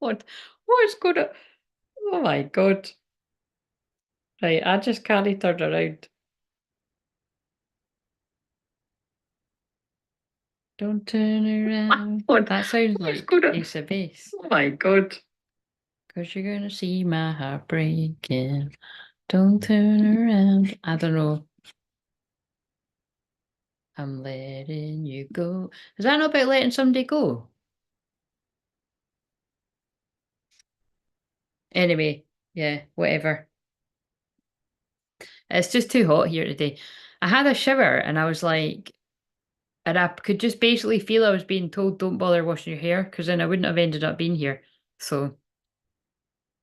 God, what is going on? Oh my God. Right, I just can't turn around. Don't turn around. God, That sounds what is like going on? Ace of Base. Oh my God. Because you're going to see my heart breaking. Don't turn around. I don't know. I'm letting you go. Is that not about letting somebody go? Anyway, yeah, whatever. It's just too hot here today. I had a shower and I was like, and I could just basically feel I was being told don't bother washing your hair because then I wouldn't have ended up being here. So,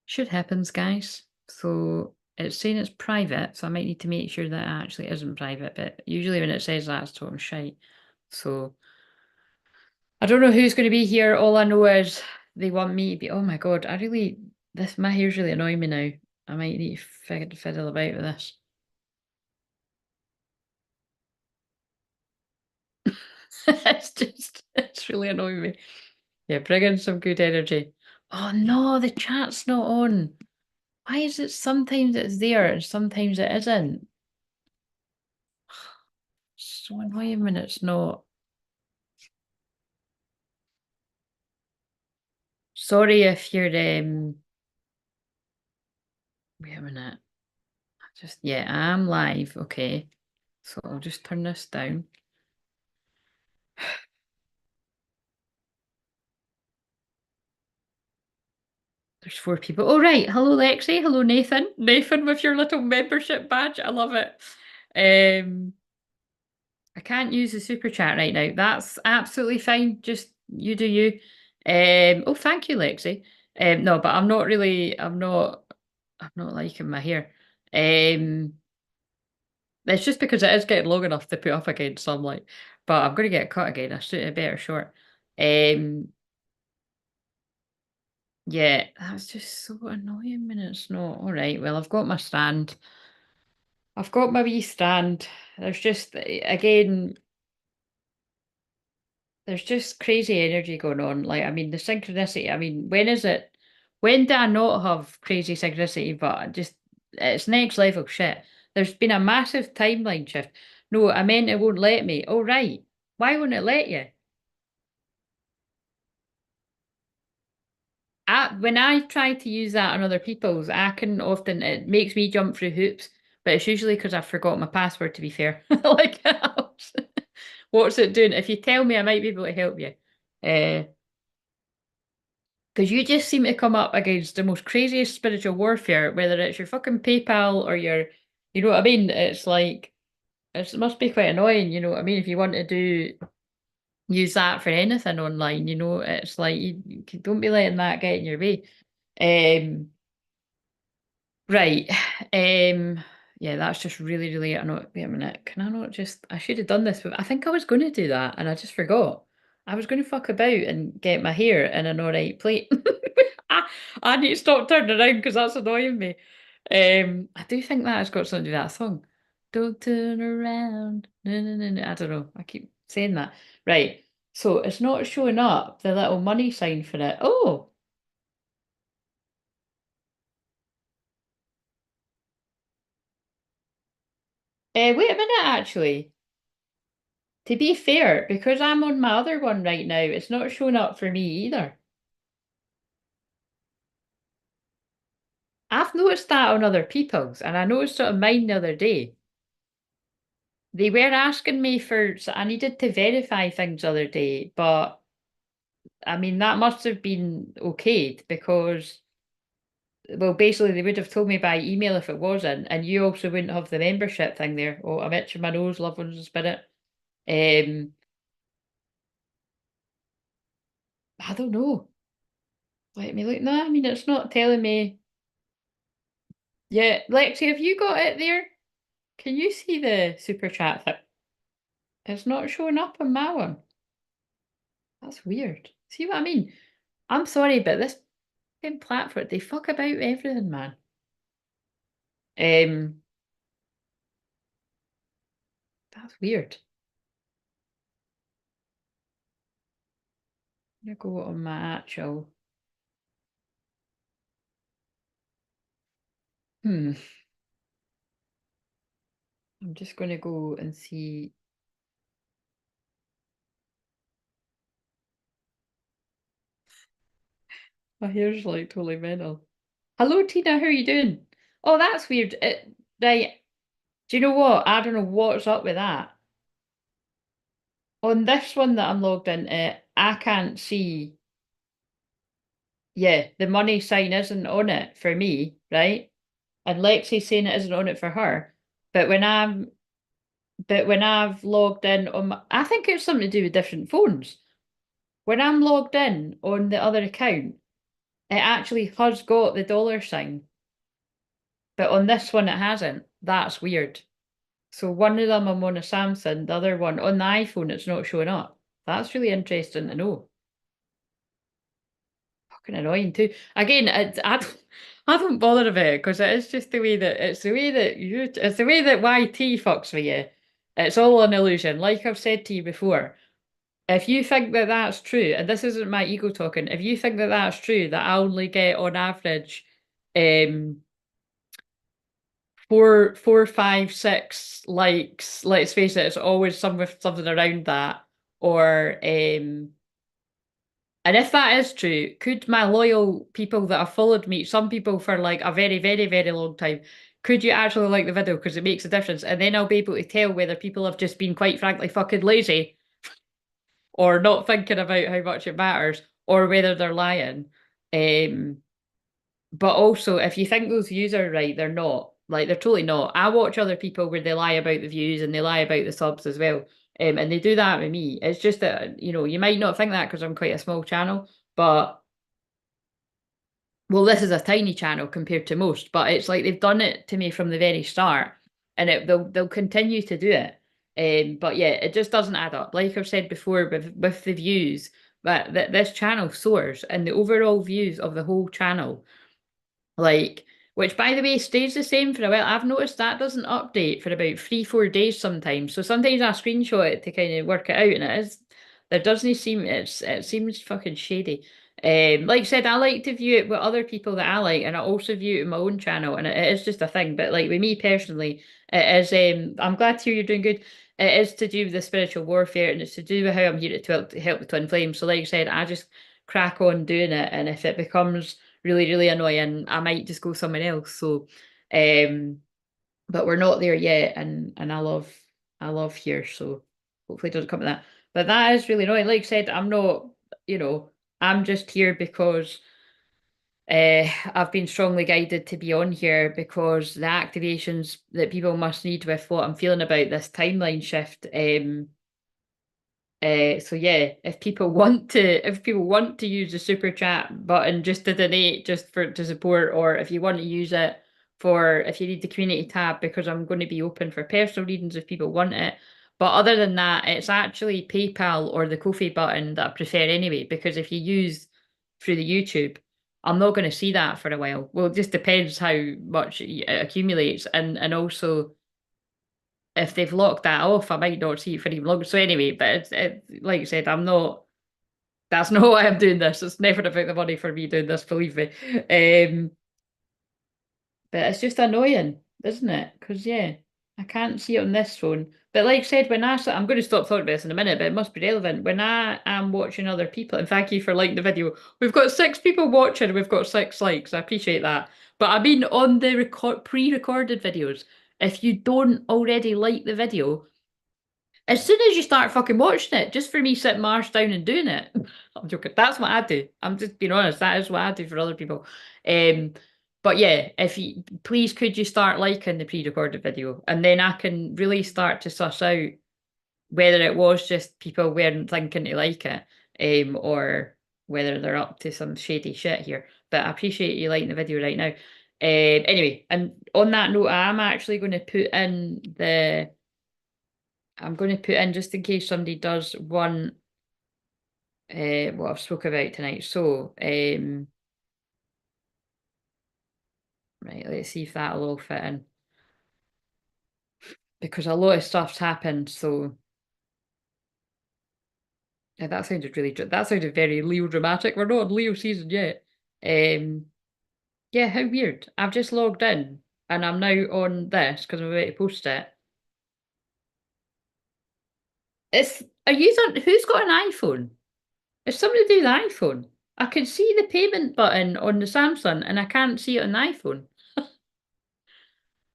shit happens, guys. So, it's saying it's private, so I might need to make sure that it actually isn't private, but usually when it says that, it's total shite. So, I don't know who's going to be here. All I know is they want me to be. Oh my God, my hair's really annoying me now. I might need to fiddle about with this. It's really annoying me. Yeah, bring in some good energy. Oh no, the chat's not on. Why is it sometimes it's there and sometimes it isn't? So annoying when it's not. Sorry if you're wait a minute. Yeah, I'm live, okay. So I'll just turn this down. There's 4 people. Oh, right. Hello, Lexi. Hello, Nathan. Nathan with your little membership badge. I love it. I can't use the super chat right now. That's absolutely fine. Just you do you. Oh, thank you, Lexi. No, but I'm not liking my hair. It's just because it is getting long enough to put up again, so I'm like, but I'm gonna get it cut again. I should it better short. Um, yeah, that's just so annoying when it's not. All right, well, I've got my stand. I've got my wee stand. There's just, again, there's just crazy energy going on. Like, I mean, the synchronicity, I mean, when is it? When do I not have crazy synchronicity? But just, it's next level shit. There's been a massive timeline shift. No, I meant it won't let me. Oh, right. Why won't it let you? When I try to use that on other people's, it makes me jump through hoops, but it's usually because I've forgotten my password, to be fair. Like, what's it doing? If you tell me, I might be able to help you. Because you just seem to come up against the most craziest spiritual warfare, whether it's your fucking PayPal or you know what I mean? It's like, it must be quite annoying, you know what I mean? If you want to use that for anything online, it's like, don't be letting that get in your way. Um, Right. Yeah, that's just really, really annoying. Wait a minute. Can I not just I should have done this, but I think I was going to do that and I just forgot. I was going to fuck about and get my hair in an alright plate. I, I need to stop turning around because that's annoying me. I do think that has got something to do with that song. Don't turn around. No, no, no, no. I don't know. I keep saying that. Right. So it's not showing up the little money sign for it. Oh, wait a minute, actually. To be fair, because I'm on my other one right now, it's not showing up for me either. I've noticed that on other people's, and I noticed it on mine the other day. They were asking me so I needed to verify things the other day, but I mean, that must have been okayed because, well, basically, they would have told me by email if it wasn't, and you also wouldn't have the membership thing there. Oh, I'm itching my nose, loved ones and spirit. Um, I don't know. Let me look. No, I mean, it's not telling me. Yeah, Lexi, have you got it there? Can you see the super chat thing? It's not showing up on my one. That's weird. See what I mean? I'm sorry, but this fucking platform, they fuck about everything, man. Um, that's weird. I'm gonna go on my actual. Hmm. I'm just going to go and see. My hair's like totally mental. Hello, Tina. How are you doing? Oh, that's weird. Right. Do you know what? I don't know what's up with that. On this one that I'm logged into, I can't see. Yeah, the money sign isn't on it for me, right? And Lexi's saying it isn't on it for her. But when I've logged in on I think it's something to do with different phones. When I'm logged in on the other account, it actually has got the dollar sign, but on this one it hasn't. That's weird. So one of them I'm on a Samsung, the other one on the iPhone it's not showing up. That's really interesting to know. Fucking annoying too. Again, I don't bother about it because it is just the way that it's the way that YT fucks with you. It's all an illusion. Like I've said to you before, if you think that that's true, and this isn't my ego talking, if you think that that's true, that I only get on average, um, four, five, six likes. Let's face it, it's always something around that, or and if that is true, could my loyal people that have followed me, some people for like a very, very, very long time, could you actually like the video because it makes a difference? And then I'll be able to tell whether people have just been quite frankly fucking lazy or not thinking about how much it matters or whether they're lying. Um, but also, if you think those views are right, they're not. Like, they're totally not. I watch other people where they lie about the views and they lie about the subs as well. And they do that with me. It's just that, you might not think that because I'm quite a small channel, but well, this is a tiny channel compared to most, but it's like they've done it to me from the very start, and they'll continue to do it. But yeah, it just doesn't add up. Like I've said before, with the views, that this channel soars, and the overall views of the whole channel like, which by the way stays the same for a while. I've noticed that doesn't update for about 3, 4 days sometimes. So sometimes I screenshot it to kind of work it out, and it is there doesn't seem it seems fucking shady. Like I said, I like to view it with other people that I like, and I also view it in my own channel, and it is just a thing. But like with me personally, it is. I'm glad to hear you're doing good. It is to do with the spiritual warfare, and it's to do with how I'm here to help the twin flame. So, like I said, I just crack on doing it, and if it becomes really, really annoying, I might just go somewhere else. So, um, but we're not there yet, and I love here, so hopefully it doesn't come to that. But that is really annoying. Like I said, I'm not, you know, I'm just here because I've been strongly guided to be on here because the activations that people must need with what I'm feeling about this timeline shift. So yeah, if people want to use the super chat button just to donate, just for to support, or if you want to use it for if you need the community tab, because I'm going to be open for personal readings if people want it. But other than that, it's actually PayPal or the Ko-fi button that I prefer anyway, because if you use through the YouTube, I'm not going to see that for a while. Well, it just depends how much it accumulates, and also if they've locked that off, I might not see it for even longer. So anyway, but like I said, I'm not. That's not why I'm doing this. It's never about the money for me doing this. Believe me. But it's just annoying, isn't it? Because yeah, I can't see it on this phone. But like I said, I'm going to stop talking about this in a minute, but it must be relevant. When I am watching other people, and thank you for liking the video. We've got 6 people watching. We've got 6 likes. I appreciate that. But I mean, on the pre-recorded videos, if you don't already like the video, as soon as you start fucking watching it, just for me sitting my arse down and doing it. I'm joking. That's what I do. I'm just being honest. That is what I do for other people. Um, but yeah, if you please could you start liking the pre-recorded video, and then I can really start to suss out whether it was just people weren't thinking to like it, or whether they're up to some shady shit here. But I appreciate you liking the video right now. Anyway, and on that note, I'm going to put in just in case somebody does want what I've spoke about tonight. So, right, let's see if that'll all fit in because a lot of stuff's happened. So, yeah, that sounded very Leo dramatic. We're not in Leo season yet. Um, yeah, how weird. I've just logged in. and I'm now on this because I'm about to post it. It's are you who's got an iPhone? It's something to do with the iPhone. I can see the payment button on the Samsung and I can't see it on the iPhone.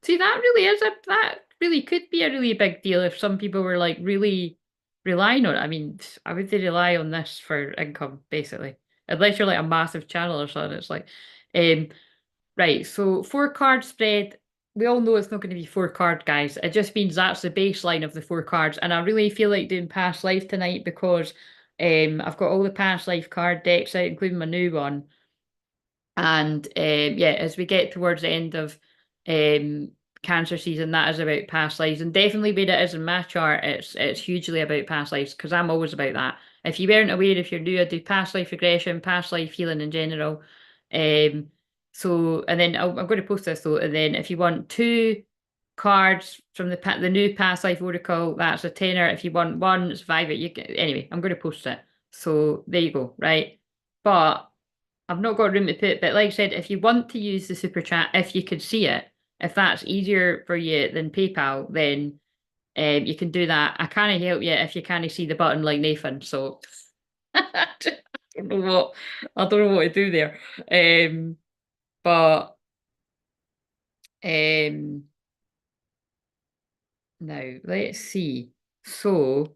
See, that really could be a really big deal if some people were like really relying on it. I mean, I would rely on this for income, basically. Unless you're like a massive channel or something. It's like, um, right, so four card spread. We all know it's not going to be four card, guys. It just means that's the baseline of the four cards. And I really feel like doing past life tonight because I've got all the past life card decks out, including my new one. And yeah, as we get towards the end of um, Cancer season, that is about past lives, and definitely where it is in my chart, it's hugely about past lives because I'm always about that. If you weren't aware, if you're new, I do past life regression, past life healing in general. Um, so and then I'm going to post this though, and then if you want two cards from the new past life oracle, that's a tenner. If you want one, it's five. Anyway, I'm going to post it. So there you go, right? But I've not got room to put, but like I said, if you want to use the super chat, if you could see it, if that's easier for you than PayPal, then you can do that. I can't help you if you can't see the button like Nathan. So I don't know what I don't know what to do there. But um, now let's see. So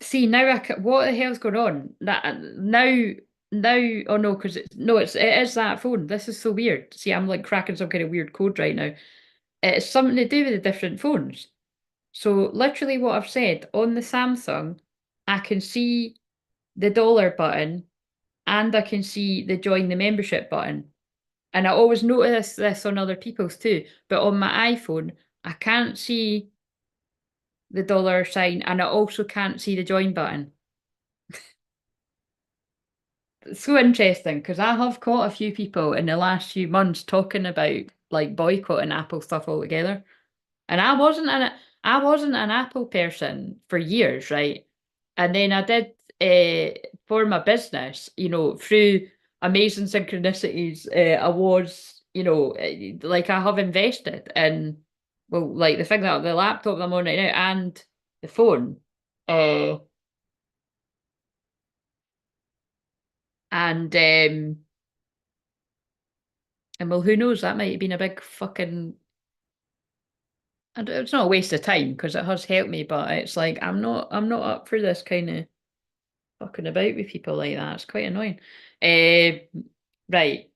see now what the hell's going on? That now oh no because it is that phone. This is so weird. See, I'm like cracking some kind of weird code right now. It's something to do with the different phones. So literally what I've said on the Samsung, I can see the dollar button and I can see the join the membership button. And I always notice this on other people's too. But on my iPhone, I can't see the dollar sign and I also can't see the join button. It's so interesting because I have caught a few people in the last few months talking about like boycotting Apple stuff altogether. And I wasn't an Apple person for years, right? And then I did for my business, through amazing synchronicities, I was, like I have invested in well, like the thing that the laptop I'm on right now and the phone. Uh and well, who knows, that might have been a big fucking it's not a waste of time because it has helped me, but it's like I'm not up for this kind of fucking about with people like that. It's quite annoying. Right.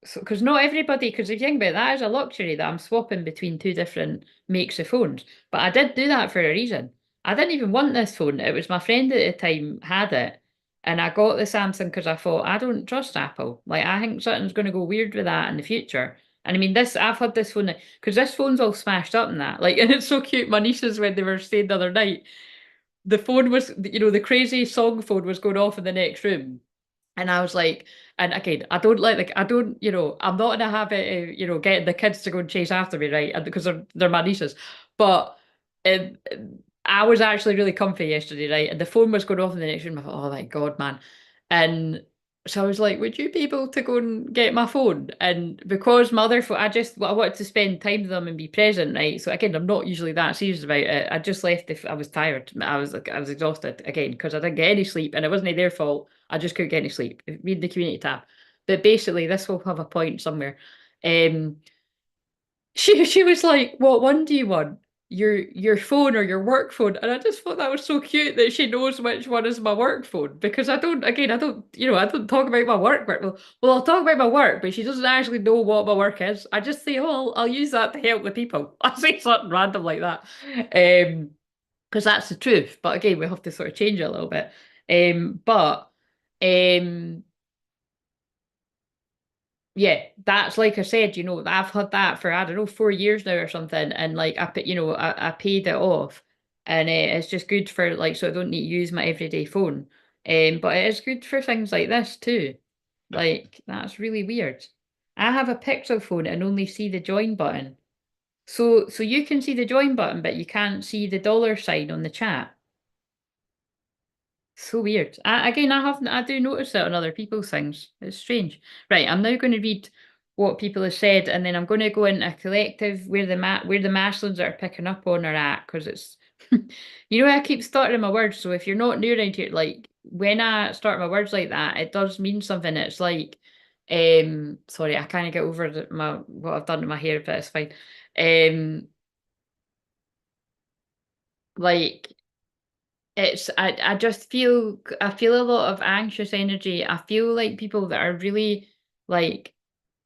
So, because not everybody, because if you think about it, that is a luxury that I'm swapping between two different makes of phones. But I did do that for a reason. I didn't even want this phone. It was my friend at the time had it. And I got the Samsung because I thought, I don't trust Apple. Like, I think something's going to go weird with that in the future. And I mean, I've had this phone, because this phone's all smashed up and that. Like, and it's so cute. My nieces, when they were staying the other night, the phone was, the crazy song phone was going off in the next room. And I was like, and again, I don't, I'm not in a habit of, getting the kids to go and chase after me, right? And because they're my nieces. But um, I was actually really comfy yesterday, right? And the phone was going off in the next room. I thought, oh my God, man. And so I was like, would you be able to go and get my phone? And because my other phone, I wanted to spend time with them and be present, right? So again, I'm not usually that serious about it. I just left if I was tired. I was exhausted again because I didn't get any sleep and it wasn't their fault. I just couldn't get any sleep. Read the community tab. But basically, this will have a point somewhere. Um, she was like, "What one do you want? Your phone or your work phone?" And I just thought that was so cute that she knows which one is my work phone because I don't talk about my work. Well, I'll talk about my work, but she doesn't actually know what my work is. I just say, "Oh, I'll use that to help the people." I say something random like that, because that's the truth. But again, we have to sort of change it a little bit. But um. Yeah, that's like I said, I've had that for I don't know 4 years now or something, and like I paid it off, and it's just good for like so I don't need to use my everyday phone. But it is good for things like this too. Like that's really weird. I have a Pixel phone and only see the join button. So you can see the join button, but you can't see the dollar sign on the chat. so weird. I do notice it on other people's things. It's strange. Right, I'm now going to read what people have said, and then I'm going to go into a collective where the masculines that are picking up on are at, because it's you know I keep starting my words. So if you're not new around here, like when I start my words like that, it does mean something. It's like, sorry, I can't get over my what I've done to my hair, but it's fine. Like I just feel a lot of anxious energy. I feel like people that are really like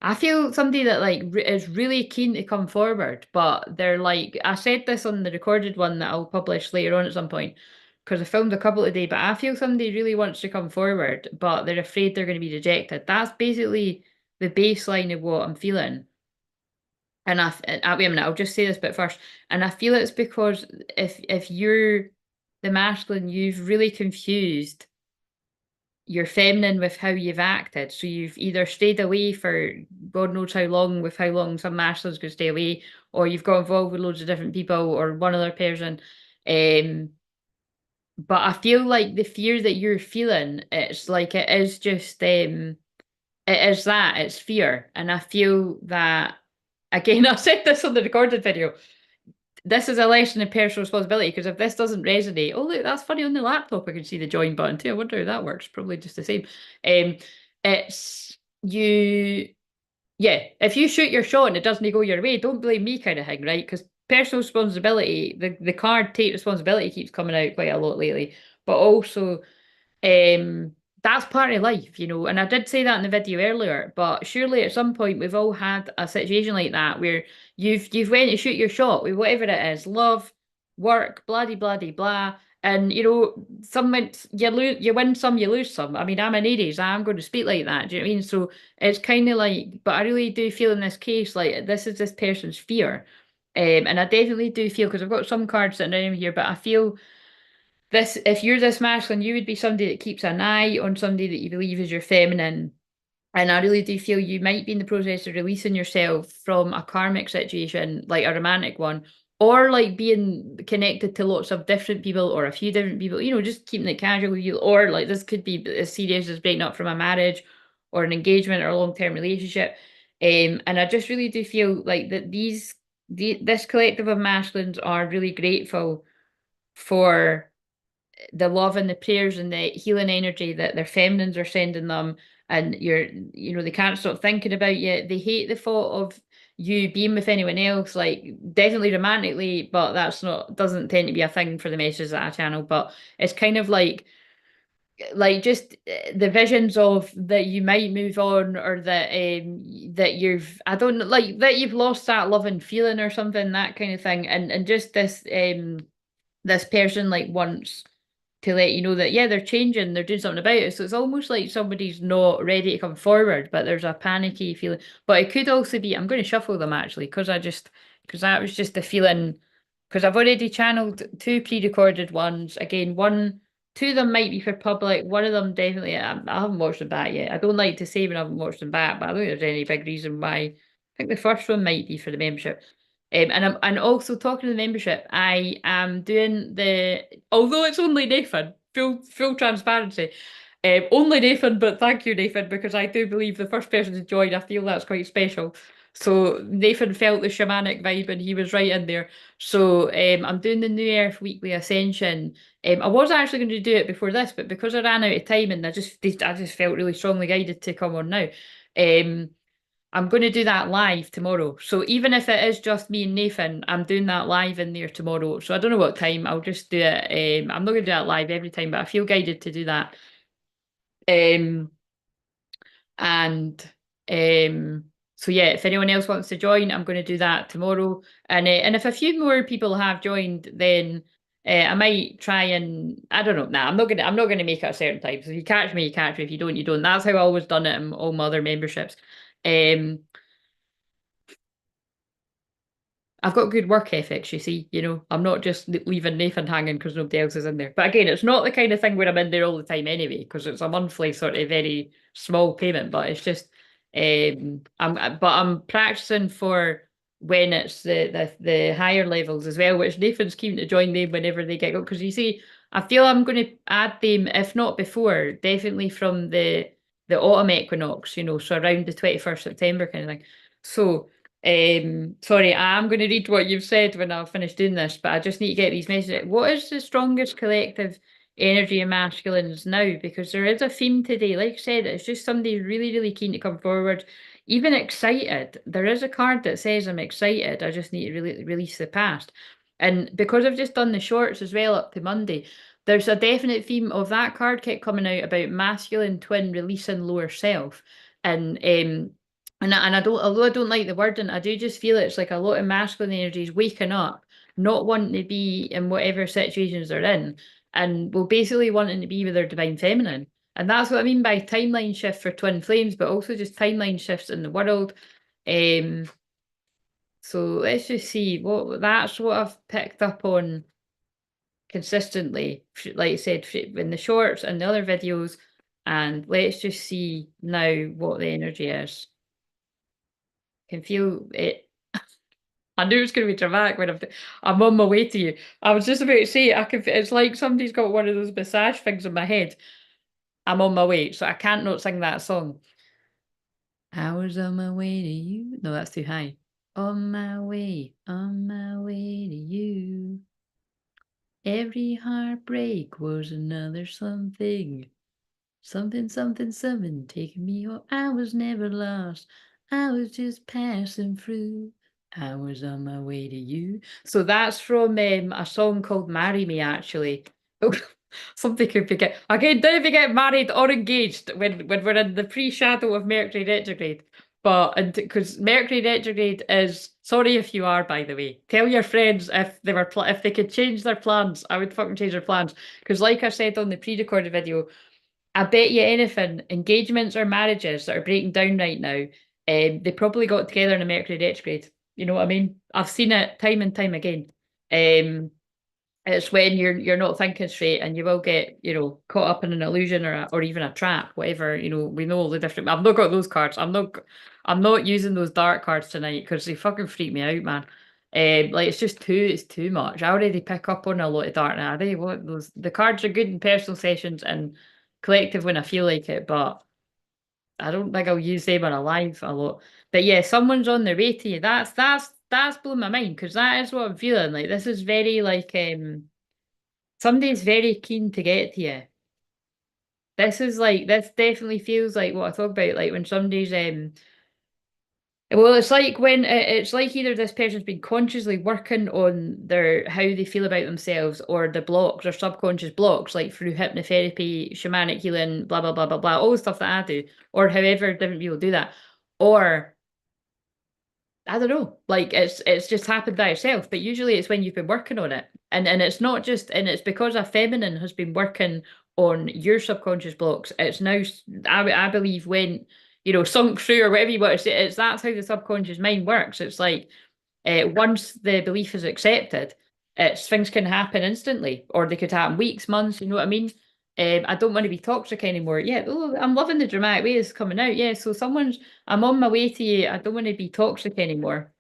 I feel somebody that like is really keen to come forward, but they're like I said this on the recorded one that I'll publish later on at some point because I filmed a couple today, but I feel somebody really wants to come forward, but they're afraid they're going to be rejected. That's basically the baseline of what I'm feeling. And wait a minute, I'll just say this bit first. And I feel it's because if you're the masculine, you've really confused your feminine with how you've acted. So you've either stayed away for God knows how long, with how long some masculines could stay away, or you've got involved with loads of different people or one other person. Um, but I feel like the fear that you're feeling, it's like it is just it is that, it's fear. And I feel that again, I said this on the recorded video. This is a lesson in personal responsibility because if this doesn't resonate, oh look, that's funny on the laptop. I can see the join button too. I wonder how that works. Probably just the same. Um, it's you, yeah. If you shoot your shot and it doesn't go your way, don't blame me, kind of thing, right? Because personal responsibility, the card take responsibility keeps coming out quite a lot lately, but also um, that's part of life, you know. And I did say that in the video earlier, but surely at some point we've all had a situation like that where you've went to shoot your shot with whatever it is, love, work, blah de blah de blah. And you know, you win some, you lose some. I mean, I'm an Aries, I'm going to speak like that. Do you know what I mean? So it's kind of like, but I really do feel in this case like this is this person's fear. And I definitely do feel because I've got some cards sitting down here, but I feel this if you're this masculine, you would be somebody that keeps an eye on somebody that you believe is your feminine. And I really do feel you might be in the process of releasing yourself from a karmic situation, like a romantic one, or like being connected to lots of different people or a few different people, you know, just keeping it casual with you. Or like this could be as serious as breaking up from a marriage or an engagement or a long-term relationship. And I just really do feel like that this collective of masculines are really grateful for the love and the prayers and the healing energy that their feminines are sending them, and you know, they can't stop thinking about you. They hate the thought of you being with anyone else, like definitely romantically, but that's not doesn't tend to be a thing for the messages that I channel. But it's kind of like just the visions of that you might move on, or that you've I don't know, like that you've lost that love and feeling or something, that kind of thing. And just this person like wants to let you know that yeah, they're changing, they're doing something about it. So it's almost like somebody's not ready to come forward, but there's a panicky feeling. But it could also be I'm going to shuffle them actually because that was just the feeling, because I've already channeled two pre-recorded ones. Again, two of them might be for public. One of them definitely I haven't watched them back yet. I don't like to say when I haven't watched them back, but I don't think there's any big reason why. I think the first one might be for the membership. And also talking to the membership, I am doing although it's only Nathan, full transparency. Only Nathan, but thank you, Nathan, because I do believe the first person to join, I feel that's quite special. So Nathan felt the shamanic vibe and he was right in there. So I'm doing the New Earth Weekly Ascension. I was actually going to do it before this, but because I ran out of time and I just felt really strongly guided to come on now. Um, I'm going to do that live tomorrow. So even if it is just me and Nathan, I'm doing that live in there tomorrow. So I don't know what time. I'll just do it. I'm not going to do that live every time, but I feel guided to do that. Um, and so yeah, if anyone else wants to join, I'm going to do that tomorrow. And if a few more people have joined, then I might try and I don't know. Nah, I'm not gonna make it a certain time. So if you catch me, you catch me. If you don't, you don't. That's how I always done it in all my other memberships. Um, I've got good work ethics, you see. You know, I'm not just leaving Nathan hanging because nobody else is in there. But again, it's not the kind of thing where I'm in there all the time anyway, because it's a monthly sort of very small payment. But it's just, I'm practicing for when it's the higher levels as well, which Nathan's keen to join them whenever they get go. Because you see, I feel I'm going to add them, if not before, definitely from the autumn equinox, so around the 21st September kind of thing. So, sorry, I am going to read what you've said when I've finished doing this, but I just need to get these messages. What is the strongest collective energy of masculines now? Because there is a theme today. Like I said, it's just somebody really, really keen to come forward, even excited. There is a card that says I'm excited. I just need to really release the past. And because I've just done the shorts as well up to Monday, there's a definite theme of that card kept coming out about masculine twin releasing lower self. And I don't, although I don't like the wording, I do just feel it's like a lot of masculine energies waking up, not wanting to be in whatever situations they're in, and well, basically wanting to be with their divine feminine. And that's what I mean by timeline shift for twin flames, but also just timeline shifts in the world. Um, so let's just see what that's what I've picked up on consistently, like I said, in the shorts and the other videos. And let's just see now what the energy is. Can feel it. I knew it was going to be dramatic when I'm on my way to you. I was just about to say I can. It's like somebody's got one of those massage things in my head. I'm on my way, so I can't not sing that song. I was on my way to you. No, that's too high. On my way to you. Every heartbreak was another something. Something, something, something, taking me home. I was never lost. I was just passing through. I was on my way to you. So that's from a song called Marry Me, actually. Something could be get again, don't be get married or engaged when we're in the pre-shadow of Mercury retrograde. But and because Mercury retrograde is sorry if you are, by the way. Tell your friends if they were if they could change their plans. I would fucking change their plans. Because like I said on the pre-recorded video, I bet you anything, engagements or marriages that are breaking down right now, they probably got together in a Mercury retrograde. You know what I mean? I've seen it time and time again. Um, it's when you're not thinking straight and you will get, caught up in an illusion or even a trap, whatever, we know all the different I've not got those cards. I'm not using those dark cards tonight because they fucking freak me out, man. Like it's too much. I already pick up on a lot of dark now. They what those the cards are good in personal sessions and collective when I feel like it, but I don't think I'll use them on a live a lot. But yeah, someone's on their way to you. That's blown my mind because that is what I'm feeling. Like this is very like somebody's very keen to get to you. This definitely feels like what I talk about, like when somebody's well, it's like when it's like either this person's been consciously working on their how they feel about themselves or the blocks or subconscious blocks, like through hypnotherapy, shamanic healing, blah blah blah blah blah, all the stuff that I do, or however different people do that. Or I don't know, like it's just happened by itself, but usually it's when you've been working on it. And it's not just and it's because a feminine has been working on your subconscious blocks. It's now I believe when sunk through or whatever you want to say, it's that's how the subconscious mind works. It's like once the belief is accepted, it's things can happen instantly, or they could happen weeks, months. You know what I mean? I don't want to be toxic anymore. Yeah, oh, I'm loving the dramatic way it's coming out. Yeah, so I'm on my way to you. I don't want to be toxic anymore.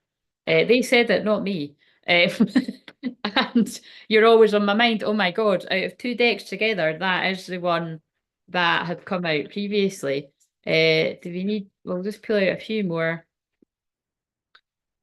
They said it, not me. Um, and you're always on my mind. Oh my God, out of two decks together, that is the one that had come out previously. Do we need, we'll just pull out a few more.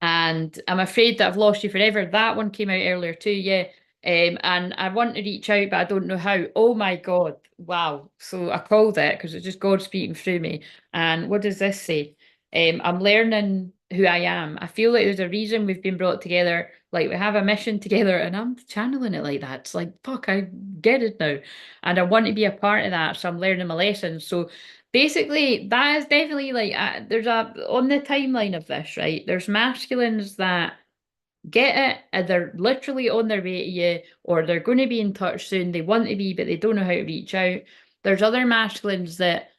And I'm afraid that I've lost you forever. That one came out earlier too, yeah. And I want to reach out, but I don't know how. Oh my God. Wow. So I called it because it's just God speaking through me. And what does this say? I'm learning who I am. I feel like there's a reason we've been brought together. Like we have a mission together, and I'm channeling it like that. It's like, fuck, I get it now. And I want to be a part of that. So I'm learning my lessons. So basically, that is definitely like there's a on the timeline of this, right? There's masculines that get it and they're literally on their way to you, or they're going to be in touch soon. They want to be, but they don't know how to reach out. There's other masculines that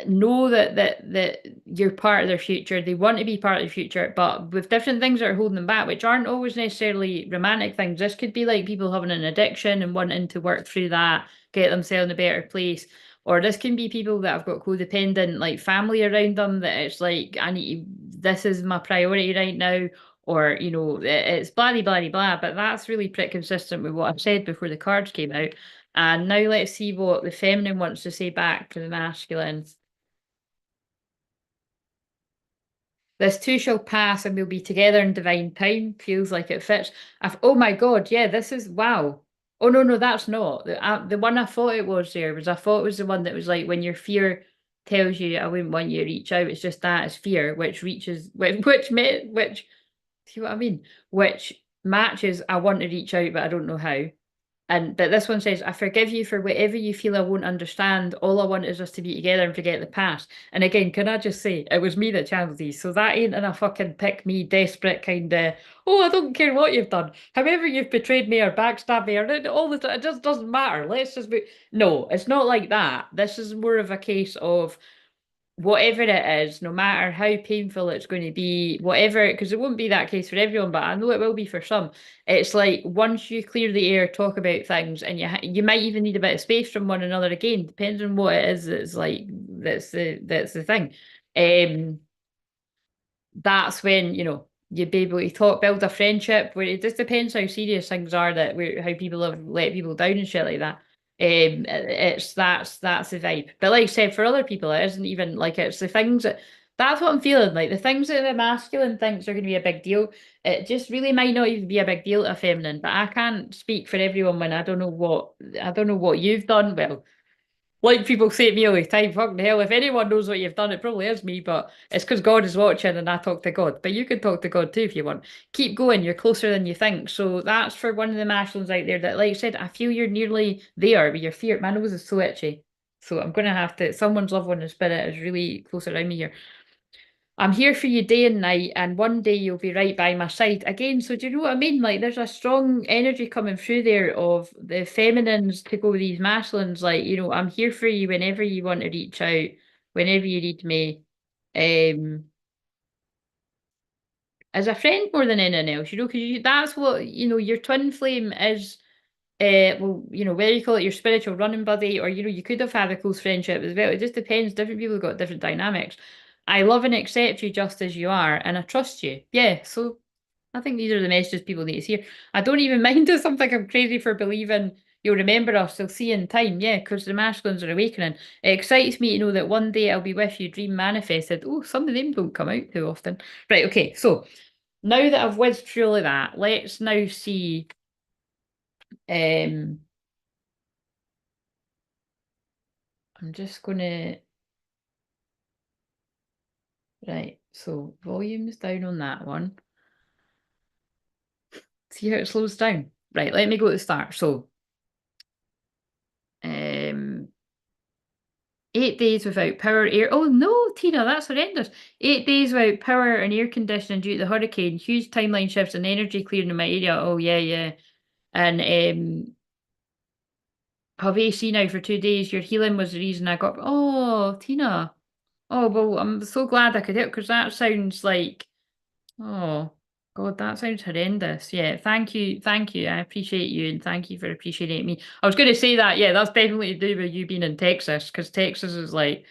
know that you're part of their future. They want to be part of the future, but with different things that are holding them back, which aren't always necessarily romantic things. This could be like people having an addiction and wanting to work through that, get themselves in a better place. Or this can be people that have got codependent like family around them that it's like, this is my priority right now. Or, it's blah blah blah blah, but that's really pretty consistent with what I've said before the cards came out. And now let's see what the feminine wants to say back to the masculine. This too shall pass and we'll be together in divine time. Feels like it fits. Oh my God, yeah, this is wow. Oh no, no, that's not. The one I thought it was there was I thought it was the one that was like when your fear tells you I wouldn't want you to reach out. It's just that it's fear, which reaches which see what I mean? Which matches I want to reach out, but I don't know how. And but this one says, I forgive you for whatever you feel I won't understand. All I want is us to be together and forget the past. And again, can I just say, it was me that channeled these. So that ain't in a fucking pick me, desperate kind of, oh, I don't care what you've done. However you've betrayed me or backstabbed me or all the time, it just doesn't matter. Let's just be. No, it's not like that. This is more of a case of whatever it is, no matter how painful it's going to be, whatever, because it won't be that case for everyone, but I know it will be for some. It's like once you clear the air, talk about things, and you might even need a bit of space from one another again, depends on what it is. That's like that's the thing. Um, that's when you'd be able to talk, build a friendship. Where it just depends how serious things are how people have let people down and shit like that. It's that's the vibe. But like I said, for other people, it isn't even like it's the things that's what I'm feeling like. The things that the masculine thinks are going to be a big deal, it just really might not even be a big deal to a feminine. But I can't speak for everyone when I don't know what you've done. Well, like people say to me all the time, fucking hell, if anyone knows what you've done, it probably is me, but it's because God is watching and I talk to God. But you can talk to God too if you want. Keep going, you're closer than you think. So that's for one of the masculines out there that, like I said, I feel you're nearly there with your fear. My nose is so itchy. So I'm going to have to, someone's loved one in spirit is really close around me here. I'm here for you day and night, and one day you'll be right by my side again. So do you know what I mean? Like there's a strong energy coming through there of the feminines to go with these masculines. Like, I'm here for you whenever you want to reach out, whenever you need me. Um, as a friend more than anything else, because that's what, your twin flame is. Well, whether you call it your spiritual running buddy or, you could have had a close friendship as well. It just depends. Different people have got different dynamics. I love and accept you just as you are, and I trust you. Yeah, so I think these are the messages people need to hear. I don't even mind if some think I'm crazy for believing you'll remember us, they'll see in time. Yeah, because the masculines are awakening. It excites me to know that one day I'll be with you, dream manifested. Oh, some of them don't come out too often. Right, okay, so now that I've whizzed through all of that, let's now see. I'm just gonna. Right, so volume's down on that one. See how it slows down. Right, let me go to the start. So, um, 8 days without power, air. Oh no, Tina, that's horrendous. 8 days without power and air conditioning due to the hurricane. Huge timeline shifts and energy clearing in my area. Oh yeah, yeah. And have AC now for 2 days. Your healing was the reason I got. Oh, Tina. Oh well, I'm so glad I could help because that sounds like. Oh, God, that sounds horrendous. Yeah, thank you. Thank you. I appreciate you and thank you for appreciating me. I was going to say that, yeah, that's definitely to do with you being in Texas because Texas is like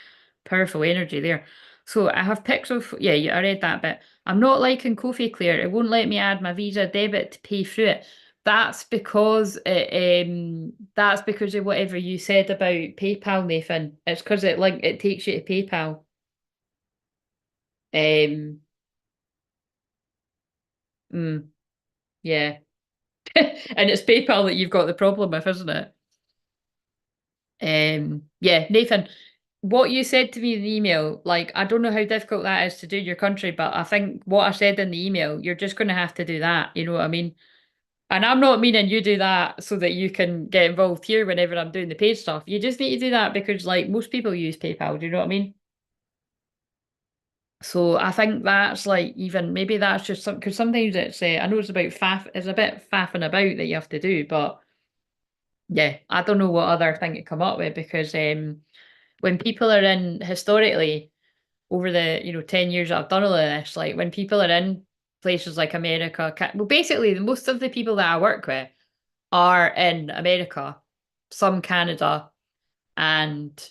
powerful energy there. So I have pics of, yeah, I read that bit. I'm not liking Kofi Clear. It won't let me add my Visa debit to pay through it. That's because of whatever you said about PayPal, Nathan. It's because it takes you to PayPal. Um, yeah. And it's PayPal that you've got the problem with, isn't it? Yeah, Nathan, what you said to me in the email, like, I don't know how difficult that is to do in your country, but I think what I said in the email, you're just going to have to do that. You know what I mean? And I'm not meaning you do that so that you can get involved here whenever I'm doing the paid stuff. You just need to do that because, like, most people use PayPal. Do you know what I mean? So I think that's like even maybe that's just some because sometimes I know it's a bit faffing about that you have to do, but yeah, I don't know what other thing to come up with because when people are in historically over the 10 years that I've done all of this, like when people are in places like America, well, basically most of the people that I work with are in America, some Canada, and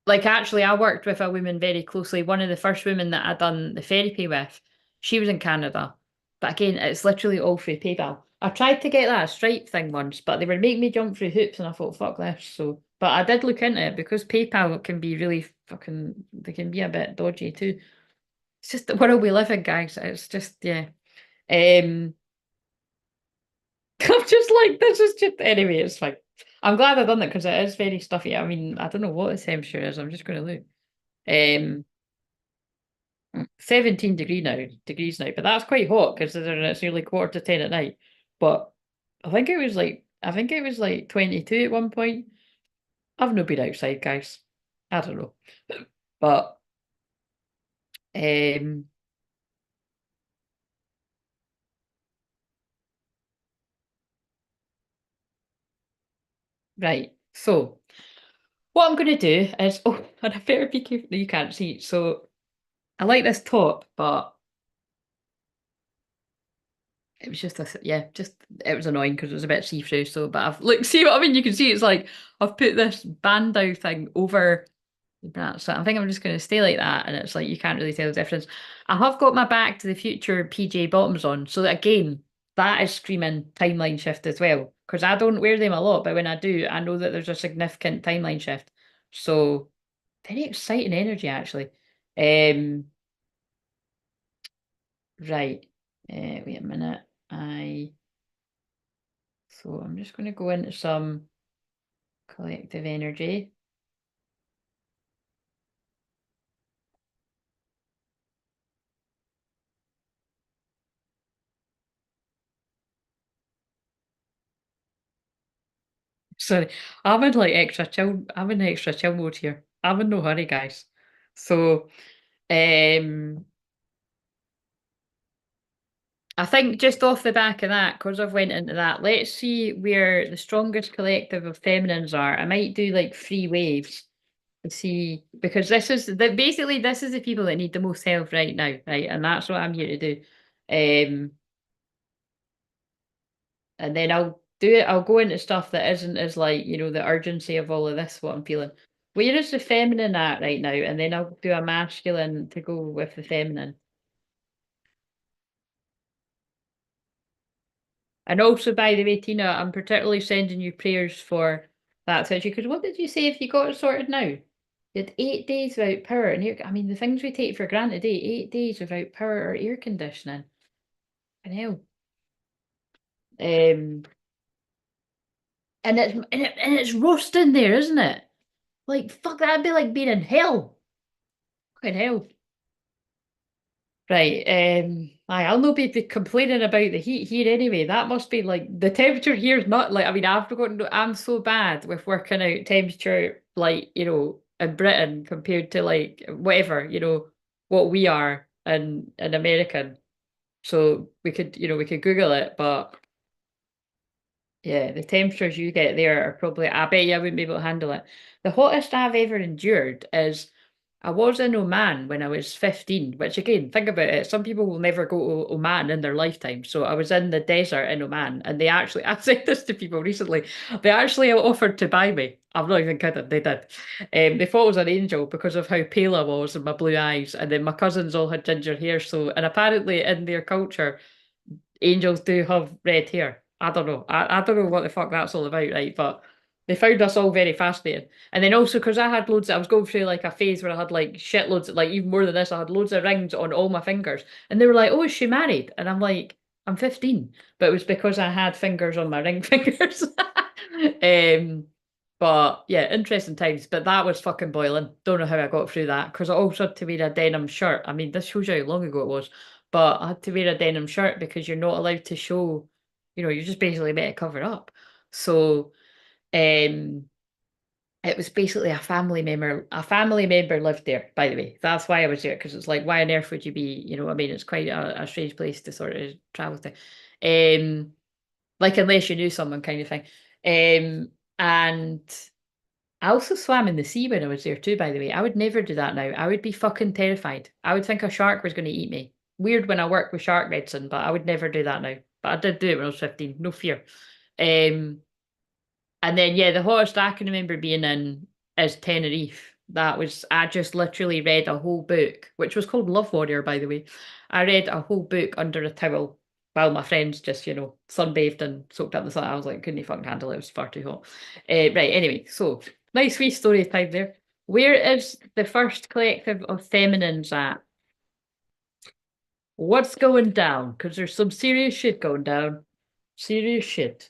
like actually I worked with a woman very closely. One of the first women that I done the therapy with, she was in Canada, but again, it's literally all through PayPal. I tried to get that stripe thing once, but they were making me jump through hoops, and I thought, fuck this. So, but I did look into it because PayPal can be really fucking. They can be a bit dodgy too. It's just the world we live in, guys. It's just yeah. Um, I'm just like this is just anyway. It's fine. I'm glad I've done it because it is very stuffy. I mean, I don't know what the temperature is. I'm just going to look. 17 degrees now, but that's quite hot considering it's nearly quarter to 10 at night. But I think it was like 22 at one point. I've not been outside, guys. I don't know. But um right. So what I'm gonna do is and I better be careful you can't see. So I like this top, but it was just just it was annoying because it was a bit see-through. So but I've look, see what I mean? You can see it's like I've put this bandeau thing over that. So I think I'm just going to stay like that. And it's like you can't really tell the difference. I have got my Back to the Future PJ bottoms on. So that again, that is screaming timeline shift as well. Because I don't wear them a lot, but when I do, I know that there's a significant timeline shift. So very exciting energy actually. Um, right. Wait a minute. So I'm just going to go into some collective energy. Sorry, I'm in extra chill mode here. I'm in no hurry, guys. So, um, I think just off the back of that, because I've went into that, let's see where the strongest collective of feminines are. I might do like three waves to see because basically this is the people that need the most help right now, right? And that's what I'm here to do. Um, and then I'll do it. I'll go into stuff that isn't as like, the urgency of all of this, what I'm feeling. Where is the feminine at right now? And then I'll do a masculine to go with the feminine. And also, by the way, Tina, I'm particularly sending you prayers for that situation. Because what did you say if you got it sorted now? You had 8 days without power and I mean, the things we take for granted, 8 days without power or air conditioning. And hell. Um, and it's roasting there, isn't it? Like, fuck, that'd be like being in hell. Fucking hell. Right, I'll not be complaining about the heat here anyway. That must be like the temperature here is not like I mean I've forgotten I'm so bad with working out temperature like in Britain compared to like whatever what we are in American. So we could Google it, but yeah, the temperatures you get there are probably I bet you I wouldn't be able to handle it. The hottest I've ever endured is I was in Oman when I was 15, which again, think about it. Some people will never go to Oman in their lifetime. So I was in the desert in Oman and they actually, I said this to people recently, they actually offered to buy me. I'm not even kidding, they did. They thought I was an angel because of how pale I was and my blue eyes. And then my cousins all had ginger hair. So, and apparently in their culture, angels do have red hair. I don't know. I don't know what the fuck that's all about, right? But they found us all very fascinating. And then also because I had loads, I was going through like a phase where I had like shitloads, like even more than this, I had loads of rings on all my fingers. And they were like, oh, is she married? And I'm like, I'm 15. But it was because I had fingers on my ring fingers. But yeah, interesting times. But that was fucking boiling. Don't know how I got through that because I also had to wear a denim shirt. I mean, this shows you how long ago it was. But I had to wear a denim shirt because you're not allowed to show, you're just basically meant to cover up. So um it was basically a family member. A family member lived there, by the way. That's why I was there, because it's like, why on earth would you be, what I mean? It's quite a strange place to sort of travel to. Like unless you knew someone kind of thing. And I also swam in the sea when I was there too, by the way. I would never do that now. I would be fucking terrified. I would think a shark was going to eat me. Weird when I work with shark medicine, but I would never do that now. But I did do it when I was 15, no fear. Um, and then, yeah, the hottest I can remember being in is Tenerife. I just literally read a whole book, which was called Love Warrior, by the way. I read a whole book under a towel while my friends just, sunbathed and soaked up the sun. I was like, couldn't fucking handle it. It was far too hot. Right, anyway, so nice wee story time there. Where is the first collective of feminines at? What's going down? Because there's some serious shit going down. Serious shit.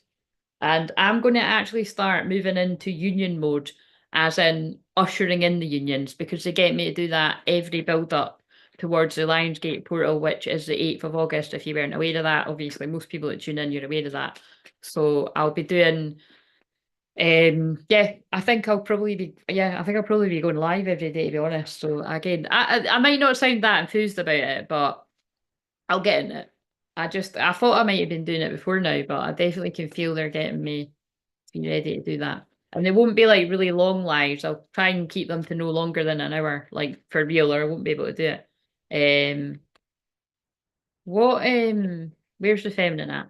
And I'm going to actually start moving into union mode, as in ushering in the unions, because they get me to do that every build up towards the Lionsgate portal, which is the 8th of August. If you weren't aware of that, obviously, most people that tune in, you're aware of that. So I'll be doing. Yeah, I think I'll probably be. Yeah, I think I'll probably be going live every day, to be honest. So again, I might not sound that enthused about it, but I'll get in it. I thought I might have been doing it before now, but I definitely can feel they're getting me to be ready to do that. And they won't be like really long lives. I'll try and keep them to no longer than an hour, like for real, or I won't be able to do it. What where's the feminine at?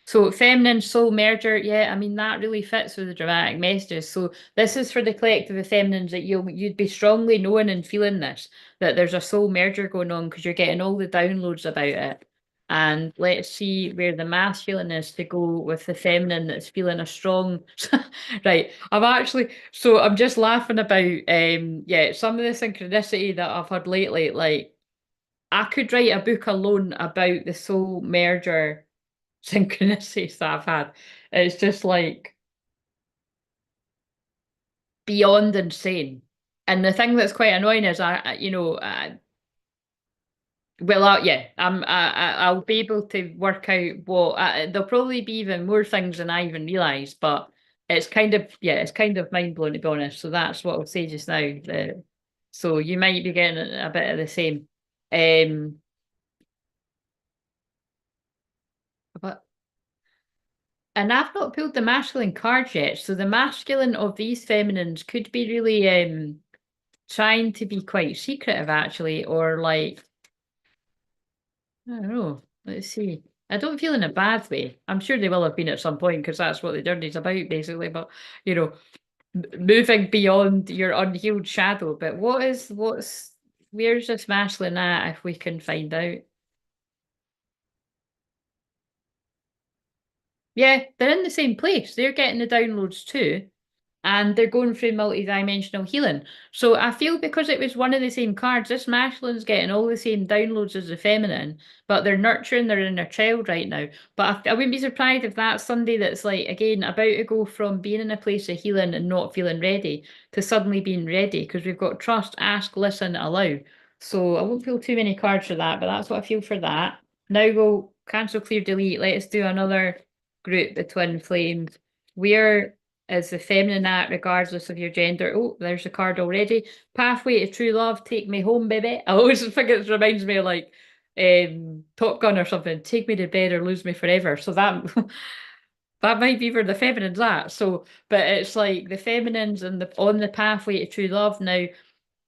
So feminine soul merger, yeah, I mean that really fits with the dramatic messages. So this is for the collective of feminines that you'd be strongly knowing and feeling this, that there's a soul merger going on because you're getting all the downloads about it. And let's see where the masculine is to go with the feminine that's feeling a strong right. I'm just laughing about yeah, some of the synchronicity that I've had lately. Like I could write a book alone about the soul merger synchronicities that I've had. It's just like beyond insane. And the thing that's quite annoying is yeah, I'll be able to work out what there'll probably be even more things than I even realise, but it's kind of mind blowing to be honest. So that's what I'll say just now. So you might be getting a bit of the same. Um, but and I've not pulled the masculine card yet, so the masculine of these feminines could be really trying to be quite secretive actually, or like I don't know. Let's see. I don't feel in a bad way. I'm sure they will have been at some point because that's what the journey's about, basically. But you know, moving beyond your unhealed shadow. But where's this masculine at if we can find out? Yeah, they're in the same place. They're getting the downloads too. And they're going through multi-dimensional healing. So I feel because it was one of the same cards, this masculine's getting all the same downloads as the feminine, but they're nurturing their inner child right now. But I wouldn't be surprised if that's somebody that's like, again, about to go from being in a place of healing and not feeling ready to suddenly being ready, because we've got trust, ask, listen, allow. So I won't feel too many cards for that, but that's what I feel for that. Now we'll cancel, clear, delete. Let's do another group, the twin flames. We're is the feminine act regardless of your gender. Oh, there's a card already. Pathway to true love, take me home, baby. I always think it reminds me of like Top Gun or something. Take me to bed or lose me forever. So that that might be where the feminine's at. So, but it's like the feminines and the on the pathway to true love now.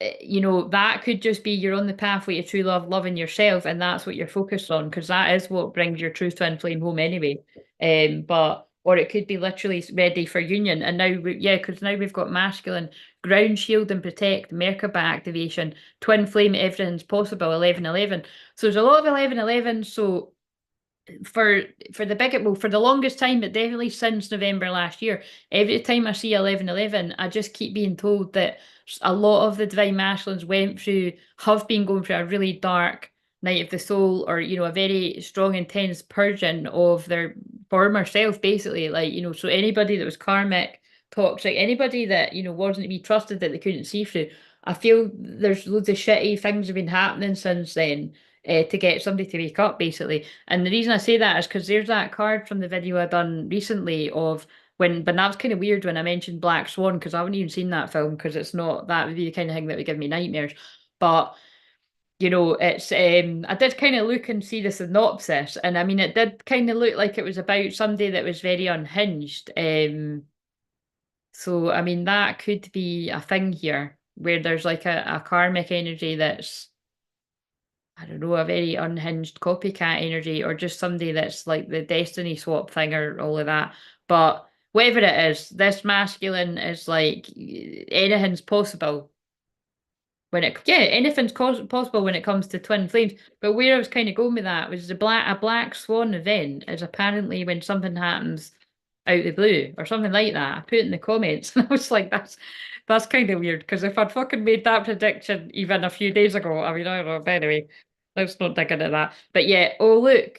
That could just be you're on the pathway to true love, loving yourself, and that's what you're focused on because that is what brings your true twin flame home anyway. But or it could be literally ready for union. And now, yeah, because now we've got masculine, ground, shield, and protect, Merkaba activation, twin flame, everything's possible, 1111. So there's a lot of 1111. So for the big well for the longest time, but definitely since November last year, every time I see 1111, I just keep being told that a lot of the divine masculines have been going through a really dark night of the soul, or a very strong, intense purging of their former self, basically. Like, so anybody that was karmic, toxic, anybody that wasn't to be trusted, that they couldn't see through. I feel there's loads of shitty things have been happening since then, to get somebody to wake up, basically. And the reason I say that is because there's that card from the video I done recently of but that's kind of weird when I mentioned Black Swan because I haven't even seen that film because it's not that would be the kind of thing that would give me nightmares. But it's I did kind of look and see the synopsis, and I mean it did kind of look like it was about somebody that was very unhinged. So I mean that could be a thing here where there's like a karmic energy that's I don't know, a very unhinged copycat energy, or just somebody that's like the destiny swap thing, or all of that. But whatever it is, this masculine is like anything's possible. when it yeah, anything's possible when it comes to twin flames. But where I was kind of going with that was a black swan event is apparently when something happens out of the blue or something like that. I put it in the comments and I was like, that's kind of weird because if I'd fucking made that prediction even a few days ago, I mean, I don't know. But anyway, let's not dig into that. But yeah, oh look.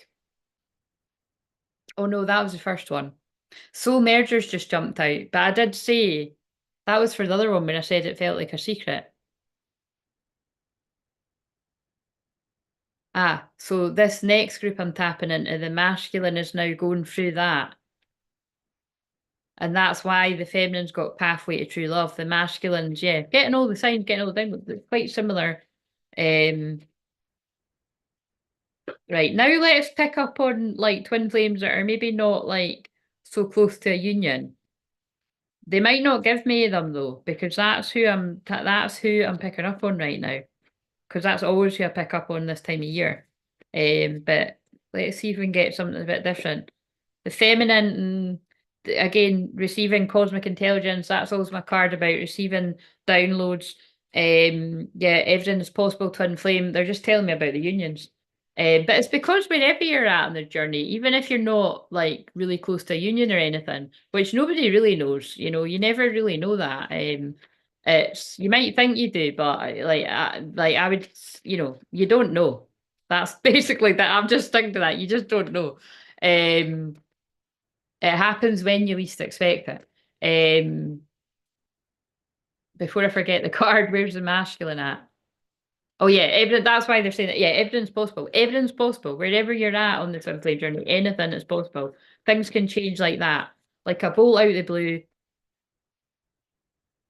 Oh no, that was the first one. Soul Mergers just jumped out, but I did say that was for the other one when I said it felt like a secret. Ah, so this next group I'm tapping into, the masculine is now going through that. And that's why the feminine's got pathway to true love. The masculine's, yeah, getting all the signs, getting all the things, quite similar. Um, right, now let's pick up on like twin flames that are maybe not like so close to a union. They might not give me them though, because that's who I'm picking up on right now. Because that's always who I pick up on this time of year. But let's see if we can get something a bit different. The feminine, again, receiving cosmic intelligence, that's always my card about receiving downloads. Yeah, everything is possible, twin flame. They're just telling me about the unions. But it's because wherever you're at on the journey, even if you're not like really close to a union or anything, which nobody really knows, you never really know that. It's you might think you do, but like I would, you don't know. That's basically that. I'm just sticking to that. You just don't know. Um, it happens when you least expect it. Before I forget the card, where's the masculine at? Oh yeah, evidence. That's why they're saying that. Yeah, evidence possible. Evidence possible. Wherever you're at on the twin flame journey, anything is possible. Things can change like that, like a bolt out of the blue.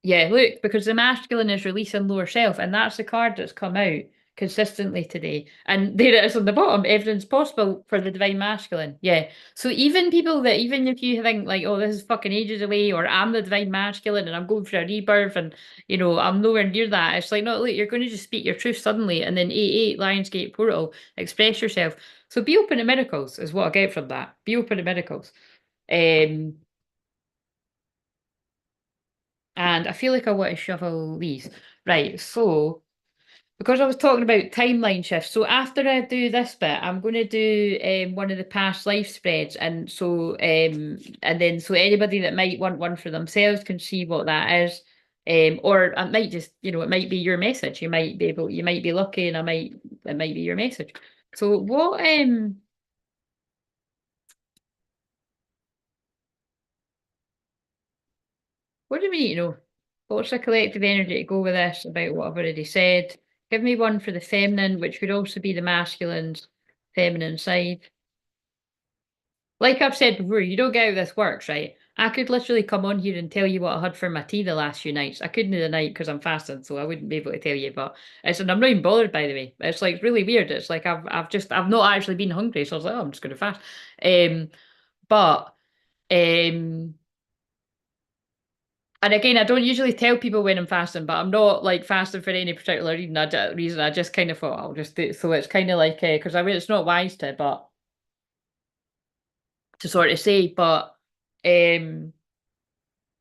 Yeah, look, because the masculine is releasing lower self, and that's the card that's come out consistently today. And there it is on the bottom, evidence possible for the divine masculine. Yeah. So even people that, even if you think like, oh, this is fucking ages away, or I'm the divine masculine and I'm going for a rebirth and I'm nowhere near that. It's like, no, look, you're going to just speak your truth suddenly and then 8-8 Lionsgate portal, express yourself. So be open to miracles is what I get from that. Be open to miracles. Um and I feel like I want to shuffle these. Right, so because I was talking about timeline shifts, so after I do this bit, I'm going to do one of the past life spreads, and then so anybody that might want one for themselves can see what that is. Or it might just, it might be your message. You might be lucky, and it might be your message. So what do we need to know? What's the collective energy to go with this about what I've already said? Give me one for the feminine, which could also be the masculine's feminine side. Like I've said before, you don't get how this works, right? I could literally come on here and tell you what I had for my tea the last few nights. I couldn't do the night because I'm fasting, so I wouldn't be able to tell you. But and I'm not even bothered, by the way. It's like really weird. It's like I've not actually been hungry, so I was like, oh, I'm just gonna fast. But um And again, I don't usually tell people when I'm fasting, but I'm not like fasting for any particular reason. I just kind of thought I'll just do it. So it's kind of like, because I mean, it's not wise to, but to sort of say, but um,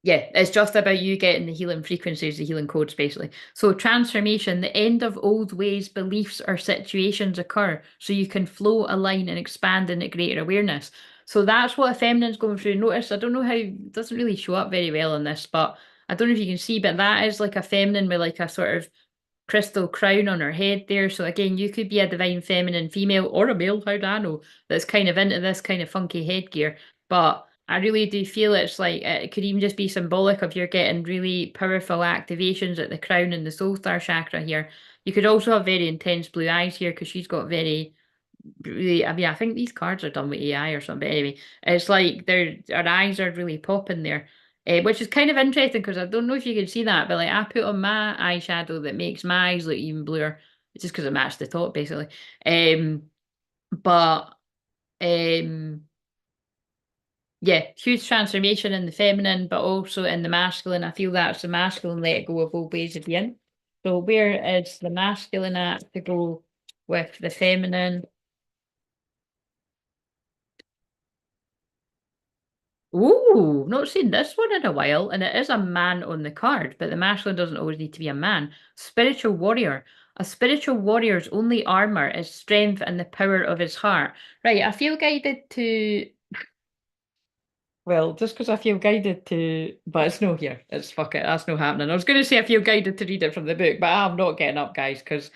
yeah, it's just about you getting the healing frequencies, the healing codes, basically. So transformation, the end of old ways, beliefs, or situations occur, so you can flow, align, and expand into greater awareness. So that's what a feminine's going through. Notice, I don't know how it doesn't really show up very well in this, but I don't know if you can see, but that is like a feminine with like a sort of crystal crown on her head there. So again, you could be a divine feminine female or a male, how do I know, that's kind of into this kind of funky headgear. But I really do feel it's like it could even just be symbolic of you're getting really powerful activations at the crown and the soul star chakra here. You could also have very intense blue eyes here because she's got very really, I mean, I think these cards are done with AI or something. But anyway, it's like our eyes are really popping there, which is kind of interesting because I don't know if you can see that, but like I put on my eyeshadow that makes my eyes look even bluer, just because it matched the top basically. But um, yeah, huge transformation in the feminine, but also in the masculine. I feel that's the masculine let go of old ways of being. So where is the masculine at to go with the feminine? Ooh, not seen this one in a while, and it is a man on the card, but the masculine doesn't always need to be a man. Spiritual warrior. A spiritual warrior's only armor is strength and the power of his heart. Right, I feel guided to, well, just because I feel guided to, but it's no here. It's fuck it, that's no happening. I was going to say I feel guided to read it from the book, but I'm not getting up, guys, because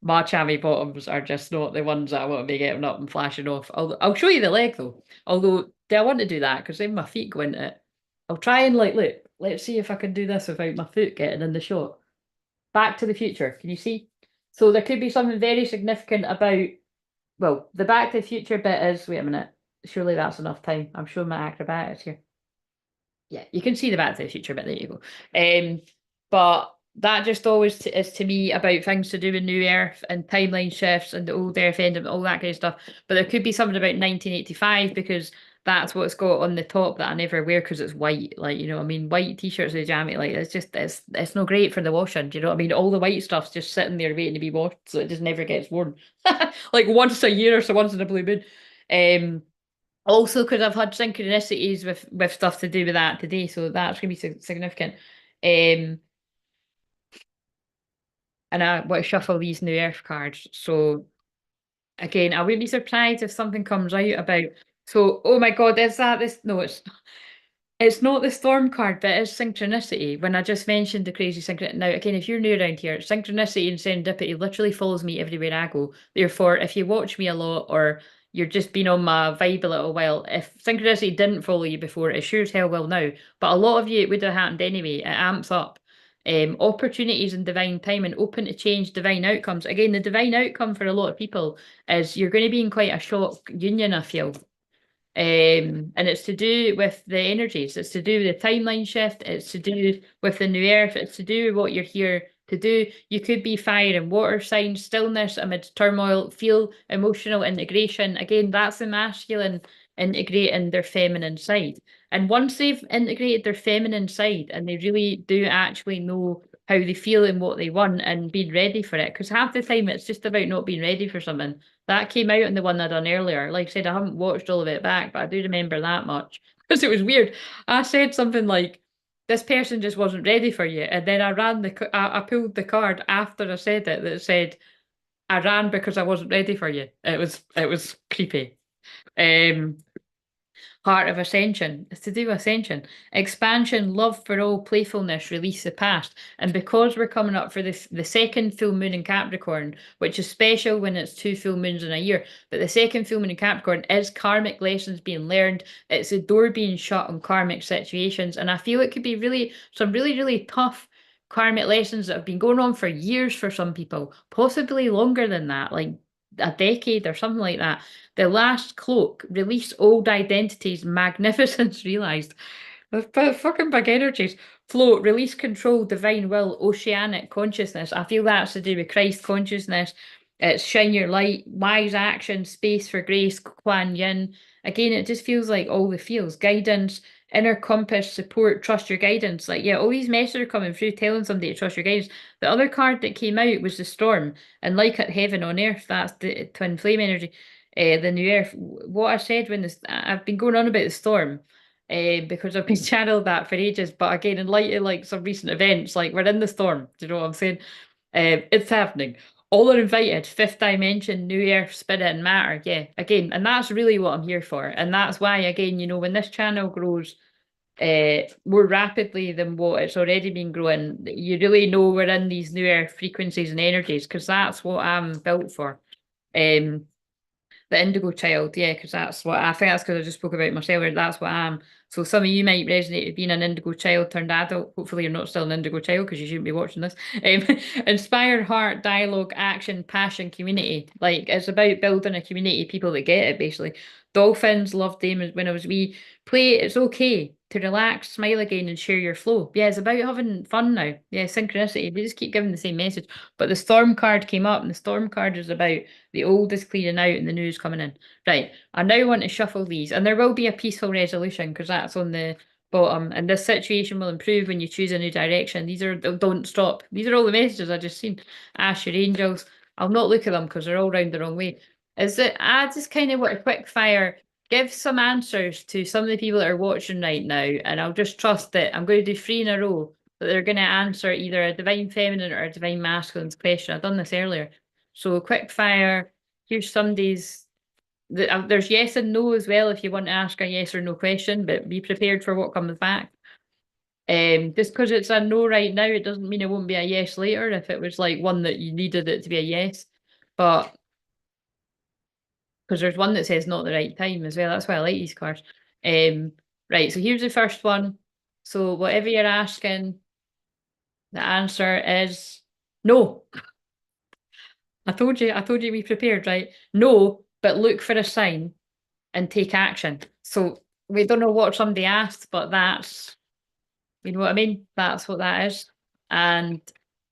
my chamois bottoms are just not the ones that I want to be getting up and flashing off. I'll show you the leg though. Although, do I want to do that? Because then my feet go into it. I'll try and like, look, let's see if I can do this without my foot getting in the shot. Back to the Future. Can you see? So there could be something very significant about, well, the Back to the Future bit is, wait a minute, surely that's enough time. I'm showing my acrobatics here. Yeah, you can see the Back to the Future bit. There you go. But that just always is to me about things to do with New Earth and timeline shifts and the old Earth end and all that kind of stuff. But there could be something about 1985 because that's what it's got on the top that I never wear because it's white. Like, you know what I mean? White t-shirts with jammy, like it's just it's not great for the washing. Do you know what I mean? All the white stuff's just sitting there waiting to be washed, so it just never gets worn. Like once a year or so once in a blue moon. Um Also, because I've had synchronicities with stuff to do with that today, so that's going to be significant. Um, and I want to shuffle these new Earth cards. So again, I wouldn't be surprised if something comes out about. So, oh my God, is that this? No, it's not the storm card, but it's synchronicity. When I just mentioned the crazy synchronicity. Now, again, if you're new around here, synchronicity and serendipity literally follows me everywhere I go. Therefore, if you watch me a lot or you're just been on my vibe a little while, if synchronicity didn't follow you before, it sure as hell will now. But a lot of you, it would have happened anyway. It amps up. Opportunities and divine timing, open to change, divine outcomes. Again, the divine outcome for a lot of people is you're going to be in quite a shock union, I feel. And it's to do with the energies, it's to do with the timeline shift, it's to do with the new earth, it's to do with what you're here to do. You could be fire and water signs, stillness amid turmoil, feel emotional integration. Again, that's the masculine integrating their feminine side. And once they've integrated their feminine side and they really do actually know how they feel and what they want and being ready for it, because half the time it's just about not being ready for something. That came out in the one I done earlier. Like I said, I haven't watched all of it back, but I do remember that much because it was weird. I said something like, "This person just wasn't ready for you," and then I ran I pulled the card after I said it that said, "I ran because I wasn't ready for you." It was creepy. Um, Heart of Ascension. It's to do with Ascension. Expansion, love for all, playfulness, release the past. And because we're coming up for the second full moon in Capricorn, which is special when it's two full moons in a year, but the second full moon in Capricorn is karmic lessons being learned. It's the door being shut on karmic situations. And I feel it could be some really, really tough karmic lessons that have been going on for years for some people, possibly longer than that, like a decade or something like that. The last cloak, release old identities, magnificence realized. Fucking big energies. Float, release control, divine will, oceanic consciousness. I feel that's to do with Christ consciousness. It's shine your light, wise action, space for grace, Kuan Yin. Again, it just feels like all the feels. Guidance, inner compass, support, trust your guidance. Like, yeah, all these messages are coming through telling somebody to trust your guidance. The other card that came out was the storm. And like at heaven on earth, that's the twin flame energy, the new earth. What I said when this, I've been going on about the storm because I've been channeled that for ages. But again, in light of like some recent events, like we're in the storm. Do you know what I'm saying? It's happening. All are invited. Fifth dimension, new earth, spirit, and matter. Yeah, again, and that's really what I'm here for. And that's why, again, when this channel grows more rapidly than what it's already been growing, you really know we're in these new earth frequencies and energies because that's what I'm built for. Um, the indigo child, yeah, because that's what I think that's because I just spoke about myself, or that's what I am. So some of you might resonate with being an indigo child turned adult. Hopefully you're not still an indigo child because you shouldn't be watching this. Inspire heart, dialogue, action, passion, community. Like it's about building a community, people that get it basically. Dolphins loved them when I was wee. Play, it's okay to relax, smile again, and share your flow. Yeah, it's about having fun now. Yeah, synchronicity. They just keep giving the same message. But the storm card came up, and the storm card is about the old is clearing out and the new is coming in. Right, I now want to shuffle these, and there will be a peaceful resolution because that's on the bottom. And this situation will improve when you choose a new direction. These are don't stop. These are all the messages I just seen. Ask your angels. I'll not look at them because they're all round the wrong way. Is it? I just kind of want a quick fire give some answers to some of the people that are watching right now, and I'll just trust that I'm going to do 3 in a row that they're going to answer either a divine feminine or a divine masculine's question. I've done this earlier. So quick fire. Here's somebody's. There's yes and no as well if you want to ask a yes or no question, but be prepared for what comes back. Just because it's a no right now, it doesn't mean it won't be a yes later if it was like one that you needed it to be a yes. But because there's one that says not the right time as well. That's why I like these cards. Right, so here's the first one. So whatever you're asking, the answer is no. I told you be prepared, right? No, but look for a sign and take action. So we don't know what somebody asked, but that's, you know what I mean? That's what that is. And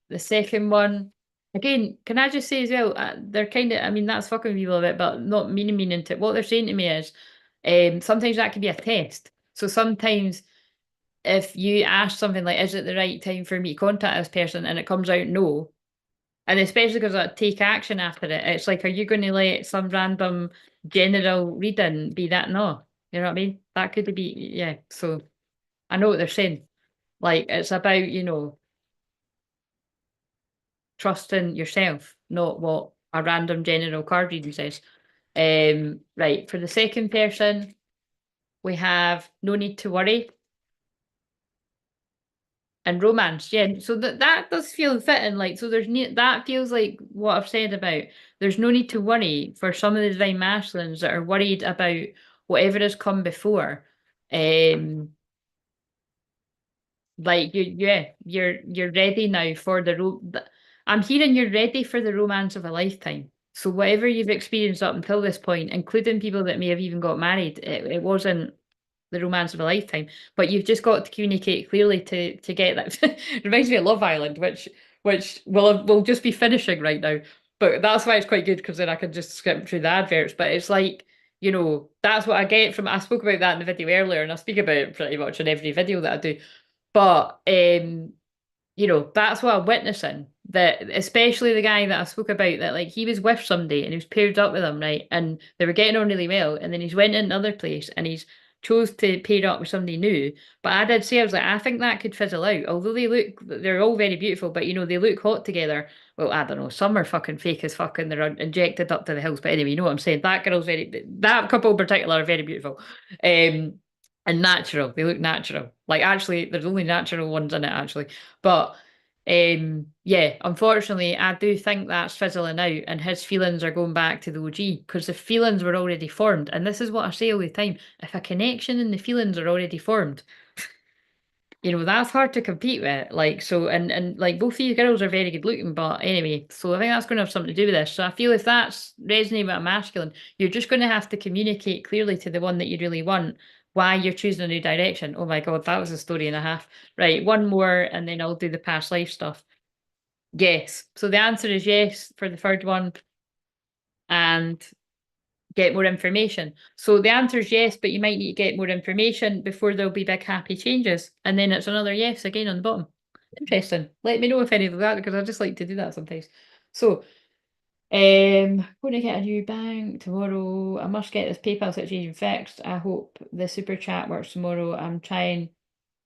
the second one, again, can I just say as well, they're kind of, I mean, that's fucking people a bit, but not meaning to, what they're saying to me is, sometimes that can be a test. So sometimes if you ask something like, is it the right time for me to contact this person? And it comes out no. And especially because I take action after it. It's like, are you going to let some random general reading be that? No. You know what I mean? That could be, yeah. So I know what they're saying. Like, it's about, trusting yourself, not what a random general card reading says. Right. For the second person, we have no need to worry. And romance, yeah. So that does feel fitting. Like, so that feels like what I've said about there's no need to worry for some of the divine masculines that are worried about whatever has come before. Like you're ready now for I'm hearing you're ready for the romance of a lifetime. So whatever you've experienced up until this point, including people that may have even got married, it wasn't the romance of a lifetime. But you've just got to communicate clearly to get that. It reminds me of Love Island, which will just be finishing right now. But that's why it's quite good because then I can just skip through the adverts. But it's like, that's what I get from. I spoke about that in the video earlier, and I speak about it pretty much in every video that I do. But that's what I'm witnessing. That especially the guy that I spoke about, that like he was with somebody and he was paired up with them, right? And they were getting on really well, and then he's went in another place and he's chose to pair up with somebody new. But I did say, I was like, I think that could fizzle out. Although they're all very beautiful, but they look hot together. Well, I don't know, some are fucking fake as fuck and they're injected up to the hills. But anyway, you know what I'm saying? That couple in particular are very beautiful. And natural. They look natural. Like actually, there's only natural ones in it actually. But yeah, unfortunately, I do think that's fizzling out, and his feelings are going back to the OG because the feelings were already formed. And this is what I say all the time: if a connection and the feelings are already formed, that's hard to compete with. Like so, and like both these girls are very good looking, but anyway, so I think that's going to have something to do with this. So I feel if that's resonating with a masculine, you're just going to have to communicate clearly to the one that you really want why you're choosing a new direction. Oh my God, that was a story and a half. Right, one more, and then I'll do the past life stuff. Yes. So the answer is yes for the third one, and get more information. So the answer is yes, but you might need to get more information before there'll be big happy changes. And then it's another yes again on the bottom. Interesting. Let me know if any of that, because I just like to do that sometimes. So, going to get a new bank tomorrow. I must get this PayPal situation fixed. I hope the super chat works tomorrow. I'm trying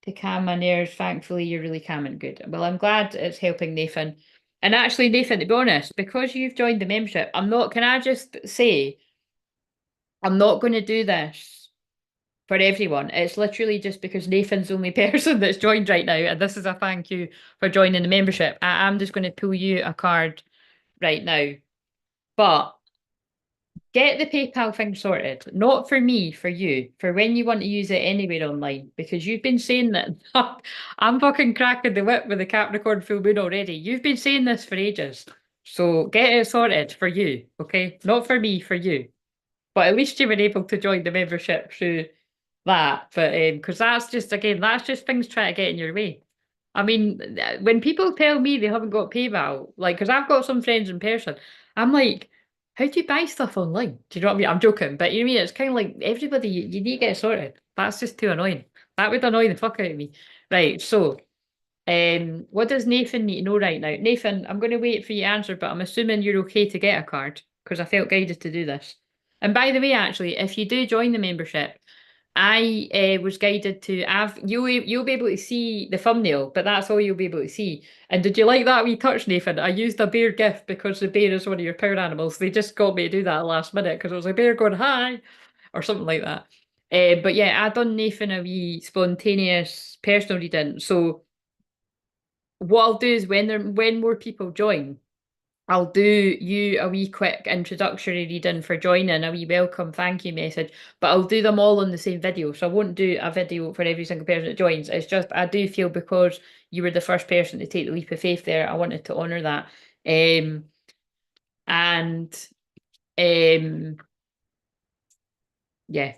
to calm my nerves. Thankfully, you're really calm and good. Well, I'm glad it's helping Nathan. And actually, Nathan, to be honest, because you've joined the membership, can I just say, I'm not going to do this for everyone. It's literally just because Nathan's the only person that's joined right now, and this is a thank you for joining the membership. I'm just going to pull you a card right now. But get the PayPal thing sorted. Not for me, for you, for when you want to use it anywhere online, because you've been saying that. I'm fucking cracking the whip with the Capricorn full moon already. You've been saying this for ages. So get it sorted for you, okay? Not for me, for you. But at least you were able to join the membership through that. But because that's just things trying to get in your way. I mean, when people tell me they haven't got PayPal, like, because I've got some friends in person, I'm like, how do you buy stuff online? Do you know what I mean? I'm joking, but you know what I mean? It's kind of like everybody, you need to get it sorted. That's just too annoying. That would annoy the fuck out of me. Right, so what does Nathan need to know right now? Nathan, I'm going to wait for you to answer, but I'm assuming you're okay to get a card because I felt guided to do this. And by the way, actually, if you do join the membership, I was guided to have you'll be able to see the thumbnail, but that's all you'll be able to see. And did you like that wee touch, Nathan? I used a bear gif because the bear is one of your power animals. They just got me to do that last minute because it was a bear going hi or something like that. But yeah, I done Nathan a wee spontaneous personal reading. So what I'll do is when more people join, I'll do you a wee quick introductory reading for joining, a wee welcome thank you message, but I'll do them all on the same video. So I won't do a video for every single person that joins. It's just I do feel because you were the first person to take the leap of faith there, I wanted to honour that. Um, and yeah,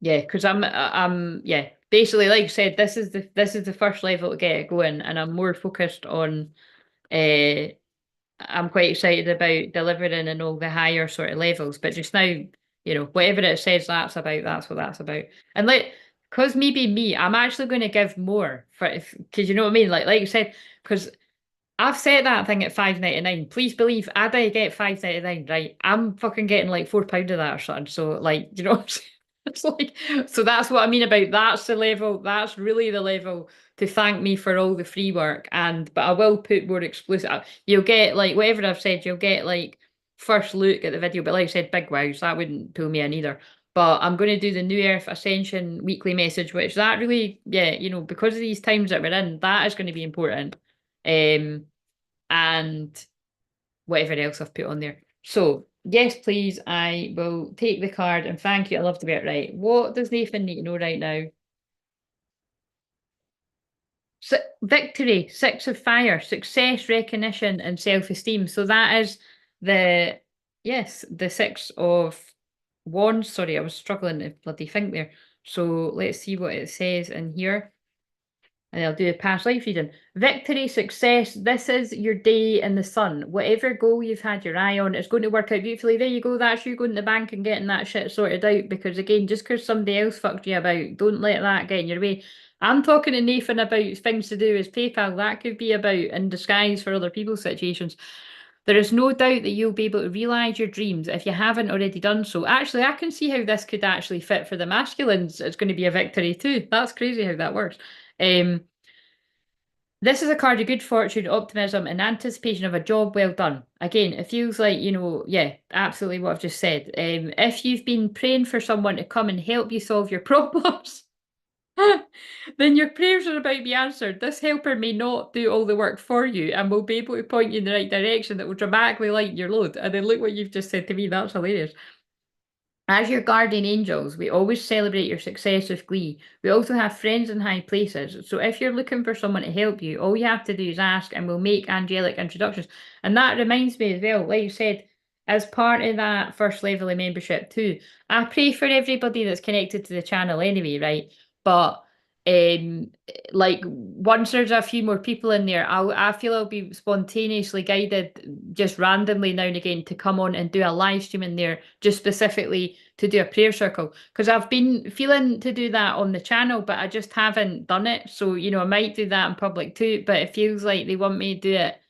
yeah, because I'm yeah. Basically, like I said, this is the first level to get it going, and I'm more focused on uh I'm quite excited about delivering in all the higher sort of levels. But just now, whatever it says that's about, that's what that's about. And because maybe me, I'm actually going to give more for if because you know what I mean. Like you said, because I've set that thing at 5.99. Please believe I did get 5.99, right? I'm fucking getting like £4 of that or something. So like, you know what I'm saying? It's like so that's what I mean about that's the level, that's really the level to thank me for all the free work. And but I will put more explicit. You'll get like whatever I've said, you'll get like first look at the video, but like I said, big wows, that wouldn't pull me in either. But I'm going to do the New Earth Ascension weekly message, which that really, yeah, because of these times that we're in, that is going to be important. And whatever else I've put on there. So, yes, please, I will take the card and thank you. I love to get it right. What does Nathan need to know right now? Victory, Six of Fire, success, recognition, and self-esteem. So that is the, yes, the Six of Wands. Sorry, I was struggling to bloody think there. So let's see what it says in here. And I'll do a past life reading. Victory, success, this is your day in the sun. Whatever goal you've had your eye on, it's going to work out beautifully. There you go, that's you going to the bank and getting that shit sorted out. Because again, just because somebody else fucked you about, don't let that get in your way. I'm talking to Nathan about things to do with PayPal. That could be about in disguise for other people's situations. There is no doubt that you'll be able to realise your dreams if you haven't already done so. Actually, I can see how this could actually fit for the masculines. It's going to be a victory too. That's crazy how that works. Um, this is a card of good fortune, optimism, and anticipation of a job well done. Again, it feels like, yeah, absolutely what I've just said. If you've been praying for someone to come and help you solve your problems, then your prayers are about to be answered. This helper may not do all the work for you and will be able to point you in the right direction that will dramatically lighten your load. And then look what you've just said to me. That's hilarious. As your guardian angels, we always celebrate your success with glee. We also have friends in high places. So if you're looking for someone to help you, all you have to do is ask and we'll make angelic introductions. And that reminds me as well, like you said, as part of that first level of membership too, I pray for everybody that's connected to the channel anyway, right? But um like once there's a few more people in there, I feel I'll be spontaneously guided just randomly now and again to come on and do a live stream in there just specifically to do a prayer circle because I've been feeling to do that on the channel but I just haven't done it. So I might do that in public too, but it feels like they want me to do it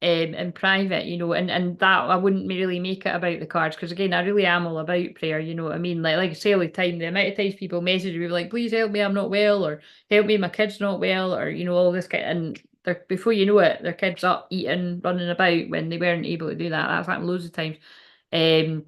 in private, and that I wouldn't really make it about the cards because again I really am all about prayer, you know what I mean? Like I say all the time, the amount of times people message me like, please help me, I'm not well, or help me, my kid's not well, or all this kind and they're, before you know it, their kids up eating, running about when they weren't able to do that. That's happened loads of times. Um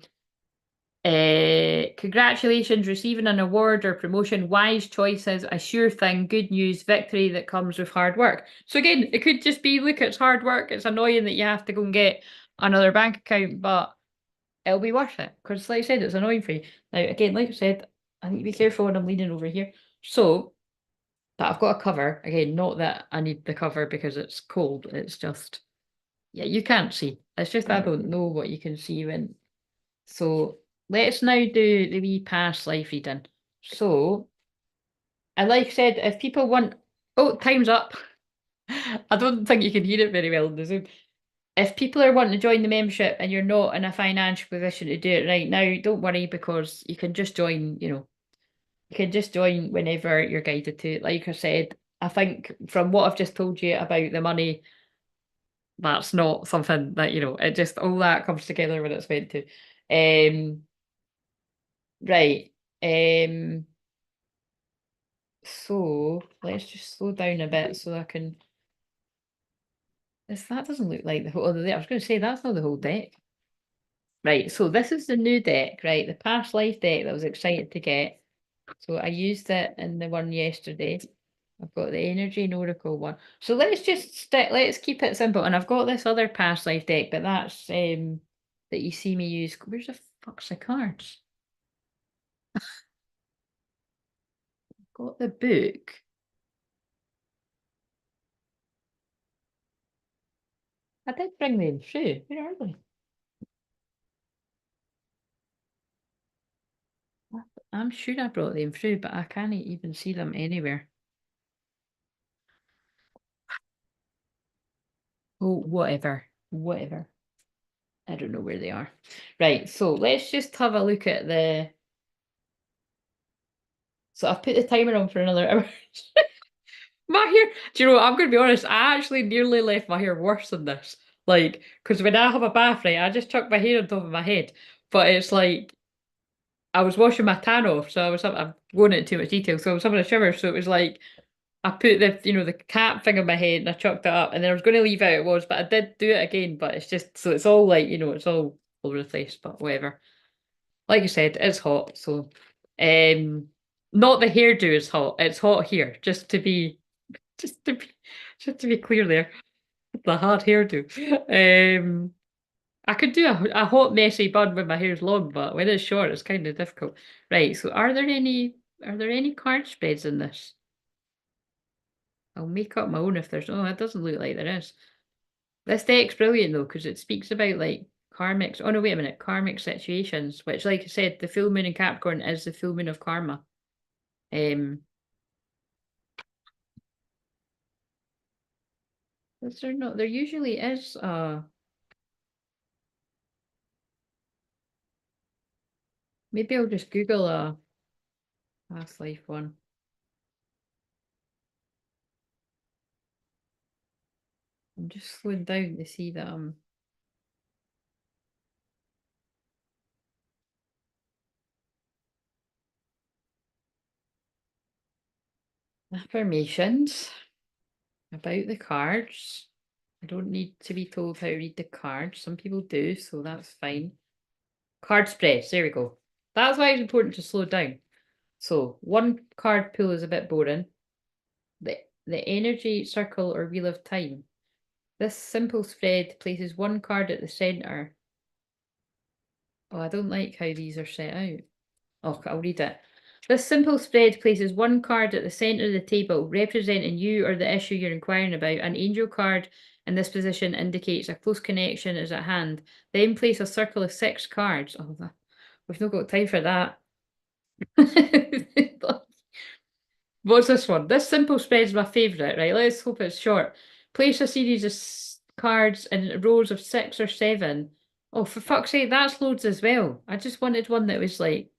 Congratulations, receiving an award or promotion, wise choices, a sure thing, good news, victory that comes with hard work. So again, it could just be, look, it's hard work. It's annoying that you have to go and get another bank account, but it'll be worth it. Because like I said, it's annoying for you. Now, again, like I said, I need to be careful when I'm leaning over here. So, but I've got a cover. Again, not that I need the cover because it's cold. It's just, yeah, you can't see. It's just I don't know what you can see when so let's now do the wee past life reading. So, and like I said, if people want, oh, time's up. I don't think you can hear it very well in the Zoom. If people are wanting to join the membership and you're not in a financial position to do it right now, don't worry because you can just join, you can just join whenever you're guided to. Like I said, I think from what I've just told you about the money, that's not something that, it just all that comes together when it's meant to. Um, right. So let's just slow down a bit so I can. That doesn't look like the whole. I was going to say that's not the whole deck. Right. So this is the new deck, right? The past life deck that I was excited to get. So I used it in the one yesterday. I've got the energy and oracle one. So let's just stick. Let's keep it simple. And I've got this other past life deck, but that's that you see me use. Where's the fuck's the cards? Got the book. I did bring them through. Where are they? I'm sure I brought them through, but I can't even see them anywhere. Oh, whatever. Whatever. I don't know where they are. Right, so let's just have a look at the. So I've put the timer on for another hour. My hair, do you know what? I'm going to be honest, I actually nearly left my hair worse than this. Like, because when I have a bath, right, I just chuck my hair on top of my head. But it's like, I was washing my tan off, so I'm going into too much detail. So I was having a shower, so it was like, I put the cap thing on my head and I chucked it up, and then I was going to leave how it was, but I did do it again. But it's just, so it's all like, it's all over the place, but whatever. Like you said, it's hot, so, um, not the hairdo is hot, it's hot here, just to be, just to be clear there. The hard hairdo. I could do a hot messy bun when my hair's long, but when it's short, it's kind of difficult. Right. So, are there any card spreads in this? I'll make up my own if there's. Oh, it doesn't look like there is. This deck's brilliant though because it speaks about like karmics. Oh no, wait a minute, karmic situations. Which, like I said, the full moon in Capricorn is the full moon of karma. Um, is there not? There usually is. Maybe I'll just Google a past life one. I'm just slowing down to see that affirmations about the cards. I don't need to be told how to read the cards. Some people do, so that's fine. Card spreads, there we go. That's why it's important to slow down. So one card pull is a bit boring. The energy circle or wheel of time. This simple spread places one card at the centre. Oh, I don't like how these are set out. Oh, I'll read it. This simple spread places one card at the centre of the table, representing you or the issue you're inquiring about. An angel card in this position indicates a close connection is at hand. Then place a circle of 6 cards. Oh, we've not got time for that. What's this one? This simple spread is my favourite, right? Let's hope it's short. Place a series of cards in rows of 6 or 7. Oh, for fuck's sake, that's loads as well. I just wanted one that was like.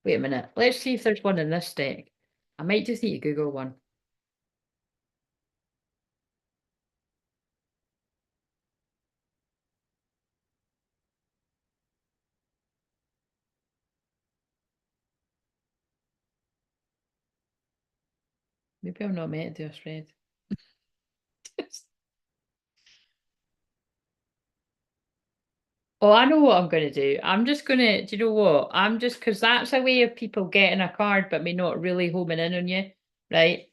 Wait a minute. Let's see if there's one in this deck. I might just need to Google one. Maybe I'm not meant to do a spread. Oh, I know what I'm going to do. I'm just going to, do you know what? I'm just, because that's a way of people getting a card but me not really homing in on you, right?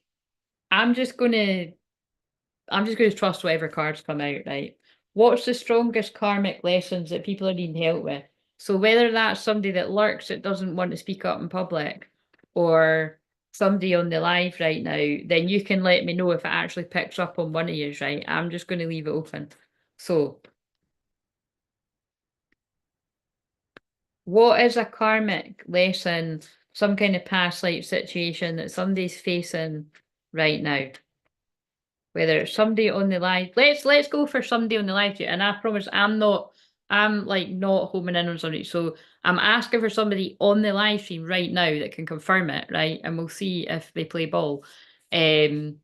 I'm just going to, I'm just going to trust whatever cards come out, right? What's the strongest karmic lessons that people are needing help with? So whether that's somebody that lurks that doesn't want to speak up in public or somebody on the live right now, then you can let me know if it actually picks up on one of you, right? I'm just going to leave it open. So what is a karmic lesson, some kind of past life situation that somebody's facing right now? Whether it's somebody on the live, let's go for somebody on the live, and I promise I'm not I'm like not homing in on somebody. So I'm asking for somebody on the live stream right now that can confirm it, right? And we'll see if they play ball. Um,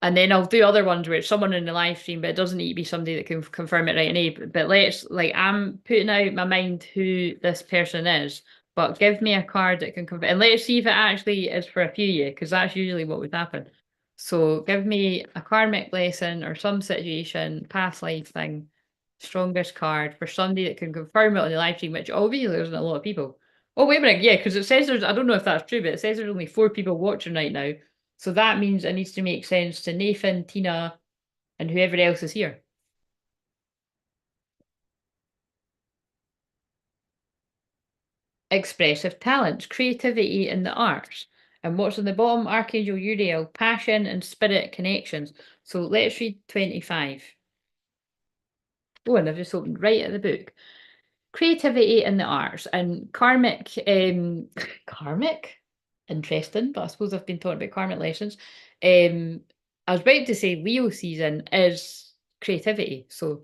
and then I'll do other ones where it's someone in the live stream, but it doesn't need to be somebody that can confirm it right away. But let's like I'm putting out my mind who this person is, but give me a card that can confirm, and let's see if it actually is for a few years, because that's usually what would happen. So give me a karmic lesson or some situation, past life thing, strongest card for somebody that can confirm it on the live stream, which obviously there's not a lot of people. Oh, wait a minute, yeah, because it says there's, I don't know if that's true, but it says there's only 4 people watching right now. So that means it needs to make sense to Nathan, Tina, and whoever else is here. Expressive talents, creativity in the arts. And what's on the bottom? Archangel Uriel, passion and spirit connections. So let's read 25. Oh, and I've just opened right at the book. Creativity in the arts and karmic, karmic? Interesting, but I suppose I've been taught about karmic lessons. I was about to say Leo season is creativity. So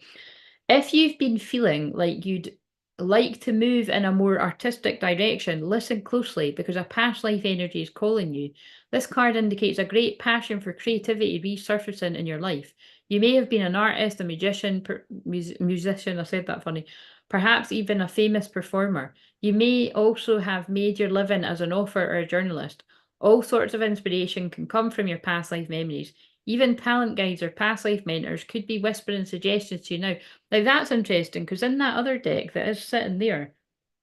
if you've been feeling like you'd like to move in a more artistic direction, listen closely because a past life energy is calling you. This card indicates a great passion for creativity resurfacing in your life. You may have been an artist, a magician, musician, I said that funny, perhaps even a famous performer. You may also have made your living as an author or a journalist. All sorts of inspiration can come from your past life memories. Even talent guides or past life mentors could be whispering suggestions to you now. Like that's interesting because in that other deck that is sitting there,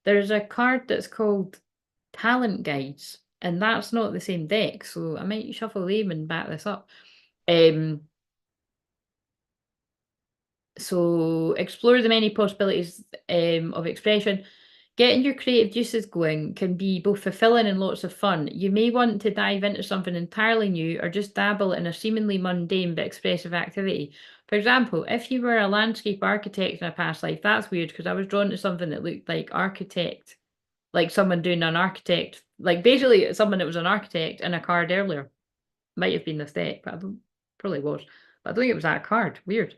there's a card that's called Talent Guides, and that's not the same deck. So I might shuffle them and back this up. Um, so explore the many possibilities of expression. Getting your creative juices going can be both fulfilling and lots of fun. You may want to dive into something entirely new or just dabble in a seemingly mundane but expressive activity. For example, if you were a landscape architect in a past life, that's weird because I was drawn to something that looked like architect, like someone doing an architect, like basically someone that was an architect in a card earlier. Might have been this deck, but I don't, probably was. But I don't think it was that card. Weird.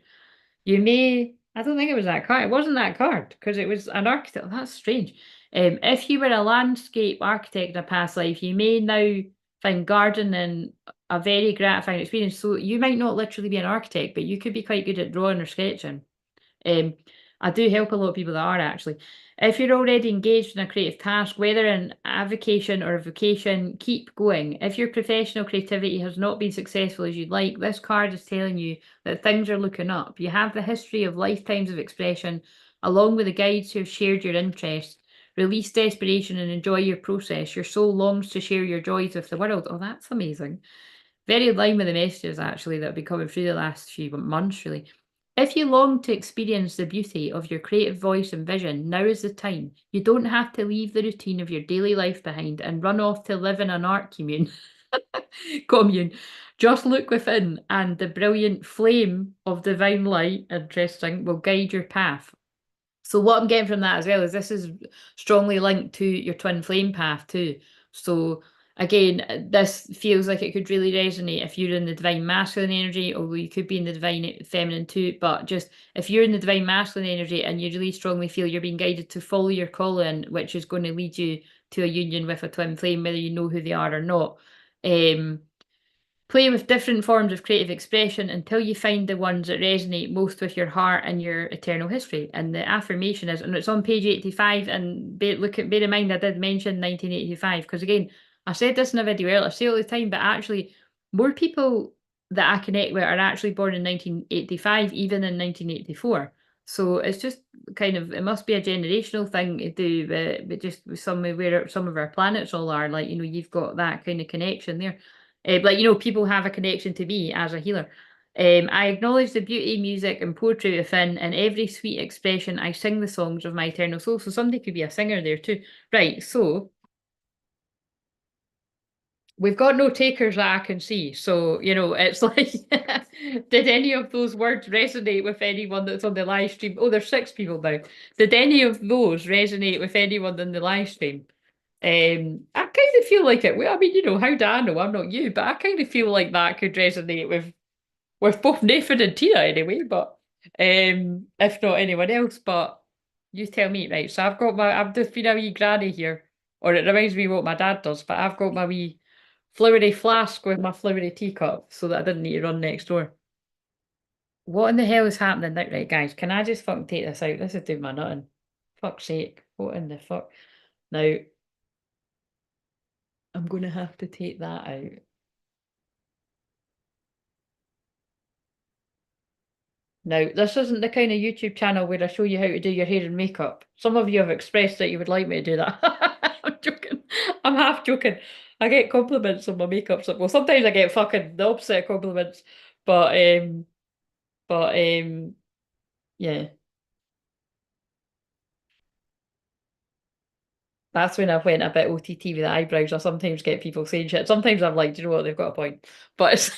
You may, I don't think it was that card. It wasn't that card because it was an architect. That's strange. If you were a landscape architect in a past life, you may now find gardening a very gratifying experience. So you might not literally be an architect, but you could be quite good at drawing or sketching. Um, I do help a lot of people that are actually. If you're already engaged in a creative task, whether an avocation or a vocation, keep going. If your professional creativity has not been successful as you'd like, this card is telling you that things are looking up. You have the history of lifetimes of expression, along with the guides who have shared your interests. Release desperation and enjoy your process. Your soul longs to share your joys with the world. Oh, that's amazing. Very in line with the messages actually that have been coming through the last few months, really. If you long to experience the beauty of your creative voice and vision, now is the time. You don't have to leave the routine of your daily life behind and run off to live in an art commune. commune. Just look within, and the brilliant flame of divine light, interesting, will guide your path. So what I'm getting from that as well is this is strongly linked to your twin flame path too. So again, this feels like it could really resonate if you're in the divine masculine energy, although you could be in the divine feminine too. But just if you're in the divine masculine energy and you really strongly feel you're being guided to follow your calling, which is going to lead you to a union with a twin flame, whether you know who they are or not. Play with different forms of creative expression until you find the ones that resonate most with your heart and your eternal history. And the affirmation is, and it's on page 85. And bear in mind, I did mention 1985 because again, I said this in a video earlier. I say it all the time, but actually, more people that I connect with are actually born in 1985, even in 1984. So it's just kind of it must be a generational thing to do, but just with some where some of our planets all are. Like you've got that kind of connection there. People have a connection to me as a healer. I acknowledge the beauty, music, and poetry within, and every sweet expression. I sing the songs of my eternal soul. So somebody could be a singer there too. Right, so we've got no takers that I can see. So, it's like, did any of those words resonate with anyone that's on the live stream? Oh, there's 6 people now. Did any of those resonate with anyone on the live stream? I kind of feel like it. Well, I mean, how do I know? I'm not you, but I kind of feel like that could resonate with both Nathan and Tina anyway. But if not anyone else, but you tell me, right? So I've just been a wee granny here, or it reminds me what my dad does, but I've got my wee flowery flask with my flowery teacup so that I didn't need to run next door. What in the hell is happening now, right, guys? Can I just fucking take this out? This is doing my nutting. Fuck's sake. What in the fuck? Now, I'm going to have to take that out. Now, this isn't the kind of YouTube channel where I show you how to do your hair and makeup. Some of you have expressed that you would like me to do that. I'm joking. I'm half joking. I get compliments on my makeup. Well, sometimes I get fucking the opposite of compliments. But but yeah. That's when I've went a bit OTT with the eyebrows. I sometimes get people saying shit. Sometimes I'm like, do you know what? They've got a point. But it's,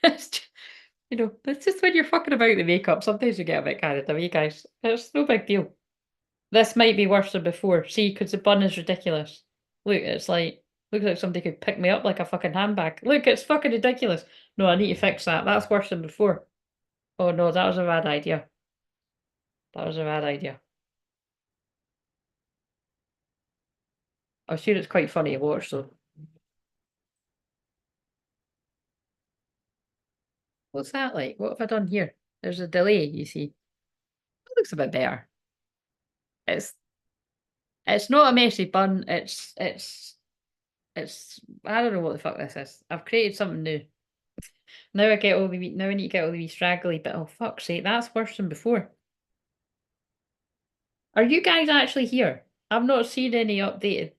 it's just when you're fucking about the makeup. Sometimes you get a bit carried away, guys. It's no big deal. This might be worse than before. See, because the bun is ridiculous. Look, it's like, looks like somebody could pick me up like a fucking handbag. Look, it's fucking ridiculous. No, I need to fix that. That's worse than before. Oh no, that was a bad idea. That was a bad idea. I'm sure it's quite funny to watch though. What's that like? What have I done here? There's a delay, you see. It looks a bit better. It's it's not a messy bun. It's I don't know what the fuck this is. I've created something new. Now I need to get all the wee straggly bit. Oh fuck's sake, that's worse than before. Are you guys actually here? I've not seen any updated.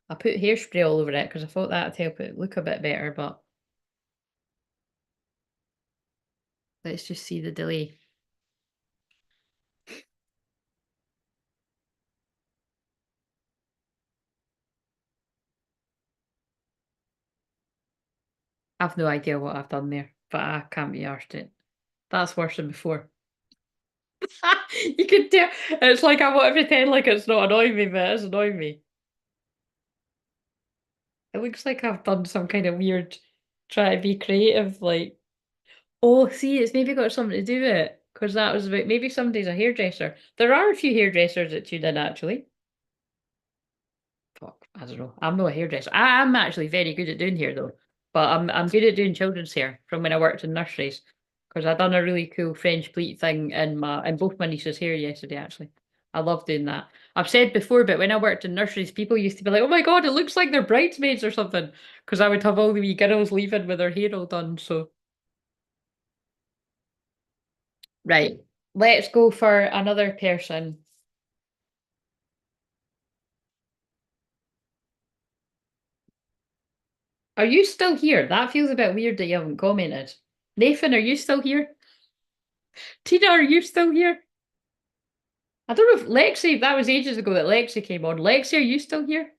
I put hairspray all over it because I thought that'd help it look a bit better, but let's just see the delay. I've no idea what I've done there, but I can't be arsed it. That's worse than before. You can tell. It's like I want to pretend like it's not annoying me, but it is annoying me. It looks like I've done some kind of weird, try to be creative, like, oh, see, it's maybe got something to do with it. Because that was about, maybe somebody's a hairdresser. There are a few hairdressers that tune in, actually. Fuck, I don't know. I'm not a hairdresser. I'm actually very good at doing hair, though. But I'm good at doing children's hair from when I worked in nurseries. Because I done a really cool French pleat thing in both my nieces' hair yesterday, actually. I love doing that. I've said before, but when I worked in nurseries, people used to be like, "Oh my God, it looks like they're bridesmaids or something," because I would have all the wee girls leaving with their hair all done. So, right, let's go for another person. Are you still here? That feels a bit weird that you haven't commented. Nathan, are you still here? Tina, are you still here? I don't know if Lexi, that was ages ago that Lexi came on. Lexi, are you still here?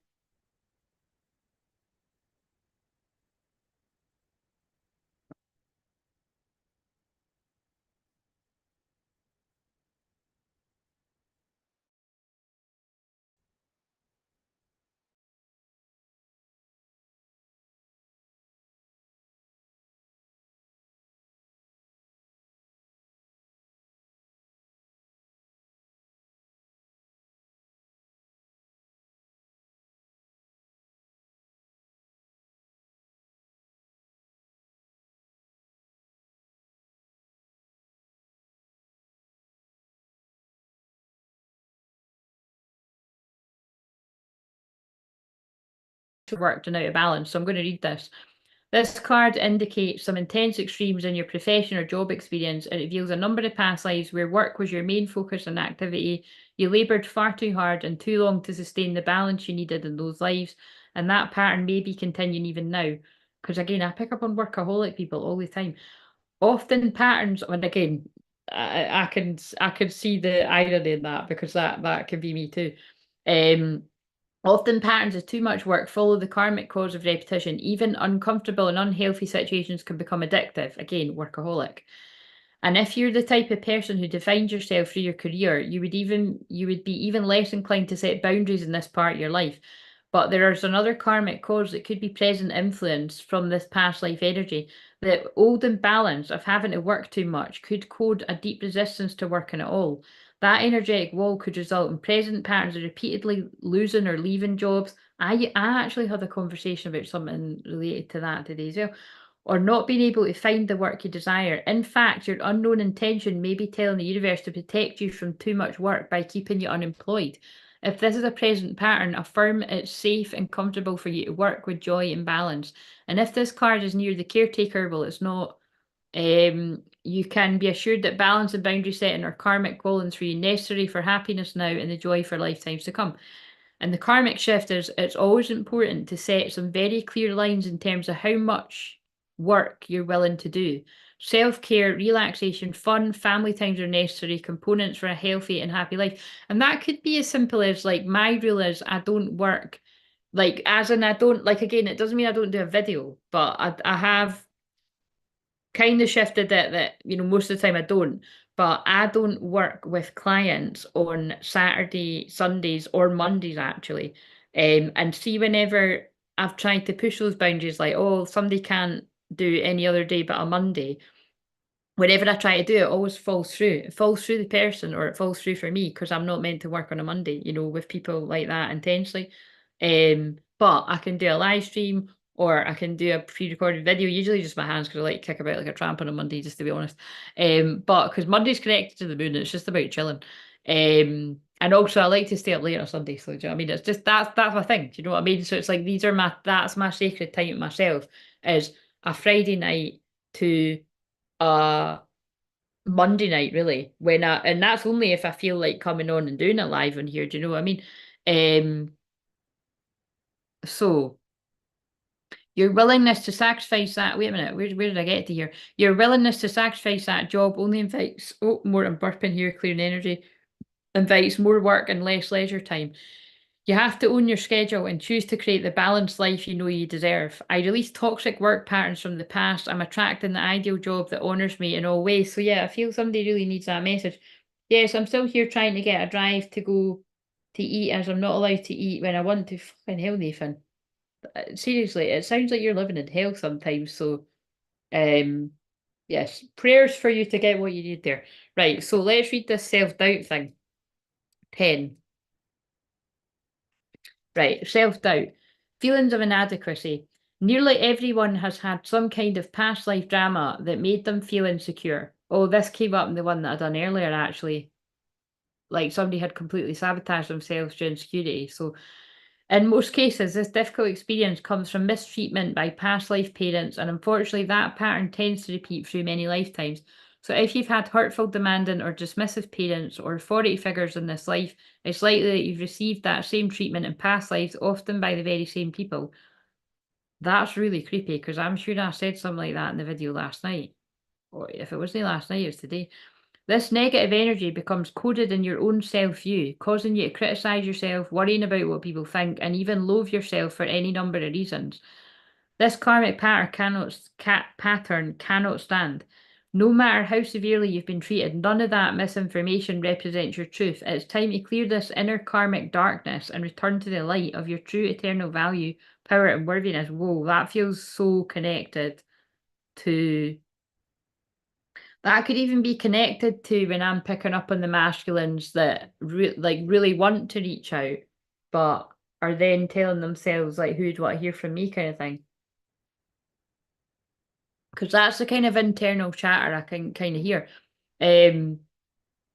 Worked and out of balance. So I'm going to read this. This card indicates some intense extremes in your profession or job experience. It reveals a number of past lives where work was your main focus and activity. You laboured far too hard and too long to sustain the balance you needed in those lives. And that pattern may be continuing even now. Because again, I pick up on workaholic people all the time. Often patterns, and again, I can see the irony in that because that could be me too. Um, Often patterns of too much work follow the karmic cause of repetition. Even uncomfortable and unhealthy situations can become addictive. Again, workaholic. And if you're the type of person who defines yourself through your career, you would be even less inclined to set boundaries in this part of your life. But there is another karmic cause that could be present influence from this past life energy. The old imbalance of having to work too much could code a deep resistance to working at all. That energetic wall could result in present patterns of repeatedly losing or leaving jobs. I actually had a conversation about something related to that today as well. Or not being able to find the work you desire. In fact, your unknown intention may be telling the universe to protect you from too much work by keeping you unemployed. If this is a present pattern, affirm it's safe and comfortable for you to work with joy and balance. And if this card is near the caretaker, well, it's not. You can be assured that balance and boundary setting are karmic callings for you, necessary for happiness now and the joy for lifetimes to come. And the karmic shift is it's always important to set some very clear lines in terms of how much work you're willing to do. Self-care, relaxation, fun, family times are necessary components for a healthy and happy life. And that could be as simple as like my rule is I don't work like as in I don't like again, it doesn't mean I don't do a video, but I have kind of shifted that most of the time I don't, but I don't work with clients on Saturday, Sundays, or Mondays actually. And see, whenever I've tried to push those boundaries, like, oh, somebody can't do any other day but a Monday. Whenever I try to do it, it always falls through. It falls through the person, or it falls through for me because I'm not meant to work on a Monday, with people like that intensely. But I can do a live stream or I can do a pre-recorded video, usually just my hands because I like kick about like a tramp on a Monday, just to be honest. But because Monday's connected to the moon, it's just about chilling. And also I like to stay up late on Sunday, so do you know what I mean? It's just that's my thing. Do you know what I mean? So it's like that's my sacred time with myself is a Friday night to a Monday night, really. And that's only if I feel like coming on and doing it live on here. Do you know what I mean? So your willingness to sacrifice that. Wait a minute, where did I get to here? Your willingness to sacrifice that job only invites more. I'm burping here, clearing energy. Invites more work and less leisure time. You have to own your schedule and choose to create the balanced life you know you deserve. I release toxic work patterns from the past. I'm attracting the ideal job that honors me in all ways. So yeah, I feel somebody really needs that message. Yes, I'm still here trying to get a drive to go to eat as I'm not allowed to eat when I want to. Fucking hell, Nathan. Seriously, it sounds like you're living in hell sometimes. So um yes, prayers for you to get what you need there. Right, so let's read this self-doubt thing. 10. Right, self-doubt. Feelings of inadequacy. Nearly everyone has had some kind of past life drama that made them feel insecure. Oh, this came up in the one that I done earlier, actually. Like somebody had completely sabotaged themselves due to insecurity. So in most cases, this difficult experience comes from mistreatment by past life parents, and unfortunately, that pattern tends to repeat through many lifetimes. So, if you've had hurtful, demanding, or dismissive parents or authority figures in this life, it's likely that you've received that same treatment in past lives, often by the very same people. That's really creepy because I'm sure I said something like that in the video last night. Or if it wasn't last night, it was today. This negative energy becomes coded in your own self-view, causing you to criticize yourself, worrying about what people think, and even loathe yourself for any number of reasons. This karmic pattern cannot stand. No matter how severely you've been treated, none of that misinformation represents your truth. It's time to clear this inner karmic darkness and return to the light of your true eternal value, power, and worthiness. Whoa, that feels so connected to that could even be connected to when I'm picking up on the masculines that really want to reach out, but are then telling themselves like, "Who'd want to hear from me?" kind of thing. Because that's the kind of internal chatter I can kind of hear. Um,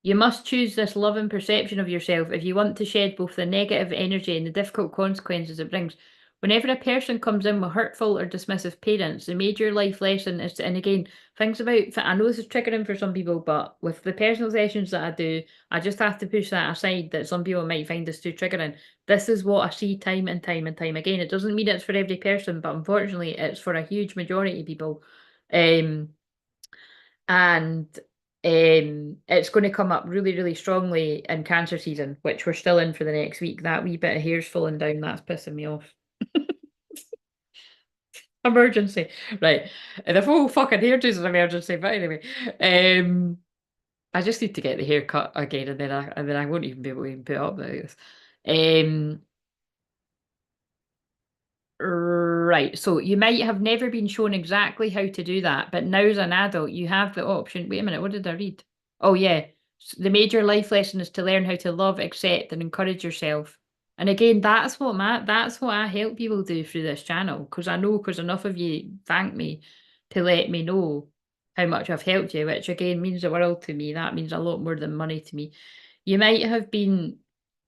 You must choose this loving perception of yourself if you want to shed both the negative energy and the difficult consequences it brings. Whenever a person comes in with hurtful or dismissive parents, the major life lesson is to, and again, things about, I know this is triggering for some people, but with the personal sessions that I do, I just have to push that aside that some people might find this too triggering. This is what I see time and time and time again. It doesn't mean it's for every person, but unfortunately, it's for a huge majority of people. Um, and it's going to come up really, really strongly in cancer season, which we're still in for the next week. That wee bit of hair's falling down, that's pissing me off. Emergency. Right. The full fucking hair is an emergency, but anyway. I just need to get the hair cut again and then I won't even be able to even put up with this. Um Right. So you might have never been shown exactly how to do that, but now as an adult, you have the option. Wait a minute, what did I read? Oh, yeah. The major life lesson is to learn how to love, accept, and encourage yourself. And again, that's what I help people do through this channel, because I know because enough of you thank me to let me know how much I've helped you, which again means the world to me. That means a lot more than money to me. You might have been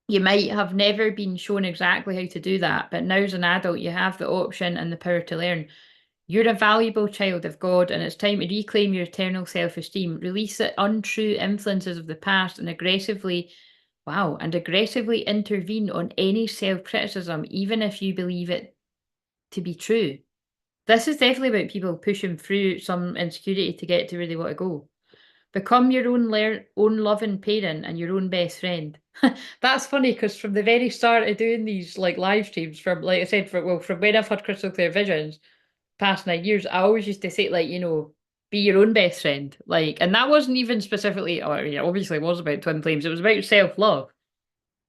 you might have never been shown exactly how to do that, but now as an adult, you have the option and the power to learn. You're a valuable child of God, and it's time to reclaim your eternal self-esteem, release the untrue influences of the past, and aggressively intervene on any self-criticism, even if you believe it to be true. This is definitely about people pushing through some insecurity to get to where they want to go. Become your own loving parent and your own best friend. That's funny because from the very start of doing these like live streams, from like I said, from when I've had crystal clear visions, past 9 years, I always used to say like, be your own best friend. Like, and that wasn't even specifically, oh, yeah, obviously it was about twin flames. It was about self-love.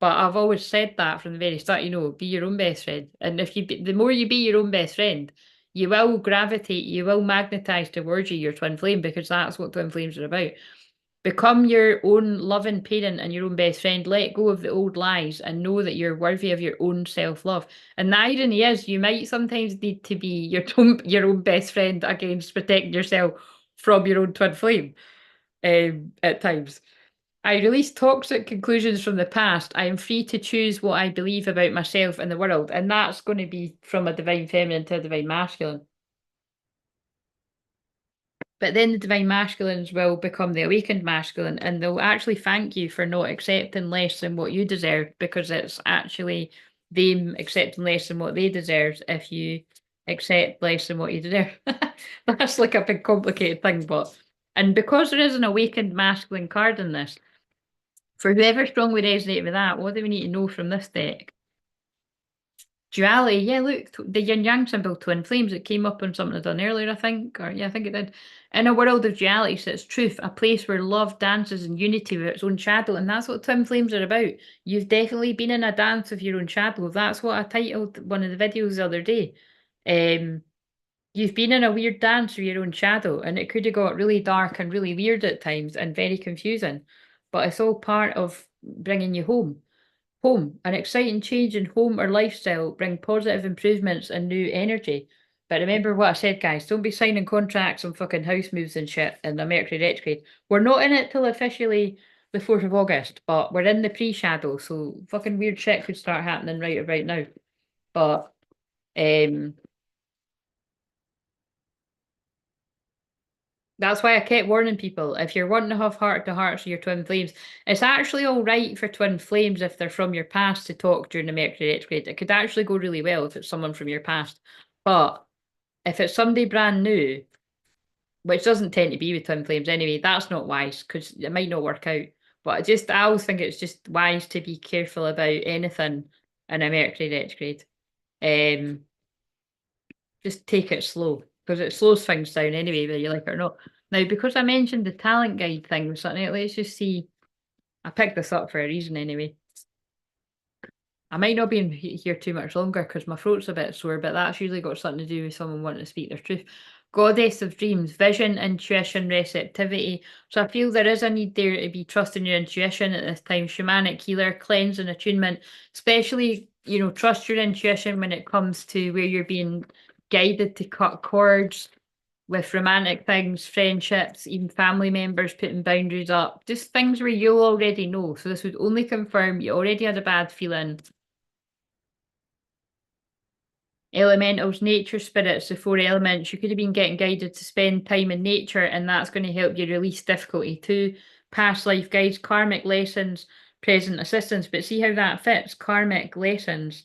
But I've always said that from the very start, be your own best friend. And the more you be your own best friend, you will gravitate, you will magnetize towards your twin flame because that's what twin flames are about. Become your own loving parent and your own best friend. Let go of the old lies and know that you're worthy of your own self-love. And the irony is, you might sometimes need to be your own best friend against protecting yourself from your own twin flame at times. I release toxic conclusions from the past. I am free to choose what I believe about myself and the world. And that's going to be from a divine feminine to a divine masculine. But then the divine masculines will become the awakened masculine and they'll actually thank you for not accepting less than what you deserve because it's actually them accepting less than what they deserve if you accept less than what you deserve. That's like a big complicated thing, and because there is an awakened masculine card in this, for whoever strongly resonated with that, what do we need to know from this deck? Duality, yeah, look, the yin yang symbol, twin flames, it came up on something I'd done earlier, I think, or yeah, I think it did. In a world of duality sits truth, a place where love dances in unity with its own shadow, and that's what twin flames are about. You've definitely been in a dance of your own shadow. That's what I titled one of the videos the other day. You've been in a weird dance with your own shadow, and it could have got really dark and really weird at times and very confusing, but it's all part of bringing you home. Home, an exciting change in home or lifestyle, bring positive improvements and new energy. But remember what I said, guys, don't be signing contracts on fucking house moves and shit in the Mercury retrograde. We're not in it till officially the 4th of August, but we're in the pre-shadow, so fucking weird shit could start happening right now. But that's why I kept warning people, if you're wanting to have heart-to-hearts with your twin flames, it's actually all right for twin flames if they're from your past to talk during the Mercury retrograde. It could actually go really well if it's someone from your past. But if it's somebody brand new, which doesn't tend to be with twin flames anyway, that's not wise because it might not work out. But I always think it's just wise to be careful about anything in a Mercury retrograde. Um, just take it slow because it slows things down anyway, whether you like it or not. Now, because I mentioned the talent guide thing, something, let's just see. I picked this up for a reason anyway. I might not be in here too much longer because my throat's a bit sore, but that's usually got something to do with someone wanting to speak their truth. Goddess of dreams, vision, intuition, receptivity. So I feel there is a need there to be trusting your intuition at this time. Shamanic healer, cleanse and attunement, especially, trust your intuition when it comes to where you're being guided to cut cords with romantic things, friendships, even family members putting boundaries up, just things where you'll already know. So this would only confirm you already had a bad feeling. Elementals, nature spirits, the 4 elements, you could have been getting guided to spend time in nature, and that's going to help you release difficulty too. Past life guides, karmic lessons, present assistance. But see how that fits? Karmic lessons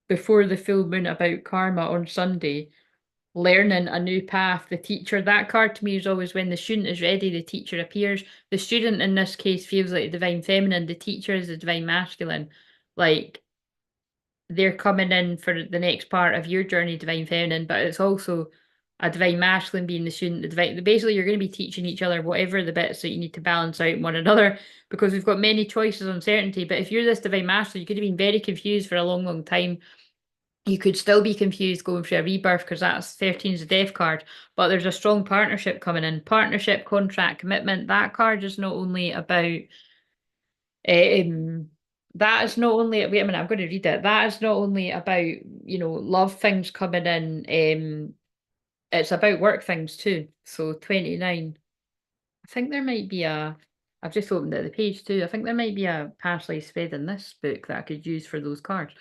before the full moon about karma on Sunday. Learning a new path, the teacher. That card to me is always when the student is ready, the teacher appears. The student in this case feels like the divine feminine, the teacher is the divine masculine. Like they're coming in for the next part of your journey, divine feminine, but it's also a divine masculine being the student, basically you're going to be teaching each other whatever the bits that you need to balance out in one another because we've got many choices on certainty. But if you're this divine masculine, you could have been very confused for a long time. You could still be confused going through a rebirth because that's 13 is a death card, but there's a strong partnership coming in. Partnership, contract, commitment. That card is not only about um that is not only wait a minute, I'm going to read it. That is not only about, love things coming in, it's about work things too. So 29. I think there might be I've just opened it the page too. I think there might be a past life thread in this book that I could use for those cards.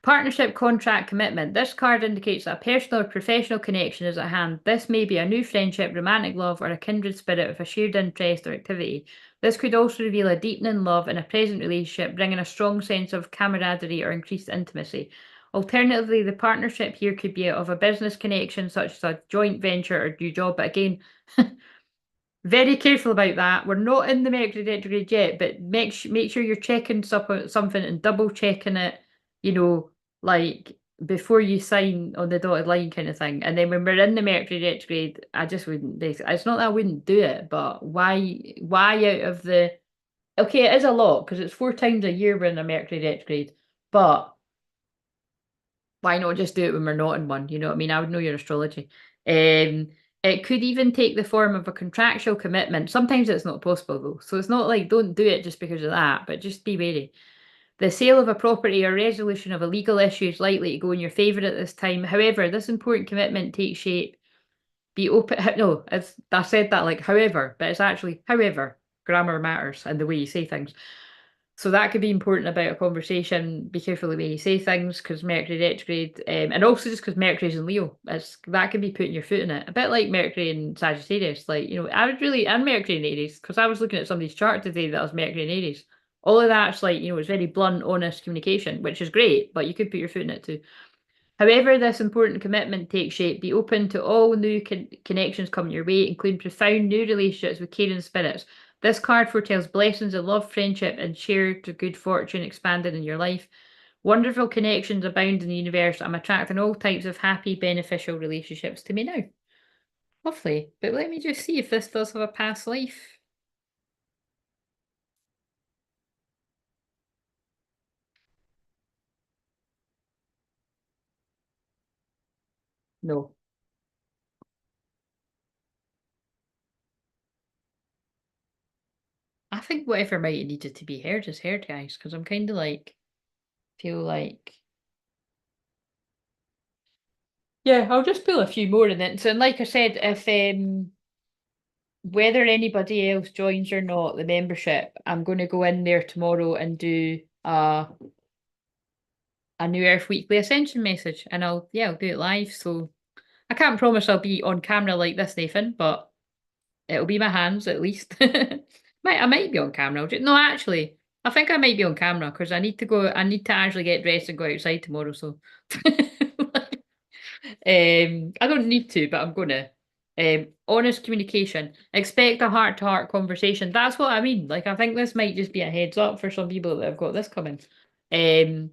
Partnership, contract, commitment. This card indicates that a personal or professional connection is at hand. This may be a new friendship, romantic love, or a kindred spirit with a shared interest or activity. This could also reveal a deepening love in a present relationship, bringing a strong sense of camaraderie or increased intimacy. Alternatively, the partnership here could be of a business connection, such as a joint venture or new job. But again, very careful about that. We're not in the Mercury retrograde yet, but make sure you're checking something and double checking it, like before you sign on the dotted line kind of thing. And then when we're in the Mercury retrograde, I just wouldn't basically. It's not that I wouldn't do it, but why out of the okay, it is a lot because it's 4 times a year we're in a Mercury retrograde, but why not just do it when we're not in one? You know what I mean? I would know your astrology. Um, it could even take the form of a contractual commitment. Sometimes it's not possible though. So it's not like don't do it just because of that, but just be wary. The sale of a property or resolution of a legal issue is likely to go in your favour at this time. However, this important commitment takes shape. Be open. No, I said that like however, but it's actually however. Grammar matters and the way you say things. So that could be important about a conversation. Be careful the way you say things because Mercury retrograde, and also just because Mercury's in Leo, that can be putting your foot in it. A bit like Mercury in Sagittarius. Like, I would really, and Mercury in Aries, because I was looking at somebody's chart today that was Mercury in Aries. All of that's like, it's very blunt, honest communication, which is great, but you could put your foot in it too. However, this important commitment takes shape. Be open to all new connections coming your way, including profound new relationships with caring spirits. This card foretells blessings of love, friendship, and shared good fortune expanded in your life. Wonderful connections abound in the universe. I'm attracting all types of happy, beneficial relationships to me now. Lovely. But let me just see if this does have a past life. No. I think whatever might have needed to be heard is heard, guys, because I'm kind of like, feel like yeah, I'll just pull a few more in it. So, and like I said, if whether anybody else joins or not, the membership, I'm going to go in there tomorrow and do a New Earth Weekly Ascension message, and I'll do it live. So I can't promise I'll be on camera like this, Nathan, but it'll be my hands at least. I might be on camera. No, actually, I think I might be on camera because I need to go. I need to actually get dressed and go outside tomorrow. So. I don't need to, but I'm gonna. Honest communication. Expect a heart-to-heart conversation. That's what I mean. Like, I think this might just be a heads up for some people that have got this coming. And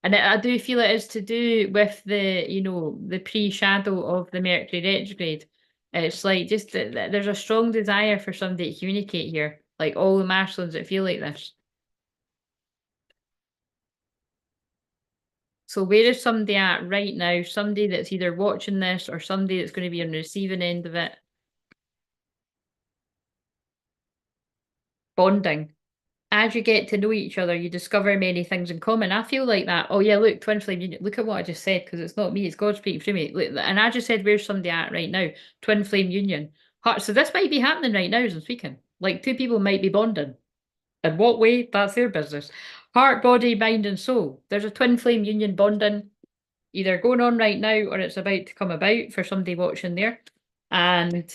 I do feel it is to do with the pre-shadow of the Mercury retrograde. It's like just there's a strong desire for somebody to communicate here. Like all the masculines that feel like this. So where is somebody at right now? Somebody that's either watching this or somebody that's going to be on the receiving end of it. Bonding. As you get to know each other, you discover many things in common. I feel like that. Oh yeah, look, Twinflame Union. Look at what I just said because it's not me, it's God speaking through me. Look, and I just said, where's somebody at right now? Twinflame Union. Heart. So this might be happening right now as I'm speaking. Like two people might be bonding. In what way? That's their business. Heart, body, mind, and soul. There's a twin flame union bonding either going on right now or it's about to come about for somebody watching there. And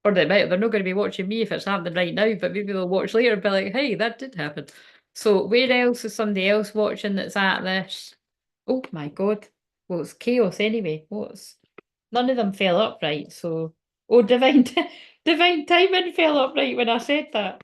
or they're not going to be watching me if it's happening right now, but maybe they'll watch later and be like, hey, that did happen. So where else is somebody else watching that's at this? Oh my god. Well, it's chaos anyway. What's none of them fell upright, so oh divine timing fell upright when I said that.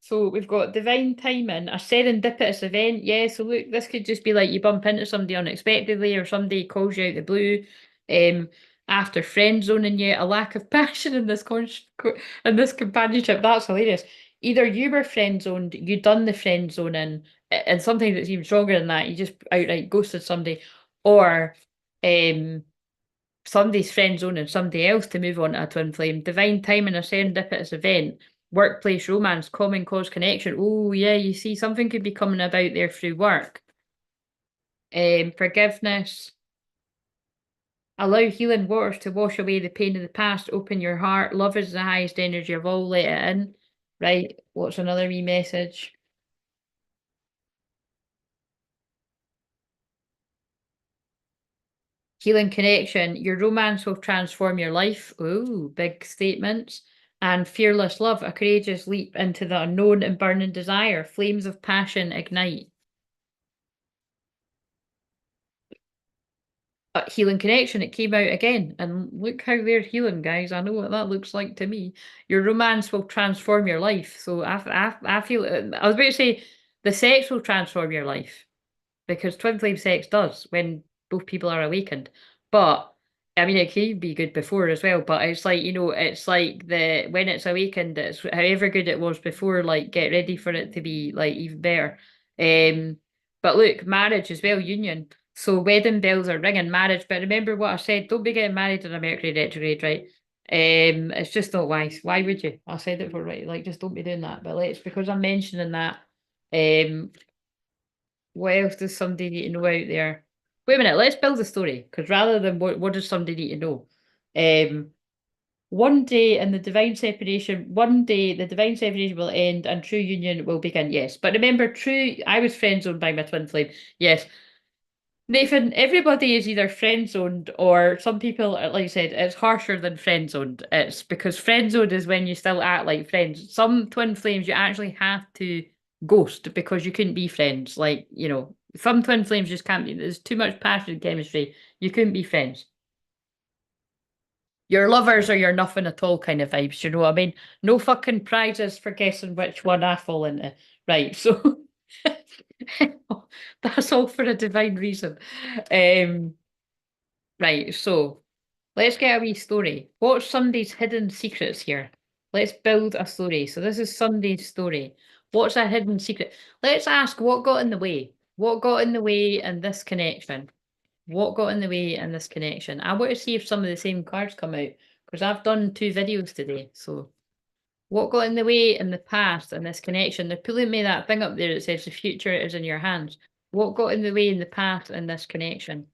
So we've got divine timing, a serendipitous event. Yeah, so look, this could just be like you bump into somebody unexpectedly or somebody calls you out the blue. Um, after friend zoning you, a lack of passion in in this companionship. That's hilarious. Either you were friend zoned, you done the friend zoning, and sometimes it's even stronger than that. You just outright ghosted somebody, or um, somebody's friend zoning somebody else to move on to a twin flame. Divine timing, a serendipitous event, workplace romance, common cause connection. Oh yeah, you see, something could be coming about there through work. Forgiveness. Allow healing waters to wash away the pain of the past. Open your heart. Love is the highest energy of all. Let it in. Right. What's another wee message? Healing connection. Your romance will transform your life. Oh, big statements. And fearless love, a courageous leap into the unknown and burning desire. Flames of passion ignite. Healing connection, it came out again. And look how they're healing, guys. I know what that looks like to me. Your romance will transform your life. So I feel, I was about to say, the sex will transform your life because twin flame sex does when both people are awakened. But I mean, it can be good before as well. But it's like, it's like the when it's awakened, it's however good it was before. Like, get ready for it to be like even better. Um, but look, marriage as well, union. So wedding bells are ringing, marriage. But remember what I said: don't be getting married in a Mercury retrograde, right? It's just not wise. Why would you? I said it for right. Like, just don't be doing that. But let's because I'm mentioning that. Um, what else does somebody need to know out there? Wait a minute, let's build a story because rather than what does somebody need to know? Um, one day in the divine separation, one day the divine separation will end and true union will begin. Yes, but remember, I was friend zoned by my twin flame. Yes, Nathan, everybody is either friend zoned or some people, like I said, it's harsher than friend zoned. It's because friend zoned is when you still act like friends. Some twin flames you actually have to ghost because you couldn't be friends. Like, some twin flames just can't be. There's too much passion and chemistry. You couldn't be friends. You're lovers or you're nothing at all kind of vibes, you know what I mean? No fucking prizes for guessing which one I fall into. Right, so that's all for a divine reason. Um, right, so let's get a wee story. What's somebody's hidden secrets here? Let's build a story. So this is Sunday's story. What's a hidden secret? Let's ask what got in the way. What got in the way in this connection? What got in the way in this connection? I want to see if some of the same cards come out because I've done 2 videos today. So what got in the way in the past in this connection? They're pulling me that thing up there that says the future is in your hands. What got in the way in the past in this connection?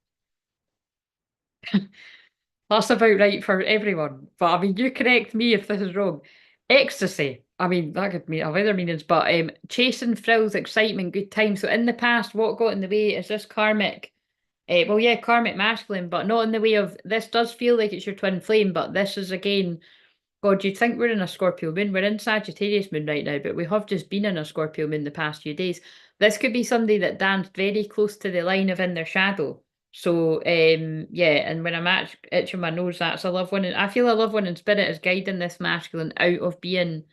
That's about right for everyone. But I mean, you correct me if this is wrong. Ecstasy. I mean, that could mean have other meanings, but chasing thrills, excitement, good time. So in the past, what got in the way is this karmic. Well, yeah, karmic masculine, but not in the way of this does feel like it's your twin flame, but this is again God, you'd think we're in a Scorpio moon. We're in Sagittarius moon right now, but we have just been in a Scorpio moon the past few days. This could be somebody that danced very close to the line of in their shadow. So, yeah, and when I'm itching my nose, that's a loved one. And I feel a loved one in spirit is guiding this masculine out of being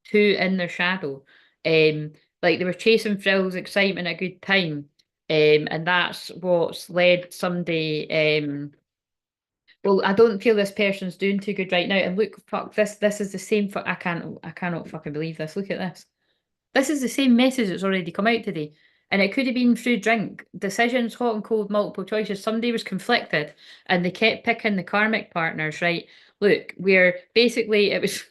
too in their shadow. Like they were chasing thrills, excitement, a good time. And that's what's led somebody, well, I don't feel this person's doing too good right now. And look, fuck, this is the same for I cannot fucking believe this. Look at this. This is the same message that's already come out today. And it could have been through drink, decisions, hot and cold, multiple choices. Somebody was conflicted and they kept picking the karmic partners, right? Look, we're basically it was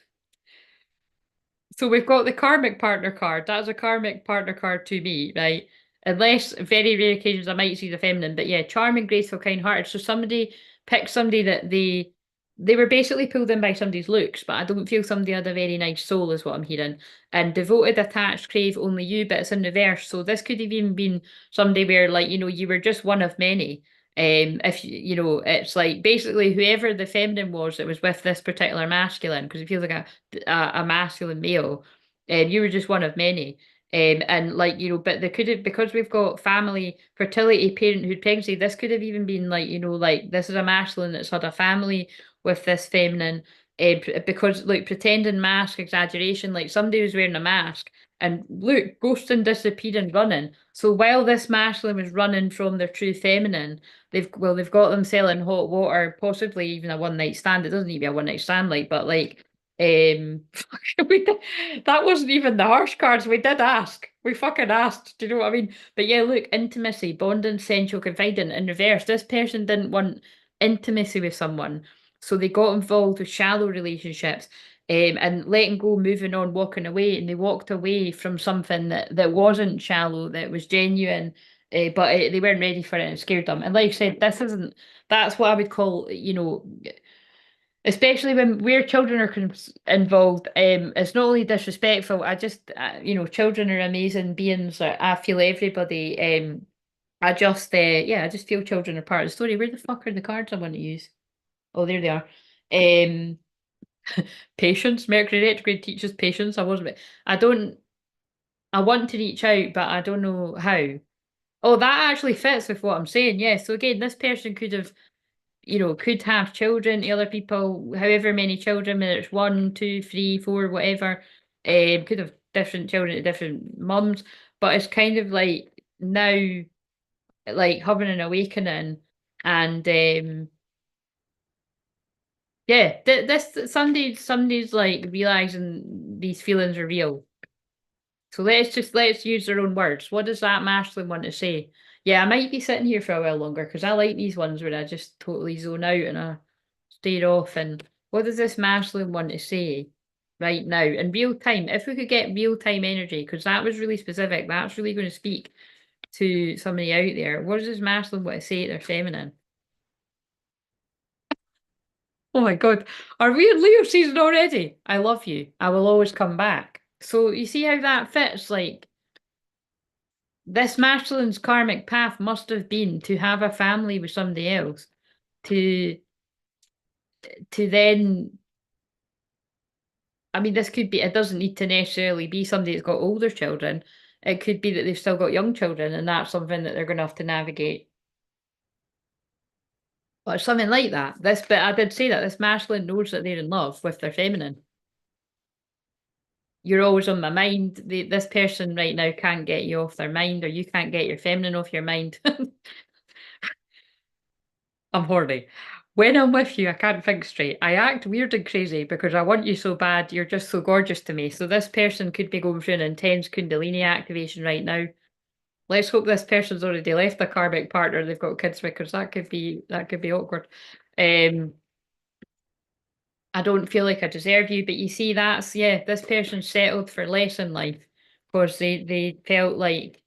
so we've got the karmic partner card. That's a karmic partner card to me, right? Unless very rare occasions I might see the feminine, but yeah, charming, graceful, kind-hearted. So somebody picked somebody that they were basically pulled in by somebody's looks, but I don't feel somebody had a very nice soul, is what I'm hearing. And devoted, attached, crave only you, but it's in reverse. So this could have even been somebody where, like, you were just one of many. If it's like basically whoever the feminine was that was with this particular masculine, because it feels like a masculine male, and you were just one of many. And like, but they could have, because we've got family, fertility, parenthood, pregnancy, this could have even been like, like this is a masculine that's had a family with this feminine, because like pretending mask, exaggeration, like somebody was wearing a mask and look, ghosting, disappearing, running. So while this masculine was running from their true feminine, they've got them selling hot water, possibly even a one night stand. It doesn't need to be a one night stand, like, but like That wasn't even the harsh cards. We did ask. We fucking asked. Do you know what I mean? But yeah, look, intimacy, bonding, sensual, confiding. In reverse, this person didn't want intimacy with someone, so they got involved with shallow relationships, and letting go, moving on, walking away, and they walked away from something that wasn't shallow, that was genuine, but they weren't ready for it and it scared them. And like I said, this isn't. That's what I would call, especially when where children are involved. It's not only disrespectful. I just, children are amazing beings. I feel everybody. I just feel children are part of the story. Where the fuck are the cards I want to use? Oh, there they are. Um, Patience. Mercury retrograde teaches patience. I don't. I want to reach out, but I don't know how. Oh, that actually fits with what I'm saying. Yeah. So again, this person could have children to other people, however many children, whether it's one, two, three, four, whatever. Could have different children to different mums, but it's kind of like now, like having an awakening, and yeah, this somebody's like realizing these feelings are real. So let's use their own words. What does that masculine want to say? Yeah, I might be sitting here for a while longer because I like these ones where I just totally zone out and I stare off. And what does this masculine want to say right now in real time? If we could get real time energy, because that was really specific, that's really going to speak to somebody out there. What does this masculine want to say to their feminine? Oh my God, are we in Leo season already? I love you. I will always come back. So you see how that fits? Like, this masculine's karmic path must have been to have a family with somebody else, to then, I mean, this could be, it doesn't need to necessarily be somebody that's got older children. It could be that they've still got young children, and that's something that they're going to have to navigate. Or something like that. But I did say that this masculine knows that they're in love with their feminine. You're always on my mind. This person right now can't get you off their mind, or you can't get your feminine off your mind. I'm horny. When I'm with you, I can't think straight. I act weird and crazy because I want you so bad. You're just so gorgeous to me. So this person could be going through an intense Kundalini activation right now. Let's hope this person's already left a karmic partner they've got kids with, because that could be awkward. Um, I don't feel like I deserve you, but you see, yeah, this person settled for less in life because they felt like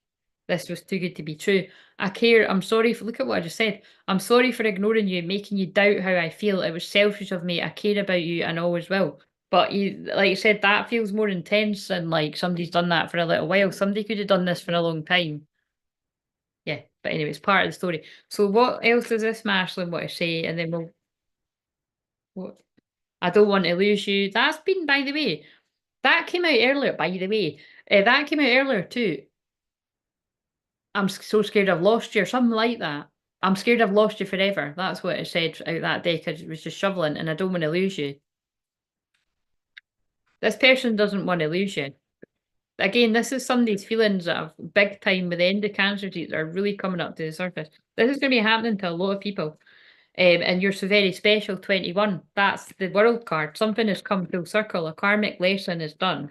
this was too good to be true. I care. I'm sorry for, look at what I just said. I'm sorry for ignoring you, making you doubt how I feel. It was selfish of me. I care about you and always will. But like I said, that feels more intense than like somebody's done that for a little while. Somebody could have done this for a long time. Yeah, but anyway, it's part of the story. So what else does this Mashlin want to say? And then what? I don't want to lose you. That's been, by the way, that came out earlier, by the way. That came out earlier too. I'm so scared I've lost you, or something like that. I'm scared I've lost you forever. That's what it said out that day because it was just shoveling, and I don't want to lose you. This person doesn't want to lose you. Again, this is somebody's feelings that have big time with the end of cancer that are really coming up to the surface. This is going to be happening to a lot of people. And you're so very special, 21. That's the world card. Something has come full circle. A karmic lesson is done.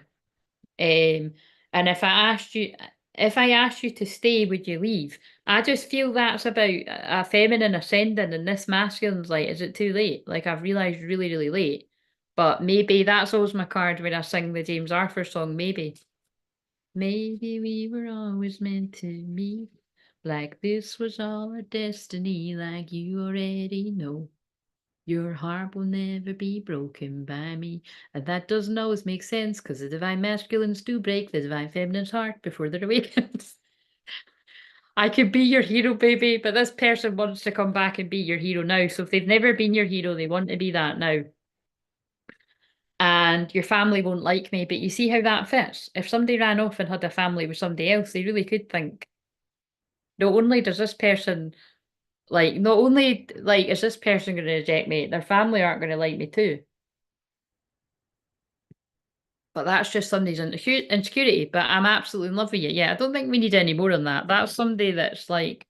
And if I asked you to stay, would you leave? I just feel that's about a feminine ascending, and this masculine's like, is it too late? Like, I've realised really, really late. But maybe that's always my card when I sing the James Arthur song, maybe. Maybe we were always meant to meet. Like this was our destiny, like you already know. Your heart will never be broken by me. And that doesn't always make sense because the divine masculines do break the divine feminine's heart before they're awakened. I could be your hero, baby, but this person wants to come back and be your hero now. So if they've never been your hero, they want to be that now. And your family won't like me, but you see how that fits. If somebody ran off and had a family with somebody else, they really could think, not only does this person not only like is this person going to reject me, their family aren't going to like me too. But that's just somebody's insecurity. But I'm absolutely in love with you. Yeah, I don't think we need any more than that. That's somebody that's like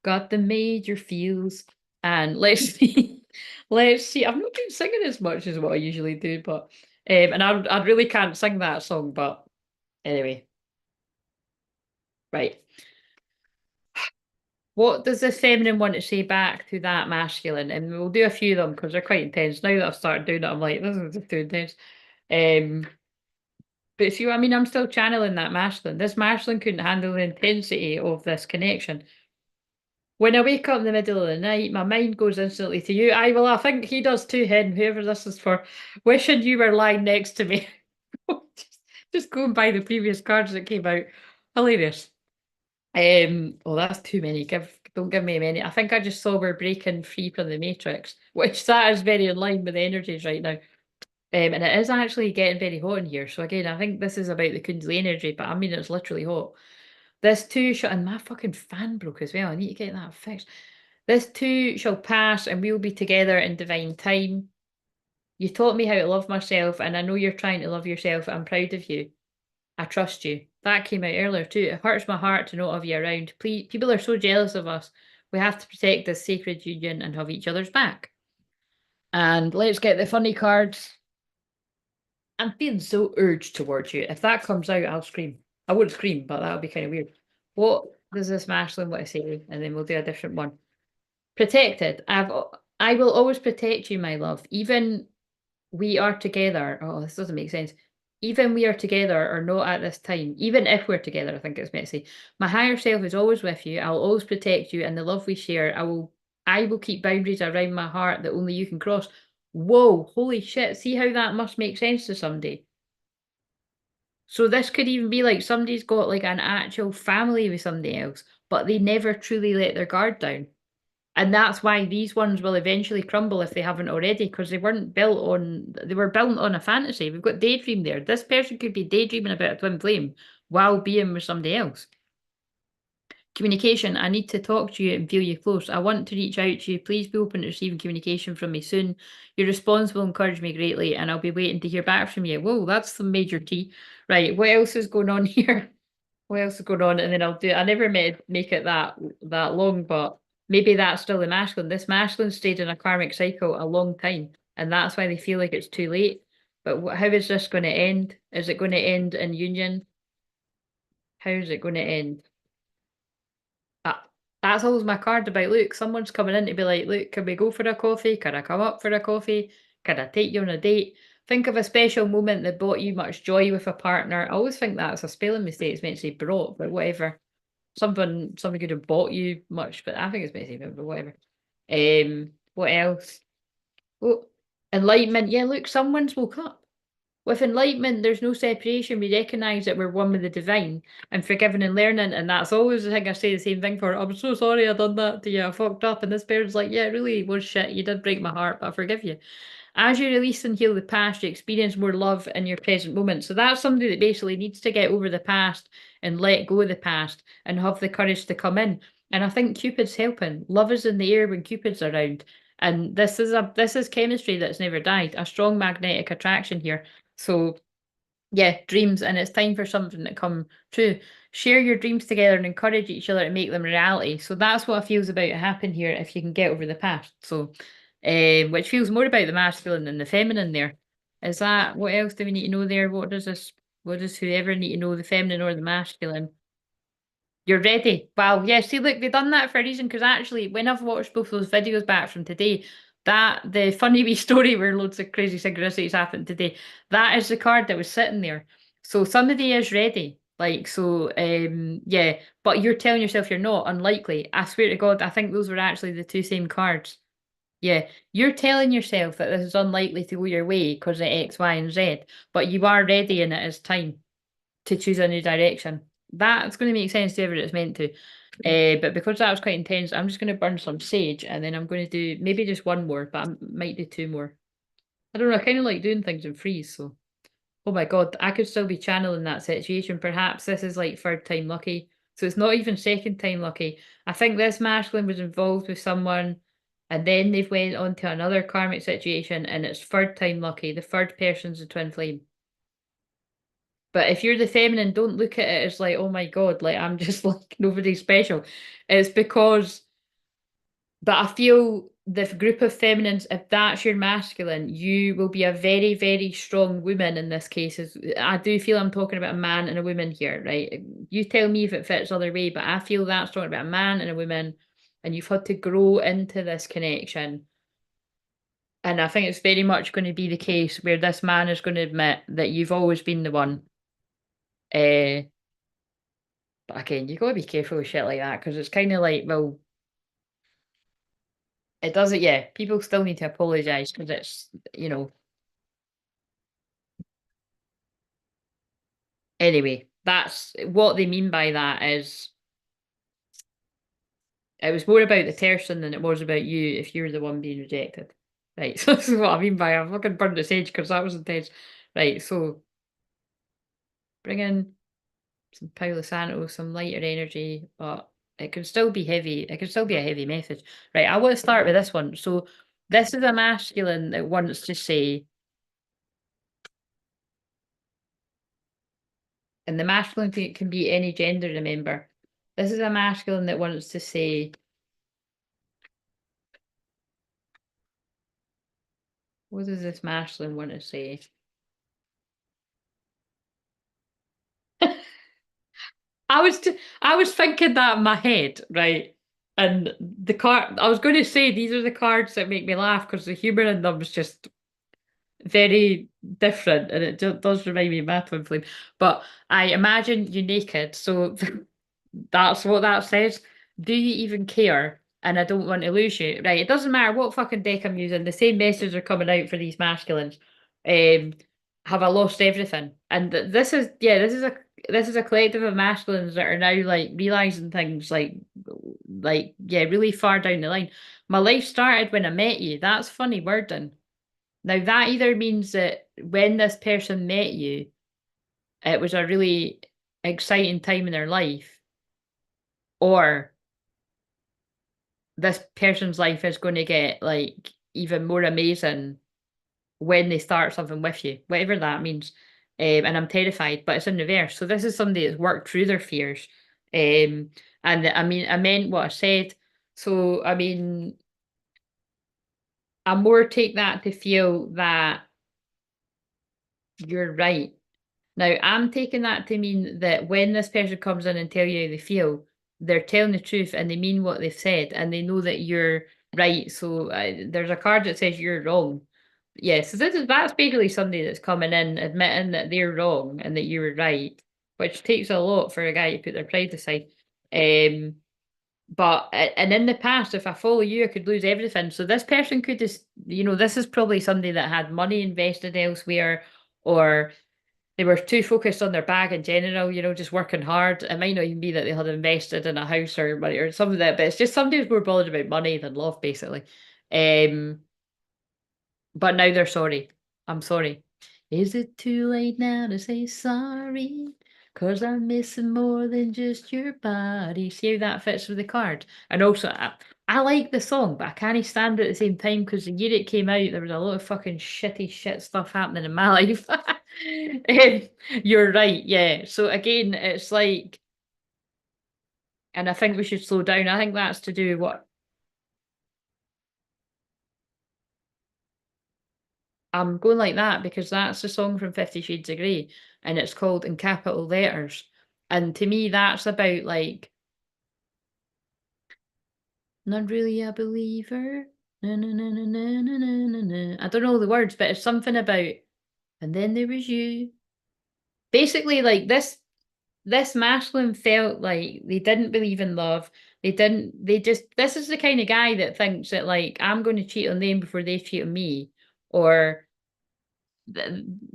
got the major feels. And let's see. Let's see. I've not been singing as much as what I usually do, but And I really can't sing that song, but anyway, right. What does the feminine want to say back to that masculine? And we'll do a few of them because they're quite intense. Now that I've started doing it, I'm like, this is just too intense. Um, but see what I mean? I'm still channeling that masculine. This masculine couldn't handle the intensity of this connection. When I wake up in the middle of the night, my mind goes instantly to you. I think he does too, Hen, whoever this is for. Wishing you were lying next to me. just going by the previous cards that came out. Hilarious. Well, that's too many. Don't give me many. I think I just saw we're breaking free from the matrix, which that is very in line with the energies right now. And it is actually getting very hot in here. So again, I think this is about the Kundalini energy, but I mean it's literally hot. This too shall, and my fucking fan broke as well. I need to get that fixed. This too shall pass, and we'll be together in divine time. You taught me how to love myself, and I know you're trying to love yourself. I'm proud of you. I trust you. That came out earlier too. It hurts my heart to not have you around. Please, people are so jealous of us. We have to protect this sacred union and have each other's back. And let's get the funny cards. I'm feeling so urged towards you. If that comes out, I'll scream. I would scream, but that would be kind of weird. What does this masculine want to say? And then we'll do a different one. Protected. I will always protect you, my love. Even we are together. Oh, this doesn't make sense. Even we are together or not at this time. Even if we're together, I think it's meant to say. My higher self is always with you. I will always protect you and the love we share. I will keep boundaries around my heart that only you can cross. Whoa, holy shit. See how that must make sense to somebody. So this could even be like somebody's got like an actual family with somebody else, but they never truly let their guard down. And that's why these ones will eventually crumble if they haven't already, because they were built on a fantasy. We've got daydream there. This person could be daydreaming about a twin flame while being with somebody else. Communication. I need to talk to you and feel you close. I want to reach out to you. Please be open to receiving communication from me soon. Your response will encourage me greatly, and I'll be waiting to hear back from you. Whoa, that's the major T. Right, what else is going on here? What else is going on? And then I never make it that long, but maybe that's still the masculine. This masculine stayed in a karmic cycle a long time, and that's why they feel like it's too late. But how is this going to end? Is it going to end in union? How is it going to end? That, that's always my card about, look, someone's coming in to be like, look, can we go for a coffee? Can I come up for a coffee? Can I take you on a date? Think of a special moment that brought you much joy with a partner. I always think that's a spelling mistake. It's meant to say brought, but whatever. Somebody could have bought you much, but I think it's meant to say but whatever. What else? Oh, enlightenment. Yeah, look, someone's woke up. With enlightenment, there's no separation. We recognise that we're one with the divine and forgiving and learning. And that's always the thing I say the same thing for. I'm so sorry I done that to you. I fucked up. And this person's like, yeah, it really was shit. You did break my heart, but I forgive you. As you release and heal the past, you experience more love in your present moment. So that's somebody that basically needs to get over the past and let go of the past and have the courage to come in. And I think Cupid's helping. Love is in the air when Cupid's around. And this is chemistry that's never died. A strong magnetic attraction here. So yeah, dreams, and it's time for something to come true. Share your dreams together and encourage each other to make them reality. So that's what feels about to happen here if you can get over the past. So, which feels more about the masculine than the feminine there. Is that what else do we need to know there? What does whoever need to know, the feminine or the masculine? You're ready. Wow. Yeah. See, look, they've done that for a reason because actually, when I've watched both those videos back from today, that the funny wee story where loads of crazy synchronicities happened today, that is the card that was sitting there. So somebody is ready. Like, so, yeah, but you're telling yourself you're not, unlikely. I swear to God, I think those were actually the two same cards. Yeah, you're telling yourself that this is unlikely to go your way because of X, Y, and Z, but you are ready and it is time to choose a new direction. That's going to make sense to whoever it's meant to. But because that was quite intense, I'm just going to burn some sage and then I'm going to do maybe just one more, but I might do two more. I don't know, I kind of like doing things in freeze, so. Oh my God, I could still be channeling that situation. Perhaps this is like third time lucky. So it's not even second time lucky. I think this masculine was involved with someone and then they've went on to another karmic situation and it's third time lucky. The third person's a twin flame. But if you're the feminine, don't look at it as like, oh my God, like I'm just like nobody special. It's because, but I feel the group of feminines, if that's your masculine, you will be a very, very strong woman in this case. I do feel I'm talking about a man and a woman here, right? You tell me if it fits other way, but I feel that's talking about a man and a woman, and you've had to grow into this connection. And I think it's very much going to be the case where this man is going to admit that you've always been the one. Uh, but again, you got to be careful with shit like that because it's kind of like, well, it doesn't, yeah, people still need to apologize because it's, anyway, that's what they mean by that is it was more about the person than it was about you if you're the one being rejected. Right, so this is what I mean by I fucking burned the sage because that was intense. Right, so bring in some Palo Santo, some lighter energy, but it can still be heavy. It can still be a heavy message. Right, I want to start with this one. So this is a masculine that wants to say, and the masculine can be any gender, remember. This is a masculine that wants to say, what does this masculine want to say? I was thinking that in my head, right? And the card I was going to say these are the cards that make me laugh because the humor in them is just very different, and it does remind me of my twin flame. But I imagine you naked, so that's what that says. Do you even care? And I don't want to lose you. Right, it doesn't matter what fucking deck I'm using, the same messages are coming out for these masculines. Um, have I lost everything? And this is, yeah, this is a collective of masculines that are now like realizing things like yeah, really far down the line. My life started when I met you. That's funny wording. Now that either means that when this person met you, it was a really exciting time in their life, or this person's life is going to get like even more amazing when they start something with you, whatever that means. And I'm terrified, but it's in reverse. So this is somebody that's worked through their fears. And I mean, I meant what I said. So I mean, I more take that to feel that you're right. Now, I'm taking that to mean that when this person comes in and tell you how they feel, they're telling the truth and they mean what they've said and they know that you're right. So there's a card that says you're wrong. Yeah, so that's basically somebody that's coming in admitting that they're wrong and that you were right, which takes a lot for a guy to put their pride aside. Um, but and in the past, if I follow you, I could lose everything. So this person could just, this is probably somebody that had money invested elsewhere, or they were too focused on their bag in general, just working hard. It might not even be that they had invested in a house or money or something like that, but it's just somebody who's more bothered about money than love, basically. Um, but now they're sorry. I'm sorry. Is it too late now to say sorry? 'Cause I'm missing more than just your body. See how that fits with the card. And also, I like the song, but I can't stand it at the same time because the year it came out, there was a lot of fucking shitty shit stuff happening in my life. You're right, yeah. So again, it's like, and I think we should slow down. I think that's to do what I'm going like that because that's the song from 50 Shades of Grey and it's called In Capital Letters. And to me, that's about like, not really a believer. Na, na, na, na, na, na, na, na, na. I don't know the words, but it's something about, and then there was you. Basically, like this masculine felt like they didn't believe in love. This is the kind of guy that thinks that like I'm going to cheat on them before they cheat on me, or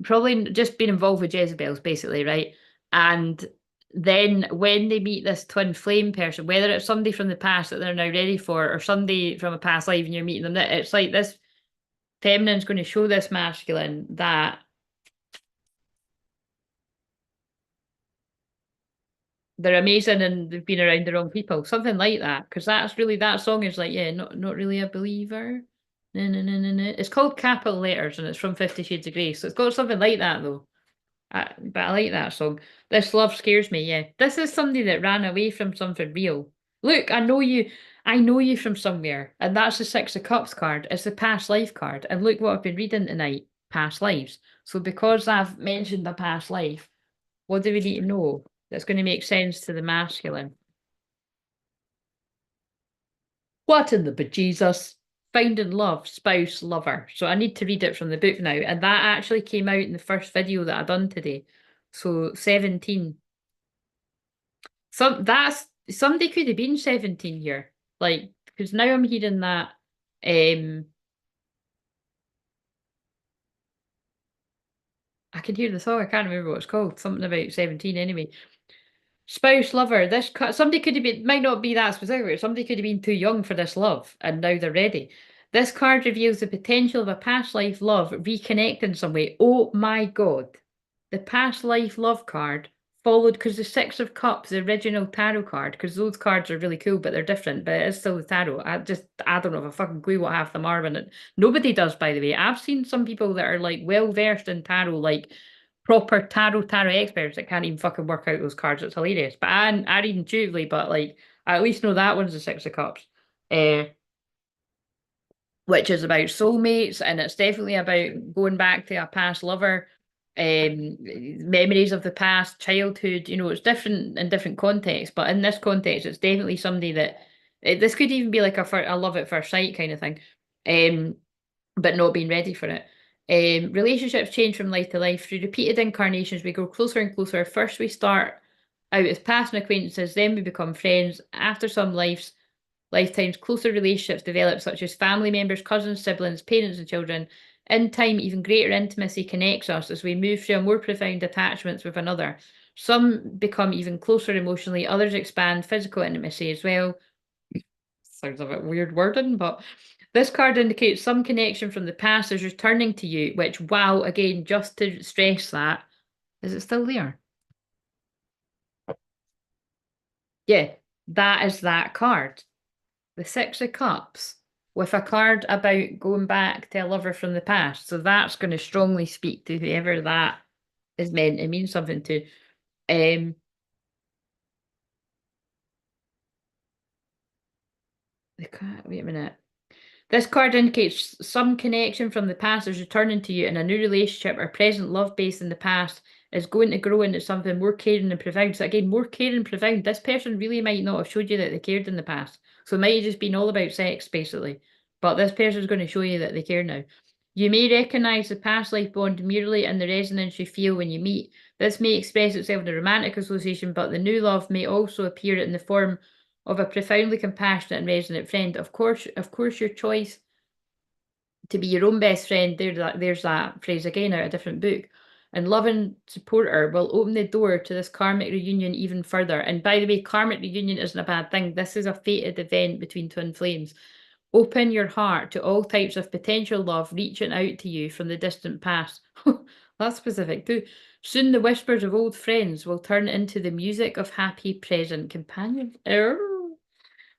probably just been involved with Jezebels, basically, right? And then when they meet this twin flame person, whether it's somebody from the past that they're now ready for, or somebody from a past life and you're meeting them, it's like this feminine's going to show this masculine that they're amazing and they've been around the wrong people, something like that. Because that's really that song is like, yeah, not really a believer. No, no, no, no, no. It's called Capital Letters and it's from 50 Shades of Grey. So it's got something like that though. But I like that song. This love scares me, yeah. This is somebody that ran away from something real. Look, I know you. I know you from somewhere, and that's the Six of Cups card. It's the past life card. And look what I've been reading tonight, past lives. So because I've mentioned the past life, what do we need to know that's going to make sense to the masculine? What in the bejesus? Finding love, spouse, lover. So I need to read it from the book now. And that actually came out in the first video that I done today. So 17. Somebody could have been 17 here. Like, because now I'm hearing that um I can hear the song, I can't remember what it's called. Something about 17 anyway. Spouse, lover, somebody could have been, might not be that specific, but somebody could have been too young for this love and now they're ready. This card reveals the potential of a past life love reconnect in some way. Oh my God. The past life love card followed because the Six of Cups, the original tarot card, because those cards are really cool, but they're different, but it is still the tarot. I don't have a fucking clue what half them are when nobody does, by the way. I've seen some people that are like well versed in tarot, like proper tarot experts that can't even fucking work out those cards. It's hilarious. But I read intuitively, but like I at least know that one's the Six of Cups. Which is about soulmates, and it's definitely about going back to a past lover, memories of the past, childhood. You know, it's different in different contexts, but in this context, it's definitely somebody that this could even be like a love at first sight kind of thing, um, but not being ready for it. Relationships change from life to life. Through repeated incarnations, we grow closer and closer. First, we start out as past acquaintances, then we become friends. After some lifetimes, closer relationships develop, such as family members, cousins, siblings, parents, and children. In time, even greater intimacy connects us as we move through a more profound attachments with another. Some become even closer emotionally, others expand physical intimacy as well. Sounds a bit weird wording, but this card indicates some connection from the past is returning to you, which, wow, again, just to stress that, is it still there? Yeah, that is that card. The Six of Cups with a card about going back to a lover from the past. So that's going to strongly speak to whoever that is meant to mean something to. Um, wait a minute. This card indicates some connection from the past is returning to you, and a new relationship or present love based in the past is going to grow into something more caring and profound. So again, more caring and profound. This person really might not have showed you that they cared in the past. So it might have just been all about sex, basically. But this person is going to show you that they care now. You may recognize the past life bond merely in the resonance you feel when you meet. This may express itself in a romantic association, but the new love may also appear in the form of a profoundly compassionate and resonant friend. Of course, your choice to be your own best friend, there's that phrase again out of a different book. And loving supporter will open the door to this karmic reunion even further. And by the way, karmic reunion isn't a bad thing. This is a fated event between twin flames. Open your heart to all types of potential love reaching out to you from the distant past. That's specific too. Soon the whispers of old friends will turn into the music of happy present companions.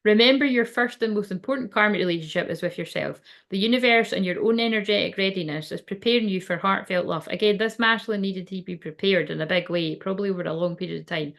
Remember, your first and most important karmic relationship is with yourself. The universe and your own energetic readiness is preparing you for heartfelt love. Again, this masculine needed to be prepared in a big way, probably over a long period of time.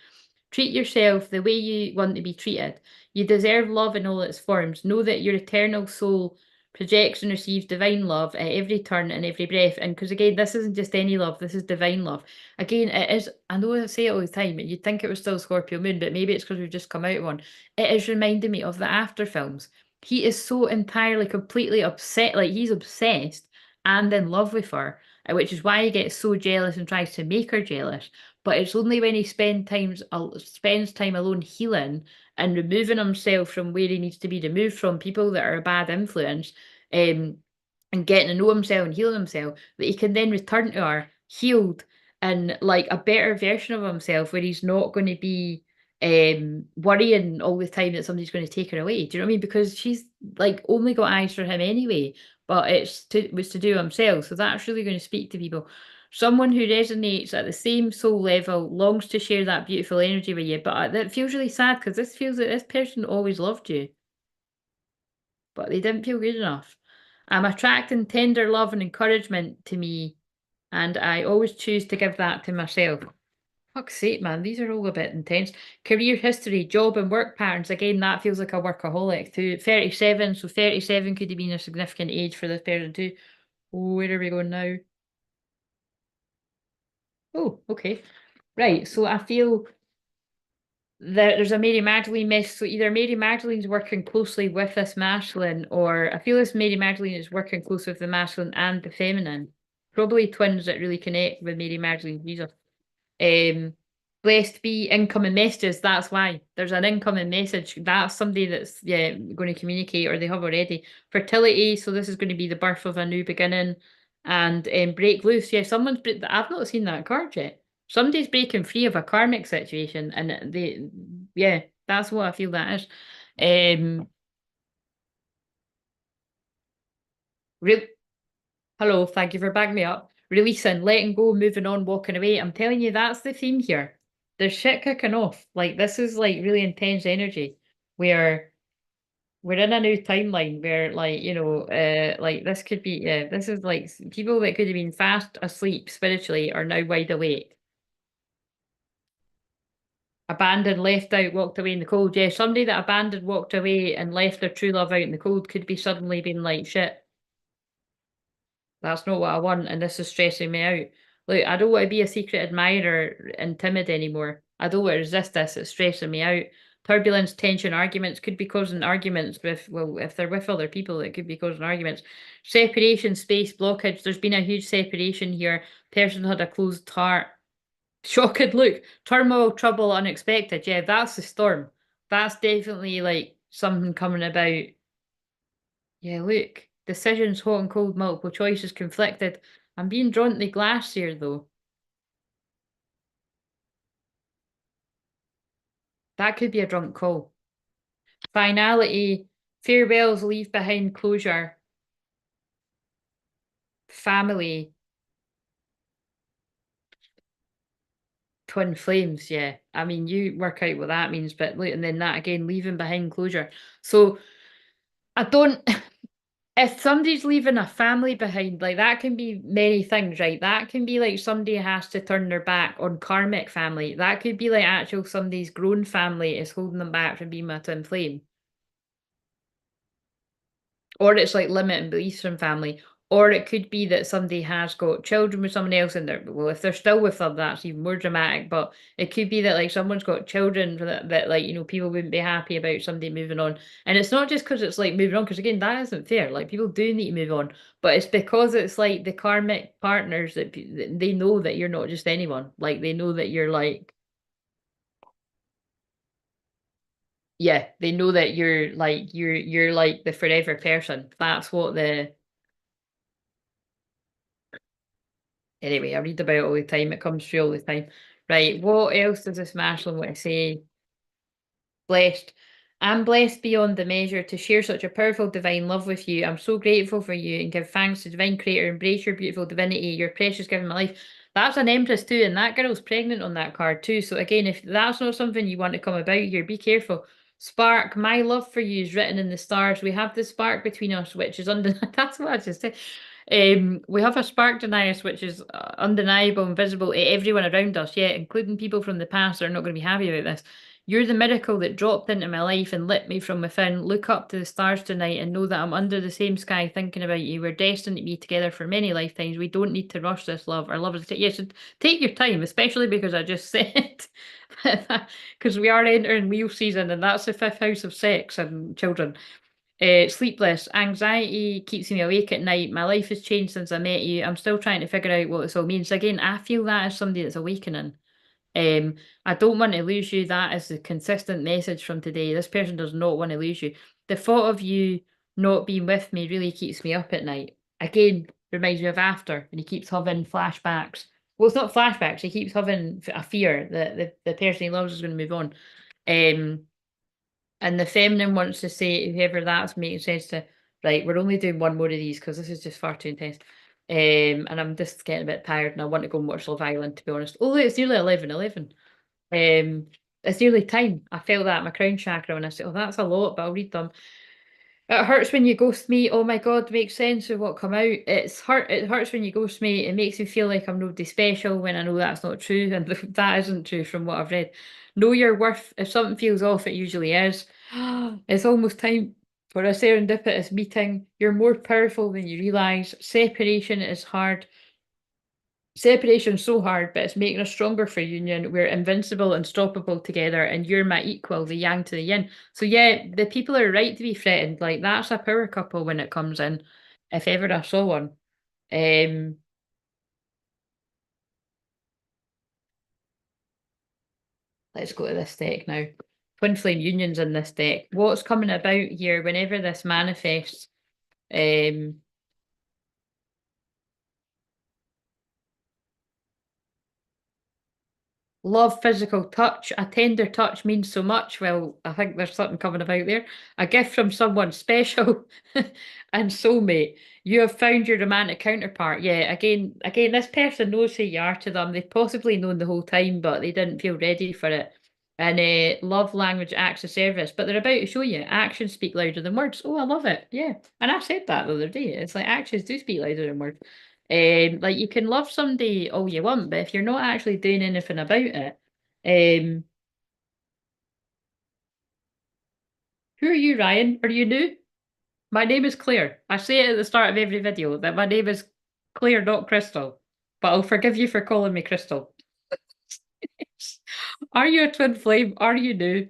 Treat yourself the way you want to be treated. You deserve love in all its forms. Know that your eternal soul projects and receives divine love at every turn and every breath. And because again, this isn't just any love, this is divine love. Again, it is, I know I say it all the time, you'd think it was still Scorpio Moon, but maybe it's because we've just come out of one. It is reminding me of the after films. He is so entirely, completely upset, like he's obsessed and in love with her, which is why he gets so jealous and tries to make her jealous. But it's only when he spends time alone healing and removing himself from where he needs to be removed from people that are a bad influence, um, and getting to know himself and healing himself, that he can then return to her healed and like a better version of himself where he's not going to be worrying all the time that somebody's going to take her away. Do you know what I mean? Because she's like only got eyes for him anyway, but was to do himself. So that's really going to speak to people. Someone who resonates at the same soul level longs to share that beautiful energy with you, but that feels really sad because this feels like this person always loved you, but they didn't feel good enough. I'm attracting tender love and encouragement to me, and I always choose to give that to myself. Fuck's sake, man, these are all a bit intense. Career history, job and work patterns. Again, that feels like a workaholic too. 37, so 37 could have been a significant age for this person too. Where are we going now? Oh, okay. Right, so I feel that there's a Mary Magdalene mess. So either Mary Magdalene's working closely with this masculine, or I feel this Mary Magdalene is working close with the masculine and the feminine. Probably twins that really connect with Mary Magdalene. These are blessed be incoming messages. That's why there's an incoming message. That's somebody that's going to communicate, or they have already. Fertility. So this is going to be the birth of a new beginning, and break loose. Yeah, I've not seen that card yet. Somebody's breaking free of a karmic situation, and yeah, that's what I feel that is. Real. Hello, thank you for backing me up. Releasing, letting go, moving on, walking away. I'm telling you, that's the theme here. There's shit kicking off. Like this is like really intense energy where we're in a new timeline where like this could be this is like people that could have been fast asleep spiritually are now wide awake. Abandoned, left out, walked away in the cold. Yeah, somebody that abandoned, walked away and left their true love out in the cold could be suddenly being like, shit. That's not what I want, and this is stressing me out. Look, I don't want to be a secret admirer and timid anymore. I don't want to resist this. It's stressing me out. Turbulence, tension, arguments could be causing arguments with, well, if they're with other people, it could be causing arguments. Separation, space, blockage. There's been a huge separation here. Person had a closed heart. Shocked look. Turmoil, trouble, unexpected. Yeah, that's the storm. That's definitely like something coming about. Yeah, look. Decisions, hot and cold, multiple choices, conflicted. I'm being drawn to the glass here, though. That could be a drunk call. Finality, farewells, leave behind closure, family, twin flames. Yeah. I mean, you work out what that means, but look, and then that again, leaving behind closure. So I don't. If somebody's leaving a family behind, like that can be many things, right? That can be like somebody has to turn their back on karmic family. That could be like actual somebody's grown family is holding them back from being a twin flame. Or it's like limiting beliefs from family. Or it could be that somebody has got children with someone else and they're, well, if they're still with them, that's even more dramatic. But it could be that like someone's got children that like, people wouldn't be happy about somebody moving on. And it's not just because it's like moving on, because again, that isn't fair. Like people do need to move on, but it's because it's like the karmic partners that they know that you're not just anyone. Like they know that you're like, yeah, they know that you're like the forever person. That's what the Anyway, I read about it all the time. It comes through all the time. Right, what else does this masculine want to say? Blessed. I'm blessed beyond the measure to share such a powerful divine love with you. I'm so grateful for you and give thanks to divine creator. Embrace your beautiful divinity, your precious gift in my life. That's an empress too, and that girl's pregnant on that card too. So again, if that's not something you want to come about here, be careful. Spark, my love for you is written in the stars. We have the spark between us, which is undeniable. That's what I just said. We have a spark between us, which is undeniable and visible to everyone around us, yeah, including people from the past that are not going to be happy about this. You're the miracle that dropped into my life and lit me from within. Look up to the stars tonight and know that I'm under the same sky thinking about you. We're destined to be together for many lifetimes. We don't need to rush this love. Our love is yes, take your time, especially because I just said because we are entering Leo season and that's the fifth house of sex and children. Sleepless, anxiety keeps me awake at night. My life has changed since I met you. I'm still trying to figure out what this all means. Again, I feel that as somebody that's awakening. Um, I don't want to lose you. That is the consistent message from today. This person does not want to lose you. The thought of you not being with me really keeps me up at night. Again, reminds me of after, and he keeps having flashbacks. Well, it's not flashbacks. He keeps having a fear that the person he loves is going to move on. Um, and the feminine wants to say, whoever that's making sense to, right, we're only doing one more of these because this is just far too intense. And I'm just getting a bit tired and I want to go and watch Love Island, to be honest. Oh, look, it's nearly 11:11. It's nearly time. I felt that in my crown chakra when I said, oh, that's a lot, but I'll read them. It hurts when you ghost me. Oh my God, makes sense of what come out. It hurts when you ghost me. It makes me feel like I'm nobody special when I know that's not true, and that isn't true from what I've read. Know your worth. If something feels off, it usually is. It's almost time for a serendipitous meeting. You're more powerful than you realize. Separation is hard. Separation's so hard, but it's making us stronger for union. We're invincible, unstoppable together, and you're my equal, the yang to the yin. So yeah, the people are right to be threatened. Like that's a power couple when it comes in, if ever I saw one. Um, let's go to this deck now. Twin flame unions in this deck. What's coming about here whenever this manifests? Um, Love, physical touch. A tender touch means so much. Well, I think there's something coming about there. A gift from someone special and soulmate. You have found your romantic counterpart. Yeah, again, this person knows who you are to them. They've possibly known the whole time, but they didn't feel ready for it. And love language acts of service, but they're about to show you actions speak louder than words. Oh, I love it. Yeah. And I said that the other day. It's like actions do speak louder than words. Like you can love somebody all you want, but if you're not actually doing anything about it, um, who are you, Ryan? Are you new? My name is Claire. I say it at the start of every video that my name is Claire, not Crystal. But I'll forgive you for calling me Crystal. Are you a twin flame? Are you new?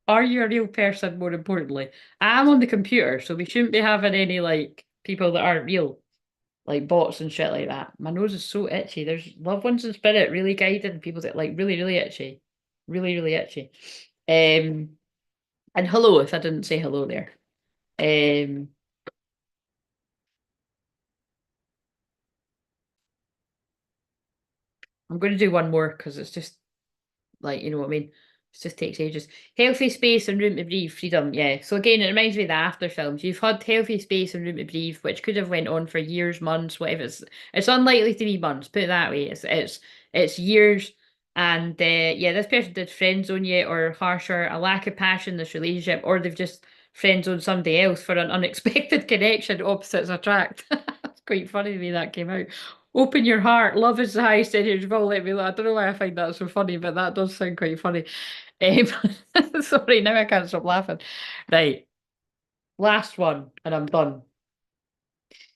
Are you a real person, more importantly? I am on the computer, so we shouldn't be having any like people that aren't real, like bots and shit like that. My nose is so itchy. There's loved ones in spirit really guiding people that like really, really itchy. Really, really itchy. Um, and hello if I didn't say hello there. Um, I'm going to do one more because it's just like, you know what I mean? It just takes ages. Healthy space and room to breathe, freedom. Yeah. So again, it reminds me of the after films. You've had healthy space and room to breathe, which could have went on for years, months, whatever. It's unlikely to be months. Put it that way. It's years. And yeah, this person did friend zone you, or harsher, a lack of passion in this relationship, or they've just friend zoned somebody else for an unexpected connection. Opposites attract. It's quite funny the way that came out. Open your heart. Love is the highest energy of all. Let me. I don't know why I find that so funny, but that does sound quite funny. Sorry, now I can't stop laughing. Right, last one, and I'm done.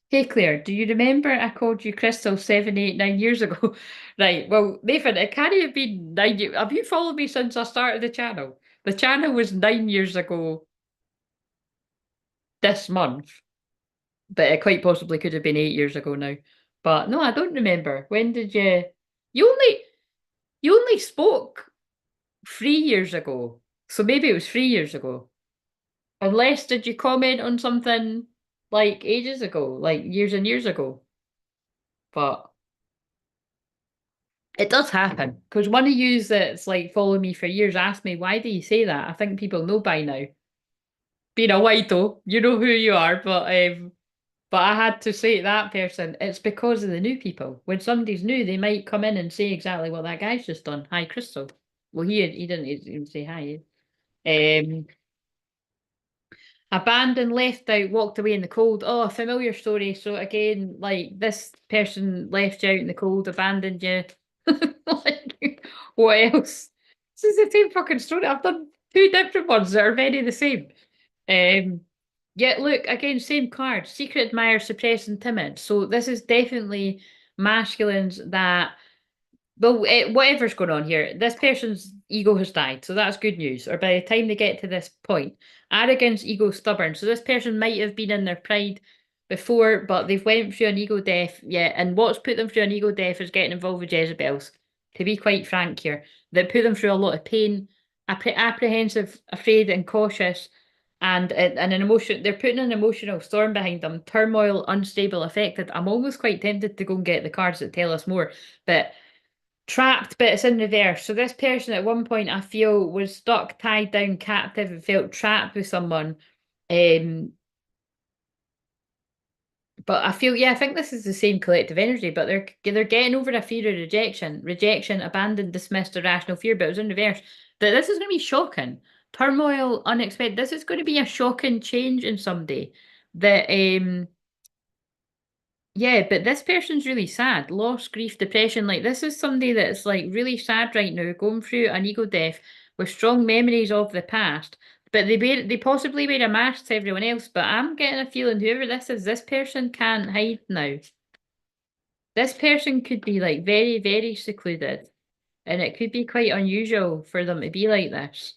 Hey Claire, do you remember I called you Crystal 7, 8, 9 years ago? Right, well, Nathan, it can't have been 9 years. Have you followed me since I started the channel? The channel was 9 years ago this month, but it quite possibly could have been 8 years ago now. But no, I don't remember. When did you? You only you only spoke 3 years ago, so maybe it was 3 years ago. Unless did you comment on something like ages ago, like years and years ago? But it does happen because one of yous that's like following me for years asked me, "Why do you say that?" I think people know by now. Being a whiteo, you know who you are, but I had to say to that person, it's because of the new people. When somebody's new, they might come in and say exactly what that guy's just done. Hi, Crystal. Well, he didn't even say hi. Um, Abandoned, left out, walked away in the cold. Oh, a familiar story. So again, like this person left you out in the cold, abandoned you. Like, what else? This is the same fucking story. I've done two different ones that are very the same. Um, yeah, look, again, same card. Secret admirer, suppressed and timid. So this is definitely masculines that well, whatever's going on here, this person's ego has died, so that's good news. Or by the time they get to this point, arrogance, ego, stubborn. So this person might have been in their pride before, but they've went through an ego death, yeah. And what's put them through an ego death is getting involved with Jezebels. To be quite frank here, that put them through a lot of pain, apprehensive, afraid, and cautious, and an emotion. They're putting an emotional storm behind them, turmoil, unstable, affected. I'm almost quite tempted to go and get the cards that tell us more, but trapped, but it's in reverse. So this person at one point I feel was stuck, tied down, captive, and felt trapped with someone. Um, but I feel, yeah, I think this is the same collective energy, but they're getting over a fear of rejection, abandoned, dismissed, irrational fear, but it was in reverse. That this is going to be shocking. turmoil, unexpected. This is going to be a shocking change in somebody that yeah, but this person's really sad. Loss, grief, depression. Like this is somebody that's like really sad right now, going through an ego death with strong memories of the past. But they possibly wear a mask to everyone else. But I'm getting a feeling whoever this is, this person can't hide now. This person could be like very, very secluded. And it could be quite unusual for them to be like this.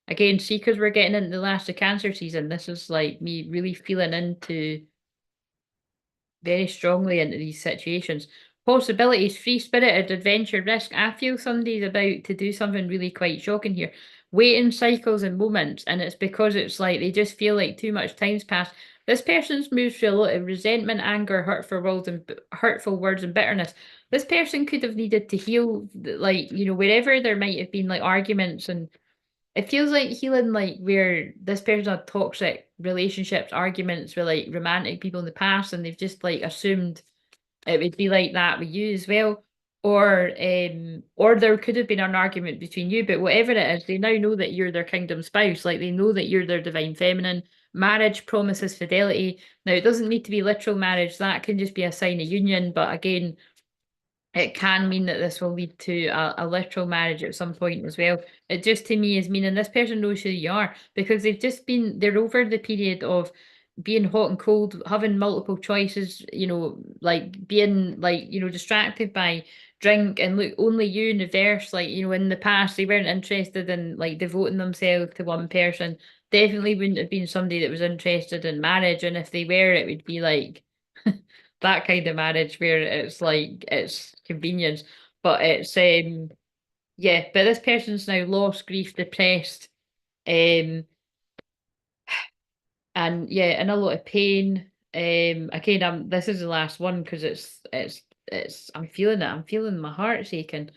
Again, see, because we're getting into the last of Cancer season, this is like me really feeling into very strongly into these situations. Possibilities, free spirited, adventure, risk. I feel somebody's about to do something really quite shocking here. Waiting cycles and moments, and it's because it's like they just feel like too much time's passed. This person's moved through a lot of resentment, anger, hurtful words and bitterness. This person could have needed to heal, like, wherever there might have been like arguments, and it feels like healing, like where this person had toxic relationships, arguments with like romantic people in the past, and they've just like assumed it would be like that with you as well. Or there could have been an argument between you, but whatever it is, they now know that you're their kingdom spouse. Like they know that you're their divine feminine. Marriage promises fidelity. Now it doesn't need to be literal marriage, that can just be a sign of union, but again, it can mean that this will lead to a literal marriage at some point as well. It just to me is meaning this person knows who you are because they're over the period of being hot and cold, having multiple choices, like being like, distracted by drink and look, only you in the verse, like, in the past they weren't interested in like devoting themselves to one person. Definitely wouldn't have been somebody that was interested in marriage. And if they were, it would be like that kind of marriage where it's like it's convenience, but it's yeah, but this person's now lost, grief, depressed, um and yeah, in a lot of pain. Again, this is the last one because it's I'm feeling it. I'm feeling my heart's aching.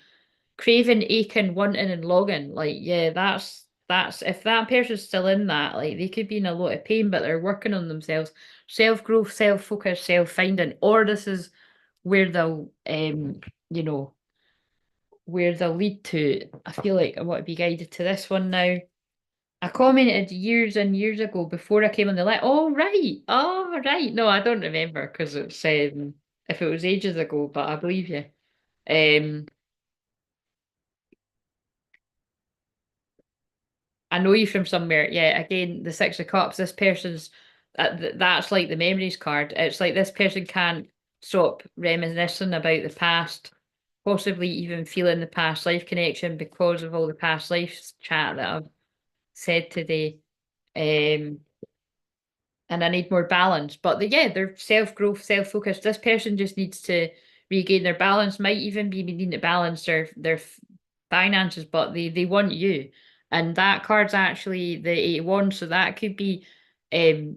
Craving, aching, wanting and longing. Like, yeah, that's if that person's still in that, like they could be in a lot of pain, but they're working on themselves. Self-growth, self-focus, self-finding, or this is where they'll you know, where they'll lead to. I feel like I want to be guided to this one now. I commented years and years ago before I came on the line. Oh right, oh right. No, I don't remember because it's if it was ages ago, but I believe you. Um, I know you from somewhere. Yeah, again, the Six of Cups. This person's that's like the memories card. It's like this person can't stop reminiscing about the past, possibly even feeling the past life connection because of all the past life chat that I've said today. Um, and I need more balance. But yeah, they're self-growth, self-focused. This person just needs to regain their balance, might even be needing to balance their finances, but they want you. And that card's actually the 81, so that could be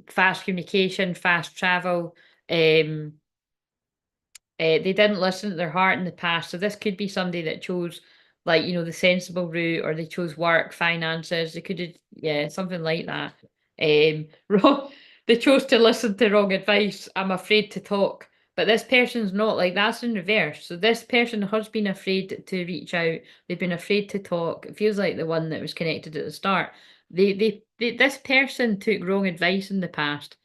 fast communication, fast travel, um they didn't listen to their heart in the past. So this could be somebody that chose like, the sensible route, or they chose work, finances. They could have, yeah, something like that. Wrong. They chose to listen to wrong advice. I'm afraid to talk. But this person's not like that's in reverse. So this person has been afraid to reach out. They've been afraid to talk. It feels like the one that was connected at the start. This person took wrong advice in the past.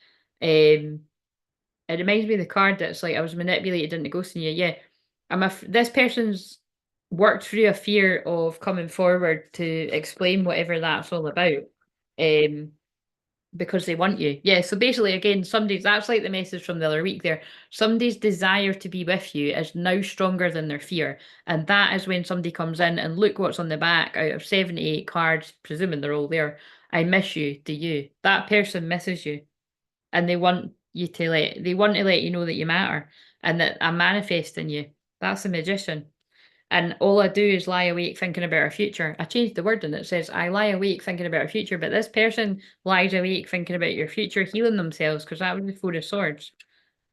Um, it reminds me of the card that's like I was manipulated into ghosting you. Yeah, this person's worked through a fear of coming forward to explain whatever that's all about. Um, because they want you. Yeah, so basically again, somebody's that's like the message from the other week there. Somebody's desire to be with you is now stronger than their fear. And that is when somebody comes in and look what's on the back out of 78 cards, presuming they're all there. I miss you, do you? That person misses you and they want to let you know that you matter and that I'm manifesting you. That's a magician. And all I do is lie awake thinking about our future. I changed the word and it says I lie awake thinking about our future, but this person lies awake thinking about your future, healing themselves, because that was the Four of Swords.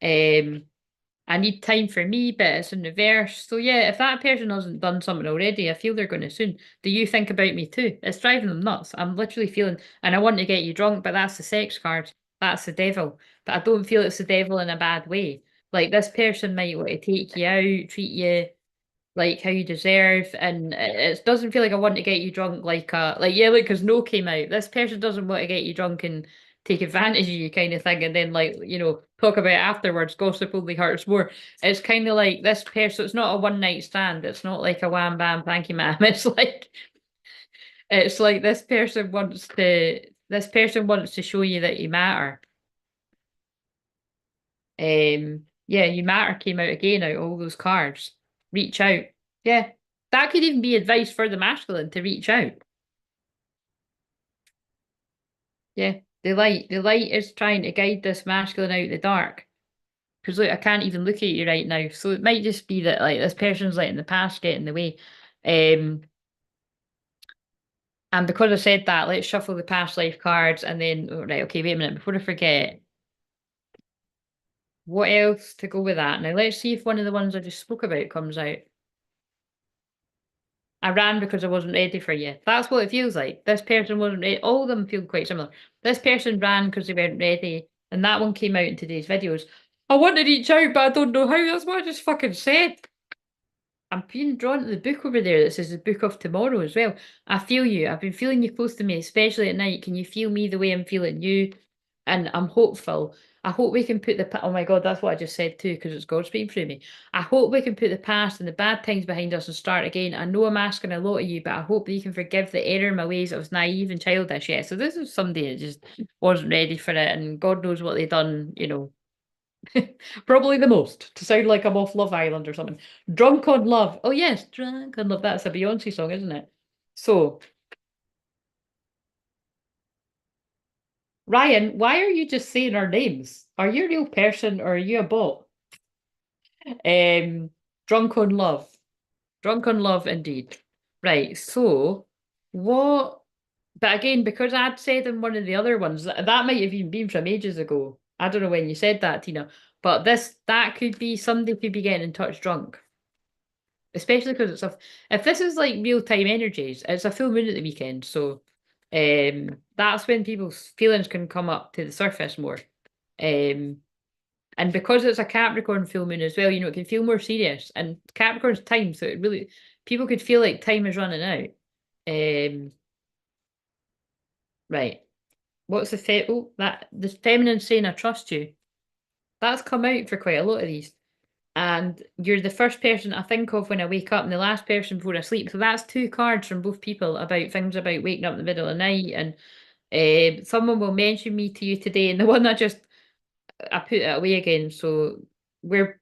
Um, I need time for me, but it's in reverse. So yeah, if that person hasn't done something already, I feel they're going to soon. Do you think about me too? It's driving them nuts. I'm literally feeling, and I want to get you drunk, but that's the sex card. That's the devil. But I don't feel it's the devil in a bad way. Like this person might want to take you out, treat you. like how you deserve, and it doesn't feel like I want to get you drunk like yeah, look, because no came out. This person doesn't want to get you drunk and take advantage of you kind of thing, and then like talk about it afterwards. Gossip only hurts more. It's kind of like this person. It's not a one night stand. It's not like a wham bam thank you ma'am. It's like this person wants to show you that you matter. Yeah, you matter came out again out of all those cards. Reach out. Yeah. That could even be advice for the masculine to reach out. Yeah. The light is trying to guide this masculine out of the dark. Because look, I can't even look at you right now. So it might just be that like this person's letting the past get in the way. Um and because I said that, let's shuffle the past life cards and then oh, right, okay, wait a minute, before I forget. What else to go with that? Now let's see if one of the ones I just spoke about comes out. I ran because I wasn't ready for you. That's what it feels like. This person wasn't ready. All of them feel quite similar. This person ran because they weren't ready, and that one came out in today's videos. I want to reach out, but I don't know how. That's what I just fucking said. I'm being drawn to the book over there that says the book of tomorrow as well. I feel you. I've been feeling you close to me, especially at night. Can you feel me the way I'm feeling you? And I'm hopeful. I hope we can put oh my God, that's what I just said too, because it's God speaking through me. I hope we can put the past and the bad times behind us and start again. I know I'm asking a lot of you, but I hope that you can forgive the error in my ways. I was naive and childish. Yeah, so this is somebody that just wasn't ready for it, and God knows what they done. Probably the most, to sound like I'm off Love Island or something. Drunk on Love. Oh yes, Drunk on Love. That's a Beyonce song, isn't it? So, Ryan, why are you just saying our names? Are you a real person or are you a bot? Um, Drunk on Love. Drunk on Love indeed. Right, so what but again, because I'd said in one of the other ones, that might have even been from ages ago. I don't know when you said that, Tina. But that could be somebody could be getting in touch drunk. Especially because if this is like real time energies, it's a full moon at the weekend, so that's when people's feelings can come up to the surface more. Um and because it's a Capricorn full moon as well, it can feel more serious. And Capricorn's time, so it really people could feel like time is running out. Um right. What's that the feminine saying I trust you. That's come out for quite a lot of these. And you're the first person I think of when I wake up and the last person before I sleep. So that's two cards from both people about things about waking up in the middle of the night. And someone will mention me to you today. And the one I put it away again. So we're,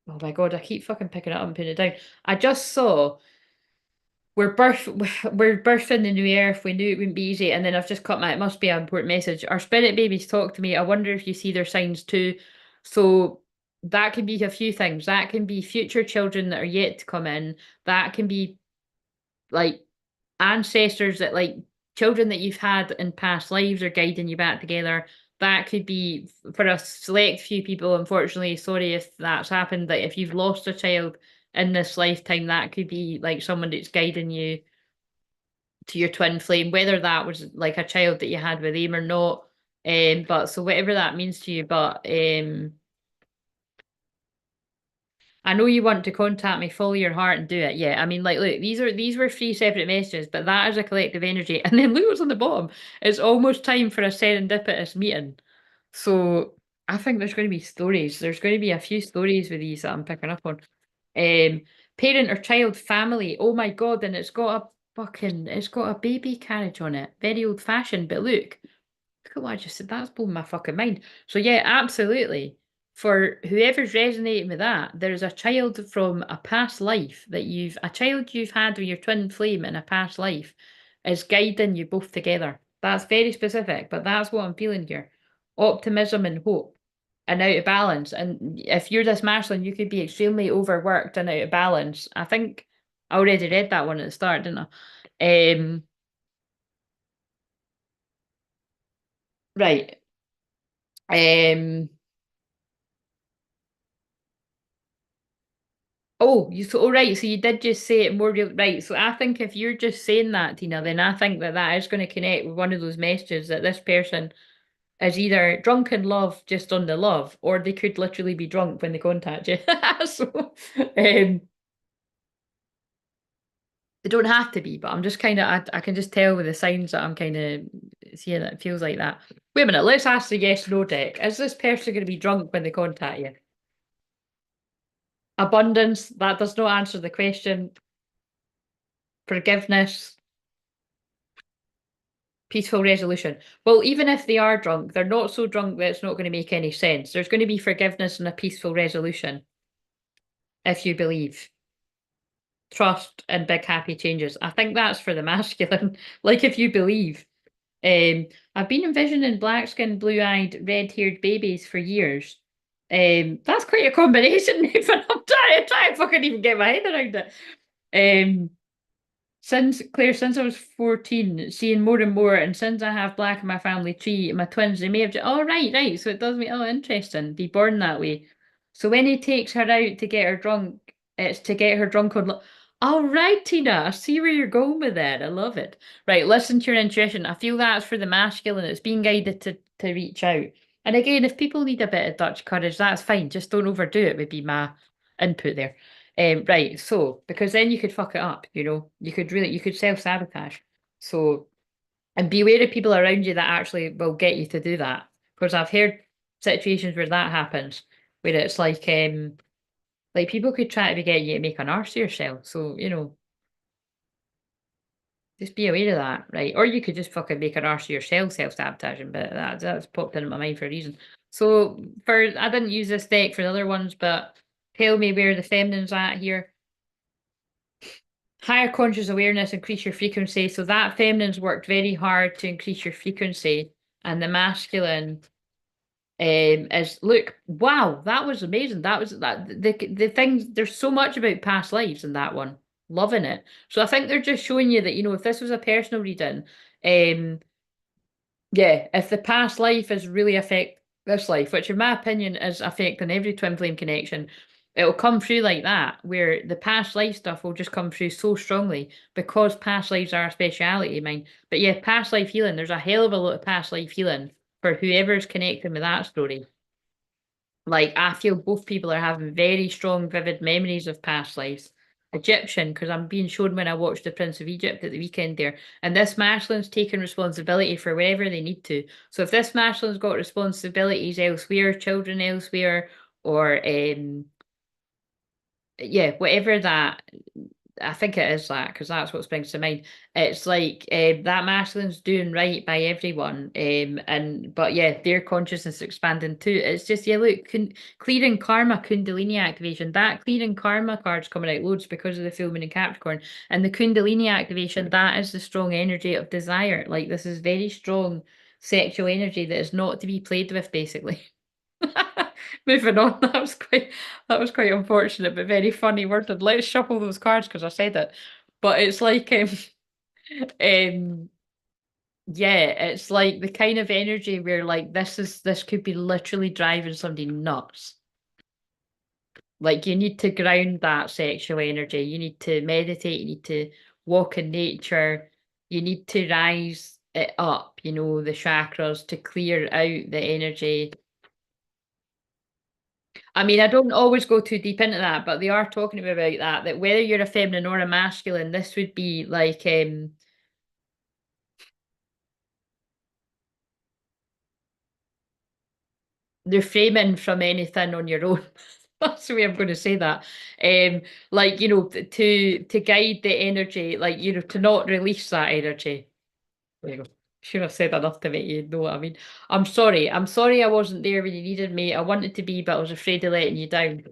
oh my God, I keep fucking picking it up and putting it down. I just saw we're birthing the new earth. We knew it wouldn't be easy. And then I've just cut it must be an important message. Our spirit babies talk to me. I wonder if you see their signs too. So that can be a few things. That can be future children that are yet to come in. That can be like ancestors that like children that you've had in past lives are guiding you back together. That could be for a select few people, unfortunately. Sorry if that's happened. Like if you've lost a child in this lifetime, that could be like someone that's guiding you to your twin flame, whether that was like a child that you had with them or not. But so whatever that means to you, but I know you want to contact me, follow your heart and do it. Yeah, I mean, like, look, these were three separate messages, but that is a collective energy. And then look what's on the bottom. It's almost time for a serendipitous meeting. So I think there's going to be stories. There's going to be a few stories with these that I'm picking up on. Um, Parent or child family. Oh my God, and it's got a baby carriage on it. Very old fashioned, but look at what I just said. That's blown my fucking mind. So yeah, absolutely. For whoever's resonating with that, there is a child from a past life a child you've had with your twin flame in a past life is guiding you both together. That's very specific, but that's what I'm feeling here. Optimism and hope and out of balance. And if you're this masculine, you could be extremely overworked and out of balance. I think I already read that one at the start, didn't I? Right. Um right. So you did just say it more real, right? So I think if you're just saying that, Tina, then I think that is going to connect with one of those messages that this person is either drunk in love just on the love, or they could literally be drunk when they contact you. So they don't have to be, but I'm just kind of, I can just tell with the signs that I'm kind of seeing that it feels like that. Wait a minute, let's ask the yes no deck. Is this person going to be drunk when they contact you? Abundance, that does not answer the question. Forgiveness, peaceful resolution. Well, even if they are drunk, they're not so drunk that it's not going to make any sense. There's going to be forgiveness and a peaceful resolution if you believe. Trust and big happy changes. I think that's for the masculine. Like if you believe. I've been envisioning black-skinned, blue-eyed, red-haired babies for years. That's quite a combination, Nathan. I'm trying to fucking even get my head around it. Um, since Claire, since I was 14, seeing more and more, and since I have black in my family tree, my twins, they may have just, oh, right. So it does make, oh, interesting. Be born that way. So when he takes her out to get her drunk, it's to get her drunk on. All right, Tina, I see where you're going with that. I love it. Right, listen to your intuition. I feel that's for the masculine. It's being guided to reach out. And again, if people need a bit of Dutch courage, that's fine. Just don't overdo it, would be my input there. Right, so because then you could fuck it up, you could self-sabotage. So, and beware of people around you that actually will get you to do that. Because I've heard situations where that happens, where it's like people could try to get you to make an arse of yourself. So, just be aware of that, right? Or you could just fucking make an arse of yourself self-sabotaging, but that's popped into my mind for a reason. So I didn't use this deck for the other ones, but tell me where the feminine's at here. Higher conscious awareness, increase your frequency. So that feminine's worked very hard to increase your frequency, and the masculine is look, wow, that was amazing. That was that the things. There's so much about past lives in that one. Loving it. So I think they're just showing you that if this was a personal reading, um, yeah, if the past life is really affect this life, which in my opinion is affecting every twin flame connection, it'll come through like that, where the past life stuff will just come through so strongly because past lives are a speciality of mine. But yeah, past life healing, there's a hell of a lot of past life healing for whoever's connecting with that story. Like, I feel both people are having very strong, vivid memories of past lives. Egyptian, because I'm being shown when I watched The Prince of Egypt at the weekend there. And this masculine's taking responsibility for wherever they need to. So if this masculine's got responsibilities elsewhere, children elsewhere, or yeah, whatever that I think it is that because that's what springs to mind. It's like that masculine's doing right by everyone, and but yeah, their consciousness expanding too. It's just yeah, look, clearing karma Kundalini activation. That clearing karma card's coming out loads because of the full moon in Capricorn, and the Kundalini activation. That is the strong energy of desire. Like this is very strong sexual energy that is not to be played with, basically. Moving on, that was quite unfortunate, but very funny worded. Let's shuffle those cards because I said it. But it's like um yeah, it's like the kind of energy where like this could be literally driving somebody nuts. Like you need to ground that sexual energy. You need to meditate, you need to walk in nature, you need to rise it up, the chakras to clear out the energy. I mean, I don't always go too deep into that, but they are talking about that whether you're a feminine or a masculine, this would be like reframing from anything on your own. That's the way I'm going to say that. Like, to guide the energy, like, to not release that energy. There you go. Should have said enough to make you know what I mean. I'm sorry. I'm sorry I wasn't there when you needed me. I wanted to be, but I was afraid of letting you down.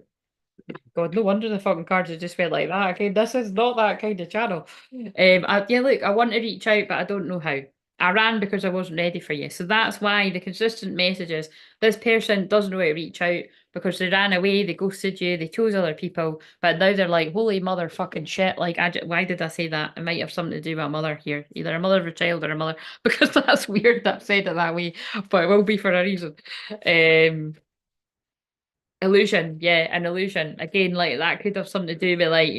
God, no wonder the fucking cards have just went like that. Okay, this is not that kind of channel. Yeah, look, I want to reach out, but I don't know how. I ran because I wasn't ready for you. So that's why the consistent message is this person doesn't know how to reach out because they ran away, they ghosted you, they chose other people, but now they're like, holy motherfucking shit. Like, why did I say that? It might have something to do with a mother here, either a mother of a child or a mother, because that's weird that I've said it that way, but it will be for a reason. Um, Illusion, yeah, an illusion. Again, like that could have something to do with like,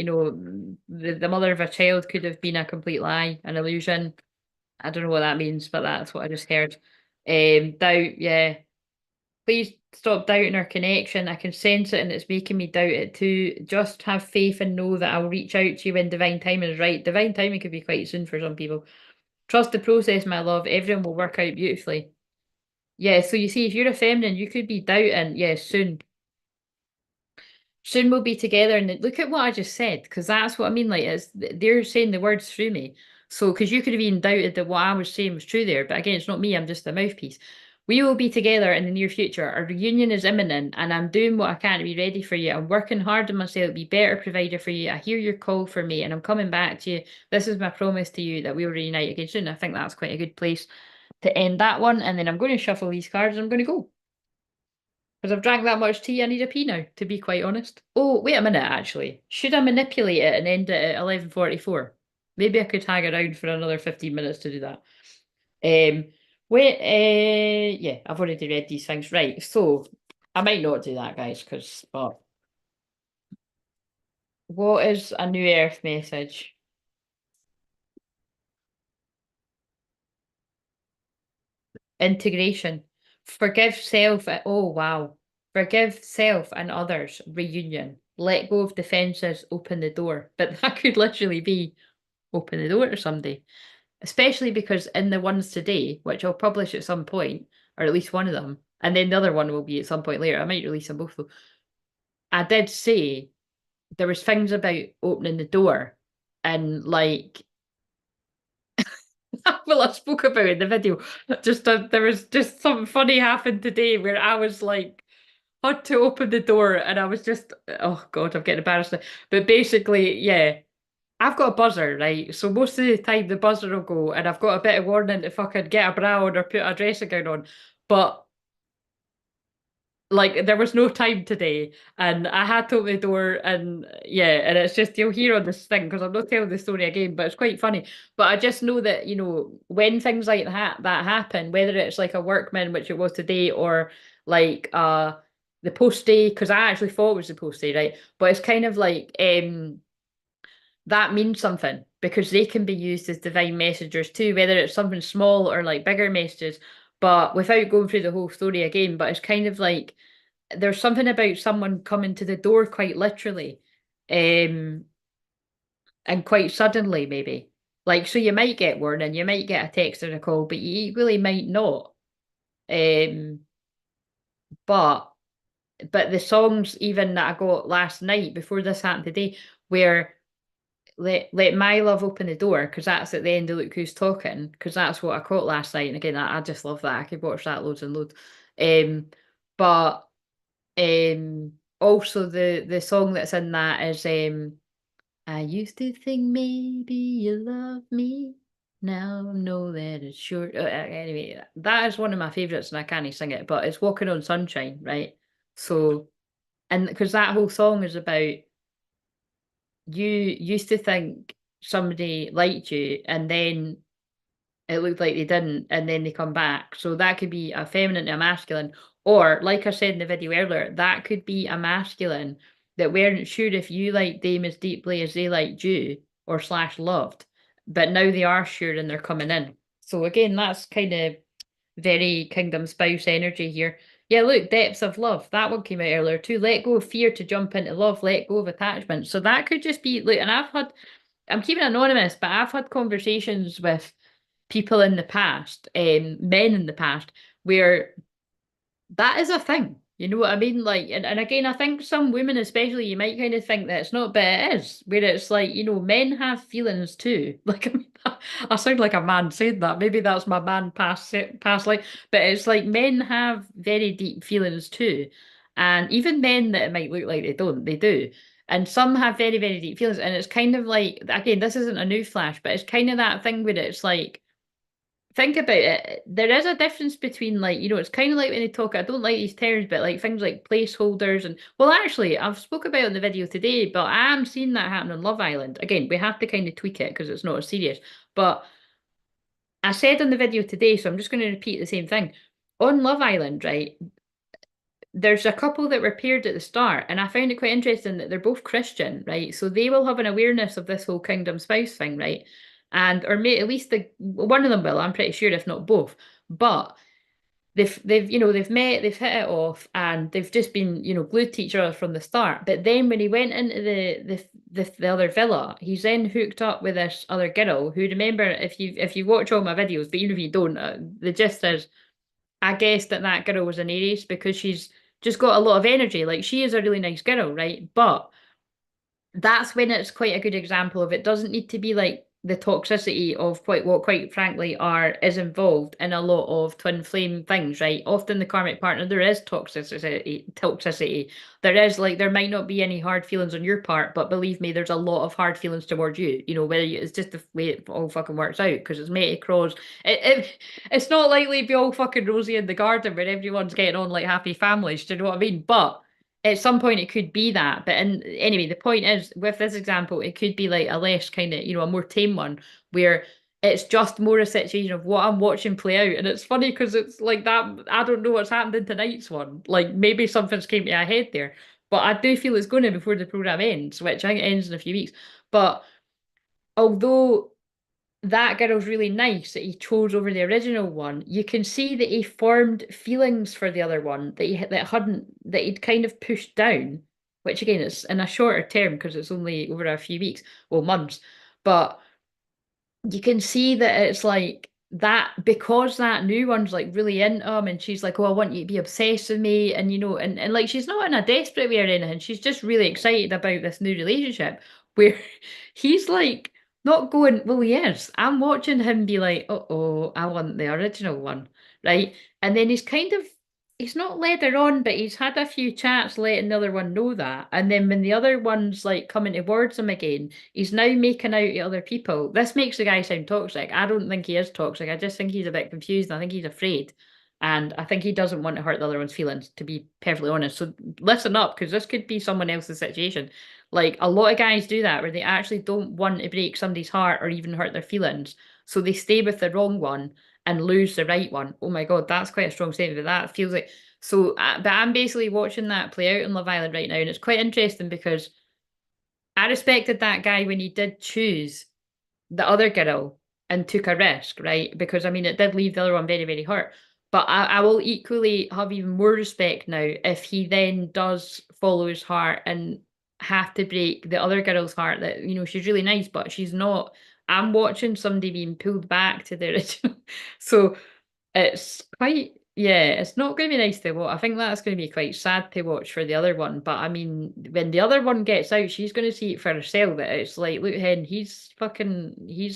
the mother of a child could have been a complete lie, an illusion. I don't know what that means, but that's what I just heard. Doubt, yeah. Please stop doubting our connection. I can sense it and it's making me doubt it too. Just have faith and know that I'll reach out to you when divine timing is right. Divine timing could be quite soon for some people. Trust the process, my love. Everything will work out beautifully. Yeah, so you see, if you're a feminine, you could be doubting, yeah, soon. Soon we'll be together. And look at what I just said, because that's what I mean. Like, they're saying the words through me. So, because you could have even doubted that what I was saying was true there. But again, it's not me, I'm just a mouthpiece. We will be together in the near future. Our reunion is imminent, and I'm doing what I can to be ready for you. I'm working hard on myself to be better provider for you. I hear your call for me, and I'm coming back to you. This is my promise to you that we will reunite again soon. I think that's quite a good place to end that one. And then I'm going to shuffle these cards and I'm going to go. Because I've drank that much tea, I need a pee now, to be quite honest. Oh, wait a minute, actually. Should I manipulate it and end it at 11:44? Maybe I could hang around for another 15 minutes to do that. Wait, yeah, I've already read these things. Right, so I might not do that, guys, because what is a new earth message? Integration. Forgive self. Oh, wow. Forgive self and others. Reunion. Let go of defenses. Open the door. But that could literally be open the door to somebody. Especially because in the ones today, which I'll publish at some point, or at least one of them, and then the other one will be at some point later. I might release them both though. I did say there was things about opening the door and like well, I spoke about it in the video. Just there was just something funny happened today where I was like had to open the door and I was just oh god, I'm getting embarrassed now. But basically, yeah, I've got a buzzer, right? So most of the time the buzzer will go and I've got a bit of warning to fucking get a bra on or put a dressing gown on. But like there was no time today and I had to open the door and yeah, and it's just you'll hear on this thing because I'm not telling the story again, but it's quite funny. But I just know that, when things like that happen, whether it's like a workman, which it was today, or like the post day, because I actually thought it was the post day, right? But it's kind of like that means something because they can be used as divine messengers too, whether it's something small or like bigger messages. But without going through the whole story again, but it's kind of like there's something about someone coming to the door quite literally, um, and quite suddenly maybe. Like so you might get warning, you might get a text or a call, but you equally might not. Um, but the songs even that I got last night before this happened today, where let my love open the door, because that's at the end of Look Who's Talking, because that's what I caught last night. And again, I just love that. I could watch that loads and loads. But also the song that's in that is I used to think maybe you love me. Now I know that it's sure. Anyway, that is one of my favorites, and I can't sing it, but it's Walking on Sunshine, right? So, and because that whole song is about you used to think somebody liked you, and then it looked like they didn't, and then they come back. So that could be a feminine to a masculine. Or, like I said in the video earlier, that could be a masculine that weren't sure if you liked them as deeply as they liked you or slash loved. But now they are sure and they're coming in. So again, that's kind of very kingdom spouse energy here. Yeah, look, depths of love. That one came out earlier too. Let go of fear to jump into love, let go of attachment. So that could just be look, and I'm keeping it anonymous, but I've had conversations with people in the past, men in the past, where that is a thing. You know what I mean? Like, and again, I think some women, especially, you might kind of think that it's not, but it is, where it's like, men have feelings too. Like, I mean, I sound like a man saying that. Maybe that's my man past life, but it's like men have very deep feelings too. And even men that it might look like they don't, they do. And some have very, very deep feelings. And it's kind of like, again, this isn't a new flash, but it's kind of that thing where it's like, think about it. There is a difference between like, it's kind of like when they talk, I don't like these terms, but like things like placeholders and well, actually, I've spoke about it in the video today, but I am seeing that happen on Love Island. Again, we have to kind of tweak it because it's not as serious. But I said in the video today, so I'm just going to repeat the same thing. On Love Island, right? There's a couple that were paired at the start, and I found it quite interesting that they're both Christian, right? So they will have an awareness of this whole kingdom spouse thing, right? And or may at least the one of them will, I'm pretty sure, if not both. But they've met, they've hit it off, and they've just been, glued to each other from the start. But then when he went into the other villa, he's then hooked up with this other girl who, remember, if you watch all my videos, but even if you don't, the gist is I guessed that girl was an Aries because she's just got a lot of energy. Like, she is a really nice girl, right? But that's when it's quite a good example of, it doesn't need to be like the toxicity of quite frankly is involved in a lot of twin flame things, right? Often the karmic partner, there is toxicity. There might not be any hard feelings on your part, but believe me, there's a lot of hard feelings towards you. It's just the way it all fucking works out because it's made across. It's not likely to be all fucking rosy in the garden where everyone's getting on like happy families. Do you know what I mean? But at some point it could be that. But anyway, the point is, with this example, it could be like a less kind of, a more tame one where it's just more a situation of what I'm watching play out. And it's funny because it's like that. I don't know what's happened in tonight's one. Like, maybe something's came to a head there. But I do feel it's going to before the program ends, which I think ends in a few weeks. But although that girl's really nice that he chose over the original one, you can see that he formed feelings for the other one that he'd kind of pushed down, which again is in a shorter term because it's only over a few weeks, well, months. But you can see that it's like that because that new one's like really into him, and she's like, "Oh, I want you to be obsessed with me," and and like she's not in a desperate way or anything. She's just really excited about this new relationship where he's like not going, "Well, he is." I'm watching him be like, "Oh, I want the original one," right? And then he's not led her on, but he's had a few chats letting the other one know that. And then when the other one's like coming towards him again, he's now making out to other people. This makes the guy sound toxic. I don't think he is toxic. I just think he's a bit confused. I think he's afraid. And I think he doesn't want to hurt the other one's feelings, to be perfectly honest. So listen up, because this could be someone else's situation. Like, a lot of guys do that where they actually don't want to break somebody's heart or even hurt their feelings. So they stay with the wrong one and lose the right one. Oh my God, that's quite a strong statement. But that feels like so. But I'm basically watching that play out in Love Island right now, and it's quite interesting because I respected that guy when he did choose the other girl and took a risk, right? Because I mean, it did leave the other one very, very hurt. But I will equally have even more respect now if he then does follow his heart and have to break the other girl's heart that, she's really nice, but she's not. I'm watching somebody being pulled back to the original. So it's quite, yeah, it's not going to be nice to watch. I think that's going to be quite sad to watch for the other one. But I mean, when the other one gets out, she's going to see it for herself that it's like, look, Hen, he's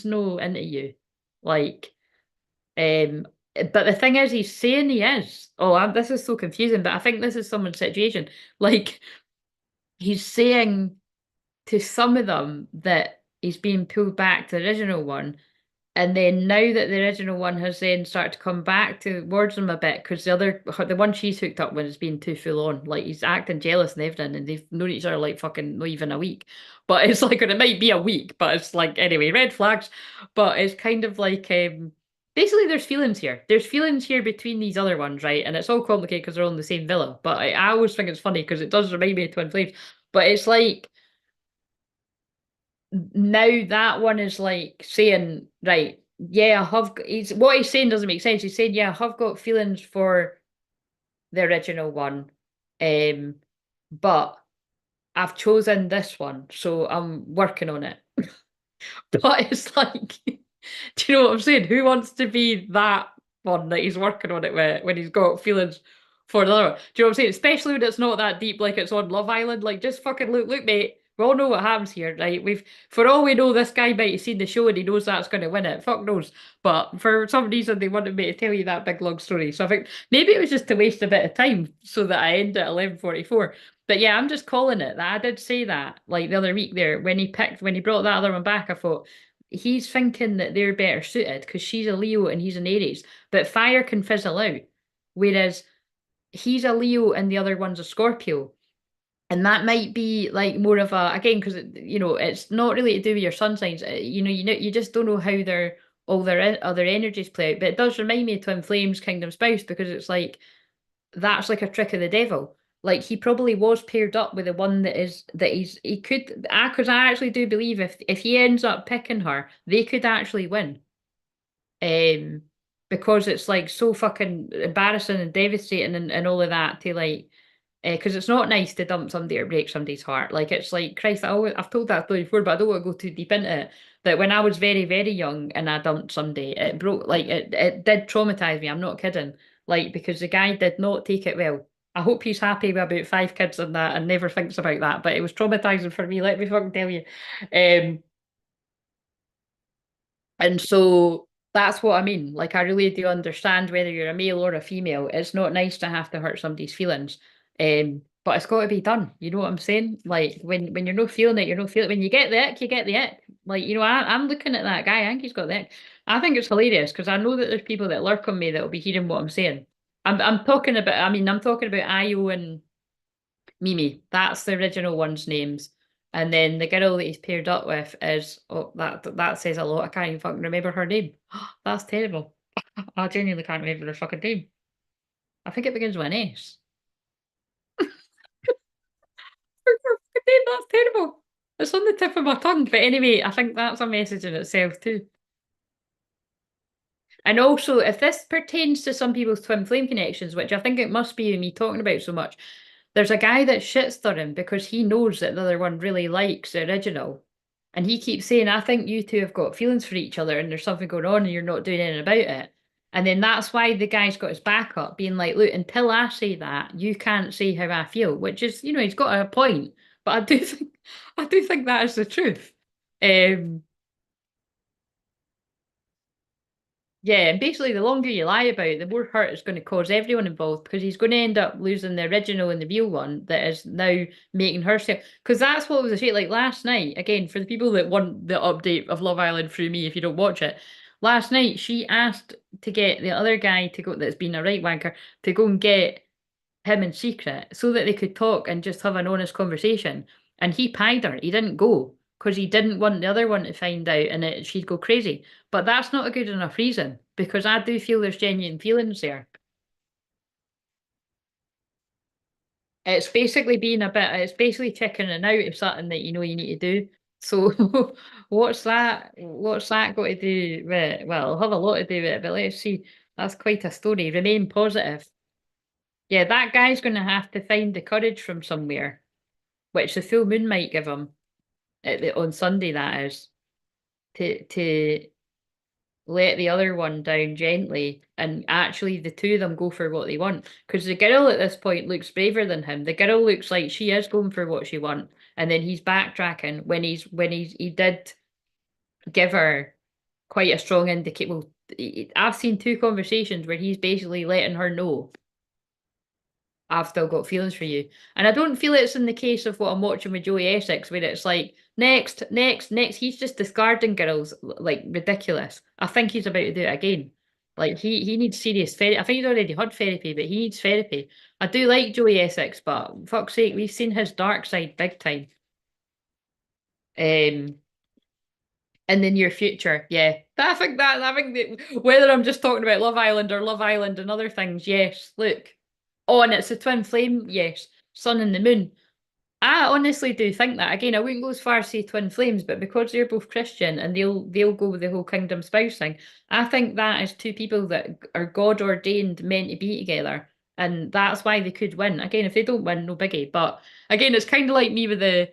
no into you. Like, but the thing is, he's saying he is. Oh, this is so confusing, but I think this is someone's situation. Like, he's saying to some of them that he's being pulled back to the original one, and then now that the original one has then started to come back towards him a bit, because the one she's hooked up with is being too full on. Like, he's acting jealous and everything, and they've known each other like fucking not even a week. But it's like, and it might be a week, but it's like, anyway, red flags. But it's kind of like, basically there's feelings here. There's feelings here between these other ones, right? And it's all complicated because they're all in the same villa. But I always think it's funny because it does remind me of Twin Flames. But it's like, now that one is like saying, right, yeah, he's what he's saying doesn't make sense. He's saying, yeah, I've got feelings for the original one, um, but I've chosen this one, so I'm working on it. But it's like, do you know what I'm saying? Who wants to be that one that he's working on it with when he's got feelings for the other one? Do you know what I'm saying? Especially when it's not that deep, like it's on Love Island. Like, just fucking look, mate. We all know what happens here, right? For all we know, this guy might have seen the show and he knows that's going to win it. Fuck knows. But for some reason, they wanted me to tell you that big long story. So I think maybe it was just to waste a bit of time so that I end at 11:44. But yeah, I'm just calling it that. I did say that like the other week there when he brought that other one back. I thought he's thinking that they're better suited because she's a Leo and he's an Aries, but fire can fizzle out, whereas he's a Leo and the other one's a Scorpio. And that might be like more of a, again, because it's not really to do with your sun signs. You just don't know how all their other energies play out. But it does remind me of Twin Flames, Kingdom Spouse, because it's like that's like a trick of the devil. Like, he probably was paired up with the one he could, because I actually do believe if he ends up picking her, they could actually win. Um, because it's like so fucking embarrassing and devastating and all of that to like because it's not nice to dump somebody or break somebody's heart. Like it's like Christ, I've told that story before, but I don't want to go too deep into it. That when I was very, very young and I dumped somebody, it broke like it did traumatize me. I'm not kidding. Like because the guy did not take it well. I hope he's happy with about 5 kids and that and never thinks about that. But it was traumatizing for me, let me fucking tell you. Um and so that's what I mean. Like, I really do understand whether you're a male or a female. It's not nice to have to hurt somebody's feelings. But it's got to be done. You know what I'm saying? Like, when you're not feeling it, you're not feeling it. When you get the ick, you get the ick. Like, I'm looking at that guy. I think he's got the ick. I think it's hilarious because I know that there's people that lurk on me that will be hearing what I'm saying. I'm talking about, I'm talking about Io and Mimi. That's the original one's names. And then the girl that he's paired up with is that says a lot. I can't even fucking remember her name. That's terrible. I genuinely can't remember her fucking name. I think it begins with an S. Her fucking name, that's terrible. It's on the tip of my tongue. But anyway, I think that's a message in itself too. And also, if this pertains to some people's twin flame connections, which I think it must be me talking about so much, there's a guy that shits on him because he knows that the other one really likes the original. And he keeps saying, I think you two have got feelings for each other and there's something going on and you're not doing anything about it. And then that's why the guy's got his back up, being like, look, until I say that, you can't say how I feel, which is, he's got a point. But I do think that is the truth. Um, Yeah, and basically, the longer you lie about it, the more hurt it's going to cause everyone involved because he's going to end up losing the original and the real one that is now making herself. Because that's what was the shit. Like last night, again, for the people that want the update of Love Island through me, if you don't watch it, last night she asked to get the other guy to go, that's been a right wanker, to go and get him in secret so that they could talk and just have an honest conversation. And he pied her. He didn't go because he didn't want the other one to find out and she'd go crazy. But that's not a good enough reason because I do feel there's genuine feelings there. It's basically checking out of something that you know you need to do. So what's that got to do with it? Well, it'll have a lot to do with it, but let's see. That's quite a story. Remain positive. Yeah, that guy's going to have to find the courage from somewhere, which the full moon might give him on Sunday, that is, to let the other one down gently and actually the two of them go for what they want. Because the girl at this point looks braver than him. The girl looks like she is going for what she wants, and then he's backtracking he did give her quite a strong indicate. Well, I've seen two conversations where he's basically letting her know I've still got feelings for you. And I don't feel it's in the case of what I'm watching with Joey Essex, where it's like, next, next, next. He's just discarding girls like ridiculous. I think he's about to do it again. Like he needs serious therapy. I think he's already had therapy, but he needs therapy. I do like Joey Essex, but fuck's sake, we've seen his dark side big time. Um, in the near future, yeah. I think that whether I'm just talking about Love Island or Love Island and other things, yes. Look. Oh, and it's a twin flame, yes. Sun and the moon. I honestly do think that. Again, I wouldn't go as far as say twin flames, but because they're both Christian and they'll go with the whole kingdom spouse thing, I think that is two people that are God ordained meant to be together. And that's why they could win. Again, if they don't win, no biggie. But again, it's kind of like me with the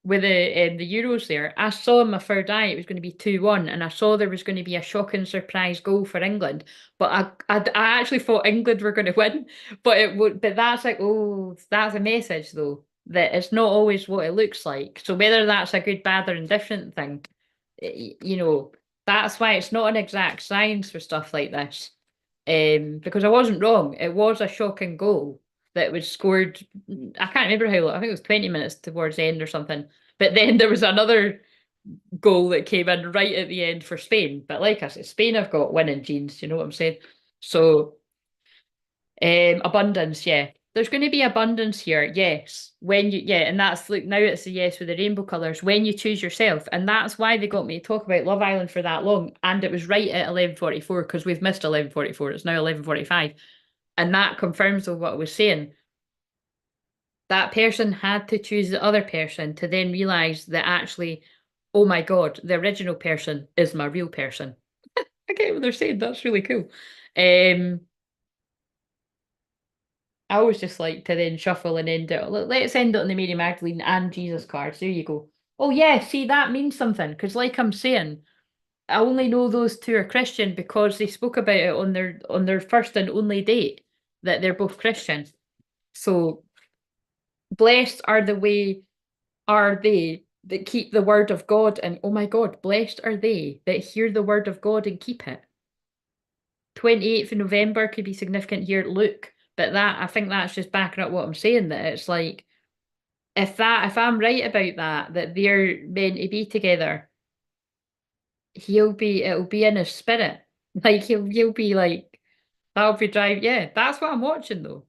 Euros there. I saw in my third eye it was going to be 2-1, and I saw there was going to be a shocking surprise goal for England. But I actually thought England were going to win. But it would but that's like, oh, that's a message though, that it's not always what it looks like. So whether that's a good, bad, or indifferent thing, that's why it's not an exact science for stuff like this. Because I wasn't wrong. It was a shocking goal that was scored. I can't remember how long. I think it was 20 minutes towards the end or something. But then there was another goal that came in right at the end for Spain. But like I said, Spain have got winning genes. You know what I'm saying? So abundance, yeah. There's going to be abundance here, yes. And that's like now it's a yes with the rainbow colours when you choose yourself, and that's why they got me to talk about Love Island for that long. And it was right at 11:44 because we've missed 11:44. It's now 11:45, and that confirms with what I was saying. That person had to choose the other person to then realize that actually, oh my God, the original person is my real person. I get what they're saying. That's really cool. Um, I always just like to then shuffle and end it. Let's end it on the Mary Magdalene and Jesus cards. There you go. Oh yeah, see that means something because, like I'm saying, I only know those two are Christian because they spoke about it on their first and only date that they're both Christian. So blessed are the way are they that keep the word of God, and oh my God, blessed are they that hear the word of God and keep it. 28th of November could be significant here. Look, but that I think that's just backing up what I'm saying, that it's like if I'm right about that they're meant to be together, it'll be in his spirit. Like he'll be like that'll be drive. Yeah, that's what I'm watching though.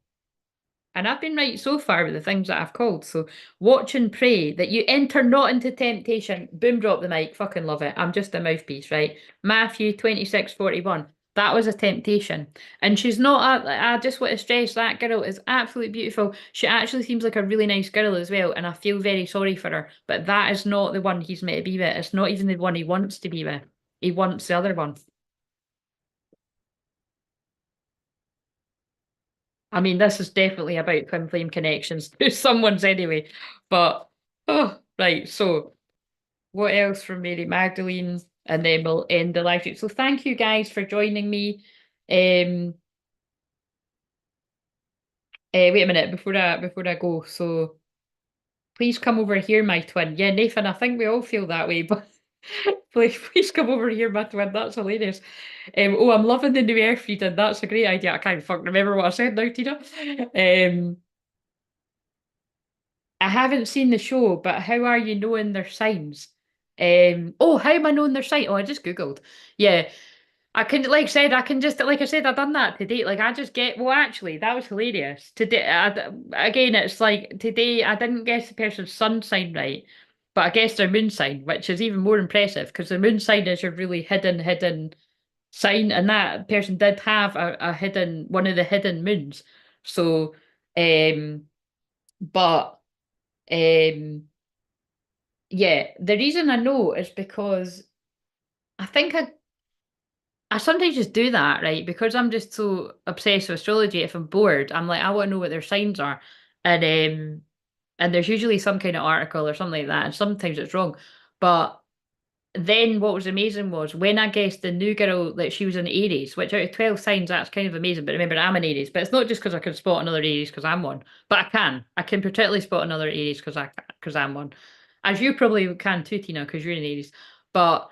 And I've been right so far with the things that I've called. So watch and pray that you enter not into temptation. Boom, drop the mic. Fucking love it. I'm just a mouthpiece, right? Matthew 26:41. That was a temptation. And she's not, I just want to stress that girl is absolutely beautiful. She actually seems like a really nice girl as well. And I feel very sorry for her. But that is not the one he's meant to be with. It's not even the one he wants to be with. He wants the other one. I mean, this is definitely about twin flame connections to someone's anyway. But oh, right. So what else from Mary Magdalene? And then we'll end the live stream. So thank you guys for joining me. Wait a minute before I go. So please come over here, my twin. Yeah, Nathan, I think we all feel that way, but please come over here, my twin. That's hilarious. Oh, I'm loving the new Earth reading. That's a great idea. I can't fucking remember what I said now, Tina. I haven't seen the show, but how are you knowing their signs? Oh, how am I knowing their sign? Oh, I just Googled. Yeah, I can, like I said, I can just, like I said, I've done that today. Like, I just get, well, actually, that was hilarious. Today, again, it's like today, I didn't guess the person's sun sign right, but I guessed their moon sign, which is even more impressive because the moon sign is your really hidden sign, and that person did have a hidden, one of the hidden moons. So, but, um, yeah, the reason I know is because I think I sometimes just do that, right? Because I'm just so obsessed with astrology. If I'm bored, I'm like, I want to know what their signs are, and and there's usually some kind of article or something like that, and sometimes it's wrong. But then what was amazing was when I guessed the new girl that she was an Aries, which out of 12 signs, that's kind of amazing. But remember, I'm an Aries, but it's not just because I can spot another Aries because I'm one, but I can. I can particularly spot another Aries because I'm one, as you probably can too, Tina, because you're an Aries. But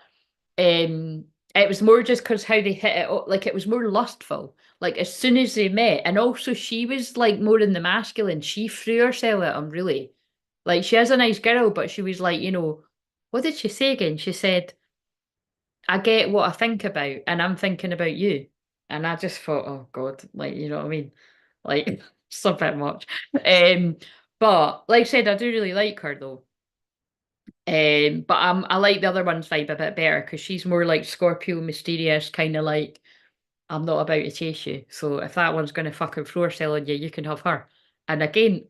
um, it was more just because how they hit it, like it was more lustful. Like as soon as they met, and also she was like more in the masculine. She threw herself at him, really. Like she is a nice girl, but she was like, what did she say again? She said, "I get what I think about, and I'm thinking about you." And I just thought, oh God, like you know what I mean? Like it's a bit much. Um, but like I said, I do really like her though. But I like the other one's vibe a bit better because she's more like Scorpio, mysterious, kind of like I'm not about to chase you. So if that one's going to fucking floor sell on you, you can have her. And again,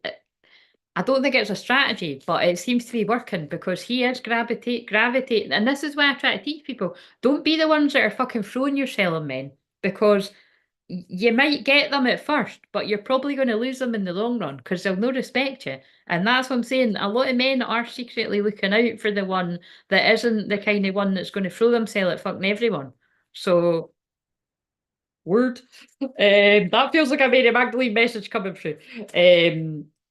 I don't think it's a strategy, but it seems to be working because he is gravitating. And this is why I try to teach people: don't be the ones that are fucking throwing your selling men because you might get them at first, but you're probably going to lose them in the long run because they'll no respect you. And that's what I'm saying. A lot of men are secretly looking out for the one that isn't the kind of one that's going to throw themselves at fucking everyone. So, word. That feels like a Mary Magdalene message coming through.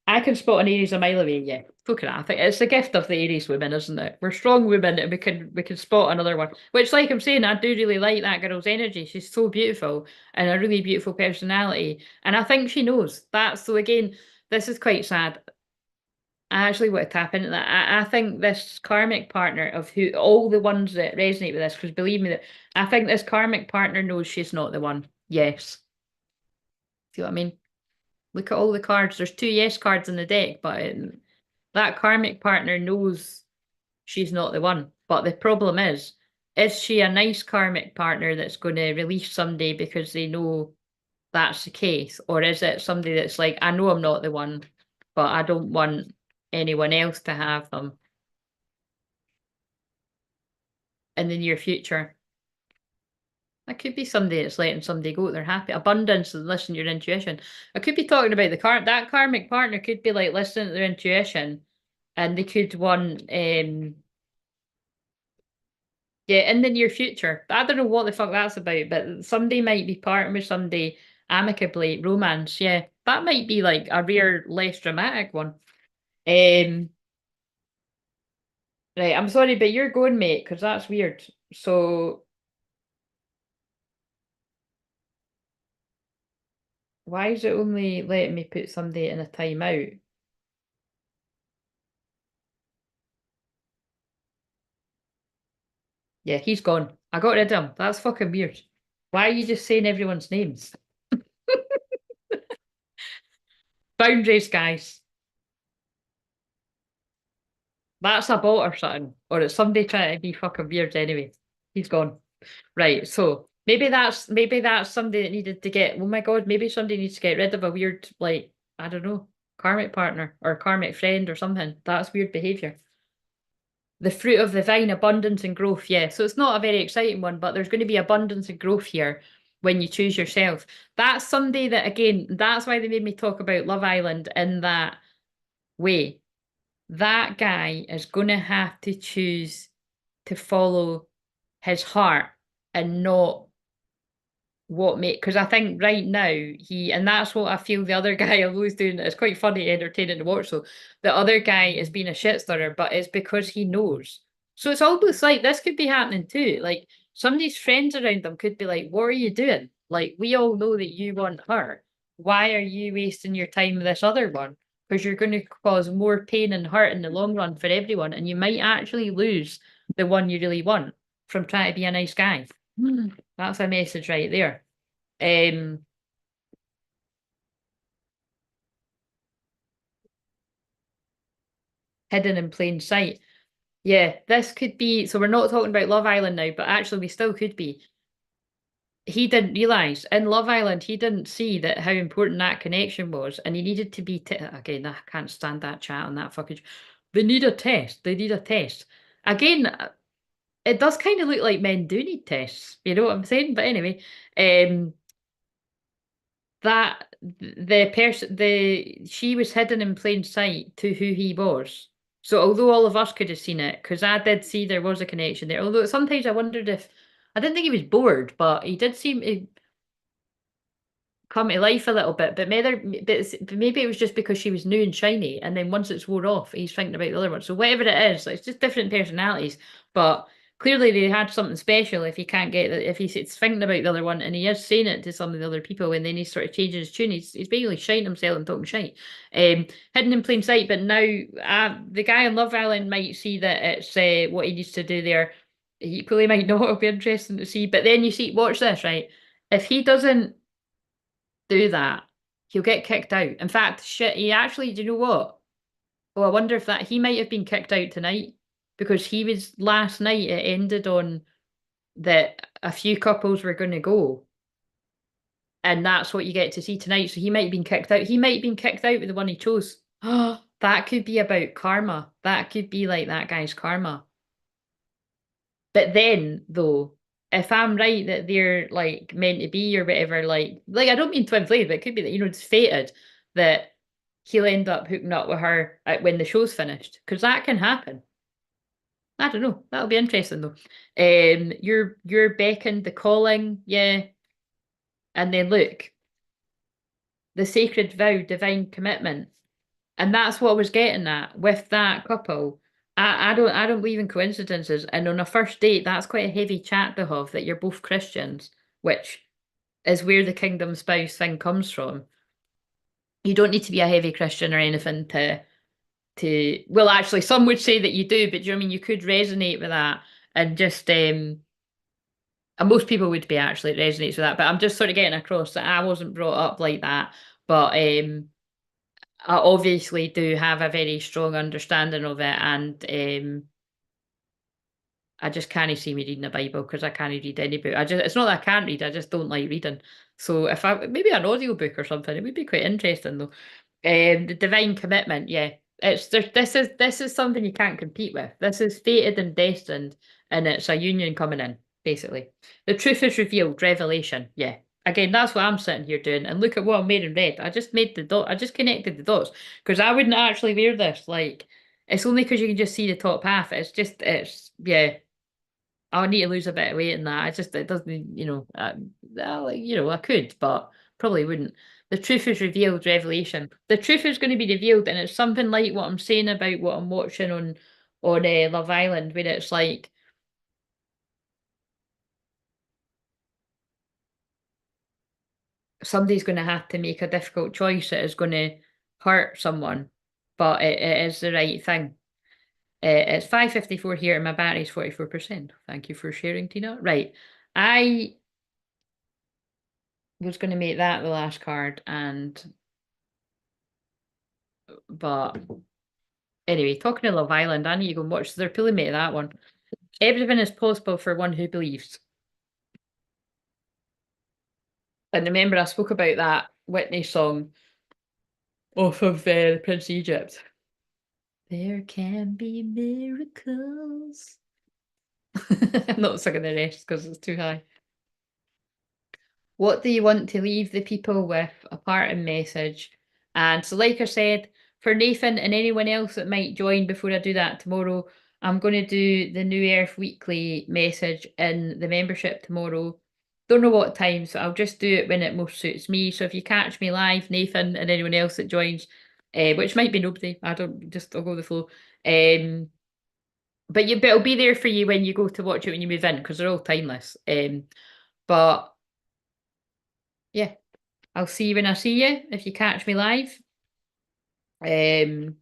I can spot an Aries a mile away. Yeah, look at that. I think it's the gift of the Aries women, isn't it? We're strong women, and we can spot another one. Which, like I'm saying, I do really like that girl's energy. She's so beautiful and a really beautiful personality, and I think she knows that. So again, this is quite sad. I actually want to tap into that. I think this karmic partner of who all the ones that resonate with this, because believe me that I think this karmic partner knows she's not the one. Yes. See what I mean? Look at all the cards. There's two yes cards in the deck, but that karmic partner knows she's not the one. But the problem is she a nice karmic partner that's going to release someday because they know that's the case? Or is it somebody that's like, I know I'm not the one, but I don't want anyone else to have them in the near future? could be somebody that's letting somebody go. They're happy. Abundance and listen to your intuition. I could be talking about that karmic partner could be like listening to their intuition, and they could want yeah, in the near future. I don't know what the fuck that's about, but somebody might be parting with somebody amicably, romance. Yeah, that might be like a rare, less dramatic one. Um, right, I'm sorry, but you're going, mate, because that's weird. So why is it only letting me put somebody in a timeout? Yeah, he's gone. I got rid of him. That's fucking weird. Why are you just saying everyone's names? Boundaries, guys. That's a bot or something. Or it's somebody trying to be fucking weird anyway. He's gone. Right, so maybe that's somebody that needed to get, oh my God, maybe somebody needs to get rid of a weird, like, I don't know, karmic partner or karmic friend or something. That's weird behavior. The fruit of the vine, abundance and growth. Yeah, so it's not a very exciting one, but there's going to be abundance and growth here when you choose yourself. That's somebody that, again, that's why they made me talk about Love Island in that way. That guy is going to have to choose to follow his heart and not what make, because I think right now and that's what I feel the other guy, although he's doing it's quite funny, entertaining to watch. So the other guy is being a shit stirrer, but it's because he knows. So it's almost like this could be happening too. Like somebody's friends around them could be like, "What are you doing? Like we all know that you want her. Why are you wasting your time with this other one? Because you're going to cause more pain and hurt in the long run for everyone, and you might actually lose the one you really want from trying to be a nice guy." That's a message right there. Um, Hidden in plain sight. Yeah, this could be. So we're not talking about Love Island now, but actually we still could be. He didn't realise in Love Island, he didn't see that how important that connection was, and he needed to be. Again, I can't stand that chat on that fucking. They need a test. They need a test. Again, it does kind of look like men do need tests. You know what I'm saying? But anyway, that she was hidden in plain sight to who he was. So although all of us could have seen it, because I did see there was a connection there. Although sometimes I wondered if I didn't think he was bored, but he did seem to come to life a little bit. But maybe it was just because she was new and shiny, and then once it's wore off, he's thinking about the other one. So whatever it is, it's just different personalities. But clearly they had something special if he can't get if he's thinking about the other one and he is saying it to some of the other people and then he's sort of changing his tune. He's basically shiting himself and talking shite. Hidden in plain sight, but now the guy in Love Island might see that it's what he needs to do there. He equally might not. It'll be interesting to see. But then you see, watch this, right? If he doesn't do that, he'll get kicked out. In fact, shit, he actually, do you know what? Oh, I wonder if that he might have been kicked out tonight because he was last night. It ended on that a few couples were going to go, and that's what you get to see tonight. So he might have been kicked out. He might have been kicked out with the one he chose. Oh, that could be about karma. That could be like that guy's karma. But then, though, if I'm right that they're like meant to be or whatever, like I don't mean twin flame, but it could be that it's fated that he'll end up hooking up with her when the show's finished, because that can happen. I don't know. That'll be interesting though. You're beckoned, the calling, yeah, and then look, the sacred vow, divine commitment. And that's what I was getting at with that couple. I don't believe in coincidences. And on a first date, that's quite a heavy chat to have that you're both Christians, which is where the kingdom spouse thing comes from. You don't need to be a heavy Christian or anything to well actually some would say that you do, but do you know what I mean you could resonate with that and just and most people would be actually it resonates with that. But I'm just sort of getting across that I wasn't brought up like that. But I obviously do have a very strong understanding of it, and I just can't see me reading the Bible because I can't read any book. It's not that I can't read, I just don't like reading. So if I maybe an audiobook or something, it would be quite interesting though. The divine commitment, yeah. This is something you can't compete with. This is fated and destined, and it's a union coming in. basically. The truth is revealed, revelation. Yeah. Again, that's what I'm sitting here doing. And look at what I made in red. I just made the dot. I just connected the dots because I wouldn't actually wear this. Like, it's only because you can just see the top half. It's just, yeah. I would need to lose a bit of weight in that. I just, it doesn't, I could, but probably wouldn't. The truth is revealed, revelation. The truth is going to be revealed, and it's something like what I'm saying about what I'm watching on Love Island, where it's like somebody's going to have to make a difficult choice that is going to hurt someone, but it is the right thing. It's 5:54 here, and my battery's 44%. Thank you for sharing, Tina. Right, I was going to make that the last card, but anyway, talking to Love Island, I need to go and watch. They're pulling me to that one. Everything is possible for one who believes. And remember, I spoke about that Whitney song off of the Prince of Egypt. There can be miracles. I'm not singing the rest because it's too high. What do you want to leave the people with? A parting message. And so, like I said, for Nathan and anyone else that might join before I do that tomorrow, I'm going to do the New Earth Weekly message in the membership tomorrow. Don't know what time, so I'll just do it when it most suits me. So if you catch me live, Nathan and anyone else that joins, which might be nobody, I'll go with the flow. But it'll be there for you when you go to watch it when you move in because they're all timeless. But yeah, I'll see you when I see you if you catch me live. Um,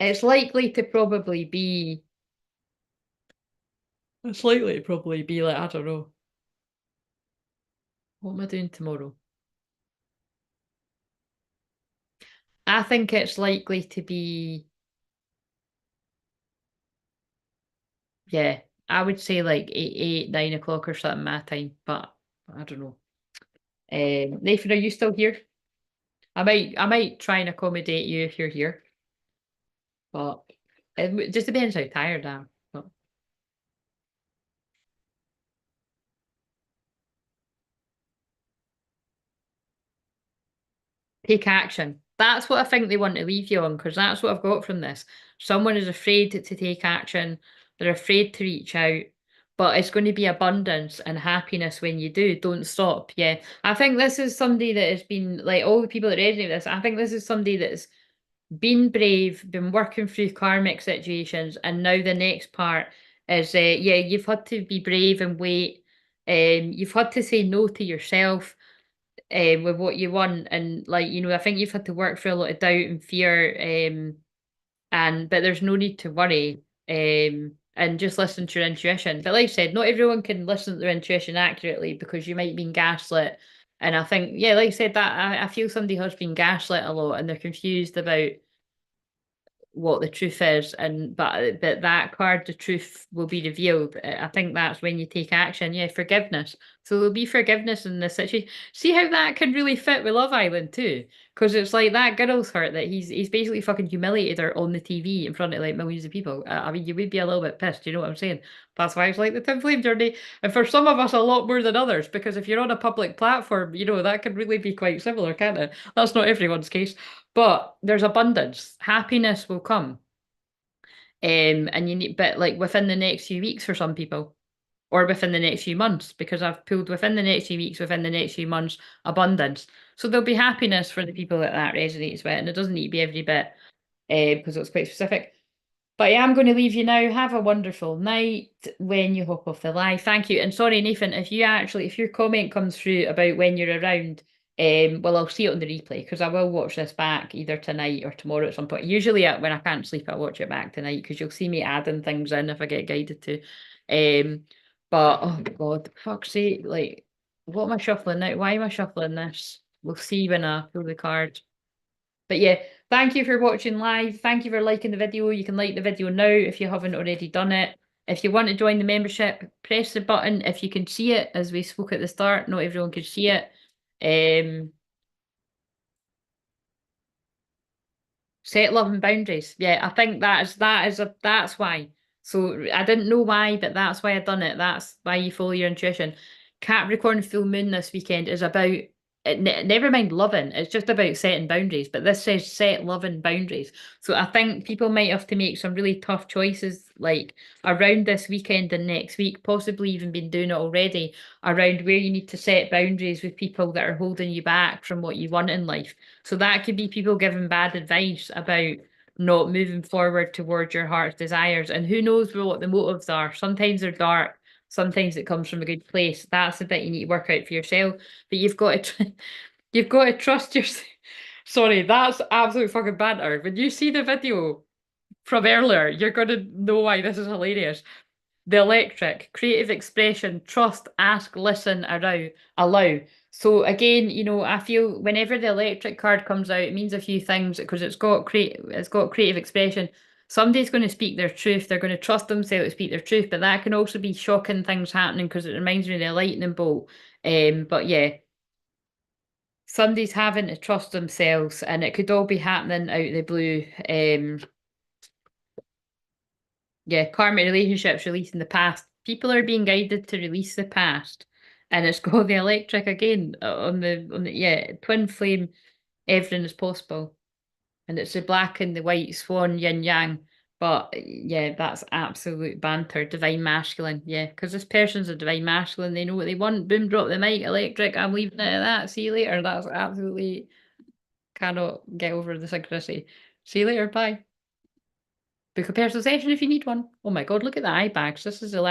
it's likely to probably be. It's likely to probably be like, I don't know. What am I doing tomorrow? I think it's likely to be, yeah, I would say like 9 o'clock or something my time, but I don't know. Nathan, are you still here? I might try and accommodate you if you're here, but it just depends how tired I am. But take action. That's what I think they want to leave you on, because that's what I've got from this. Someone is afraid to take action. They're afraid to reach out, but it's going to be abundance and happiness when you do. Don't stop. Yeah. I think this is somebody that has been like all the people that resonate with this. I think this is somebody that's been brave, been working through karmic situations, and now the next part is, yeah, you've had to be brave and wait. You've had to say no to yourself with what you want, and like I think you've had to work through a lot of doubt and fear, and but there's no need to worry, and just listen to your intuition. But like I said, not everyone can listen to their intuition accurately because you might be gaslit. And I think, yeah, like I said, that I feel somebody has been gaslit a lot and they're confused about what the truth is, and but that card, the truth will be revealed. I think that's when you take action. Yeah, forgiveness. So there'll be forgiveness in this situation. See how that can really fit with Love Island too, because it's like that girl's hurt that he's basically fucking humiliated her on the TV in front of like millions of people. I mean, you would be a little bit pissed. You know what I'm saying? That's why it's like the Twinflame journey, and for some of us, a lot more than others. Because if you're on a public platform, that can really be quite similar, can't it? That's not everyone's case. But there's abundance. Happiness will come. And you need, but like within the next few weeks for some people, or within the next few months, because I've pulled within the next few weeks, within the next few months, abundance. So there'll be happiness for the people that resonates with, and it doesn't need to be every bit, because it's quite specific. But yeah, I'm going to leave you now. Have a wonderful night when you hop off the live. Thank you. And sorry, Nathan, if your comment comes through about when you're around, well, I'll see it on the replay because I will watch this back either tonight or tomorrow at some point. Usually when I can't sleep, I watch it back tonight because you'll see me adding things in if I get guided to. Um, but oh God, fuck's sake, like, what am I shuffling now? Why am I shuffling this? We'll see when I pull the card. But yeah, thank you for watching live. Thank you for liking the video. You can like the video now if you haven't already done it. If you want to join the membership, press the button if you can see it, as we spoke at the start. Not everyone can see it. Um, Set love and boundaries. Yeah, I think that's why. So I didn't know why, but that's why I done it. That's why you follow your intuition. Capricorn full moon this weekend is about never mind loving, it's just about setting boundaries. But this says set loving boundaries. So I think people might have to make some really tough choices like around this weekend and next week, possibly even been doing it already, around where you need to set boundaries with people that are holding you back from what you want in life. So that could be people giving bad advice about not moving forward towards your heart's desires. And who knows what the motives are? Sometimes they're dark, sometimes it comes from a good place. That's the bit you need to work out for yourself. But you've got to you've got to trust yourself. Sorry, that's absolute fucking banter. When you see the video from earlier, you're gonna know why this is hilarious. The electric, creative expression, trust, ask, listen, allow. So again, I feel whenever the electric card comes out, it means a few things because it's got creative expression. Somebody's going to speak their truth. They're going to trust themselves to speak their truth, but that can also be shocking things happening because it reminds me of the lightning bolt. But yeah, somebody's having to trust themselves, and it could all be happening out of the blue. Yeah, karmic relationships releasing the past. People are being guided to release the past. And it's got the electric again on the yeah, twin flame, everything is possible. And it's the black and the white swan yin yang. But yeah, that's absolute banter. Divine masculine. Yeah, because this person's a divine masculine. They know what they want. Boom, drop the mic, electric. I'm leaving it at that. See you later. That's absolutely cannot get over the synchronicity. See you later. Bye. Book a personal session if you need one. Oh my God, look at the eye bags. This is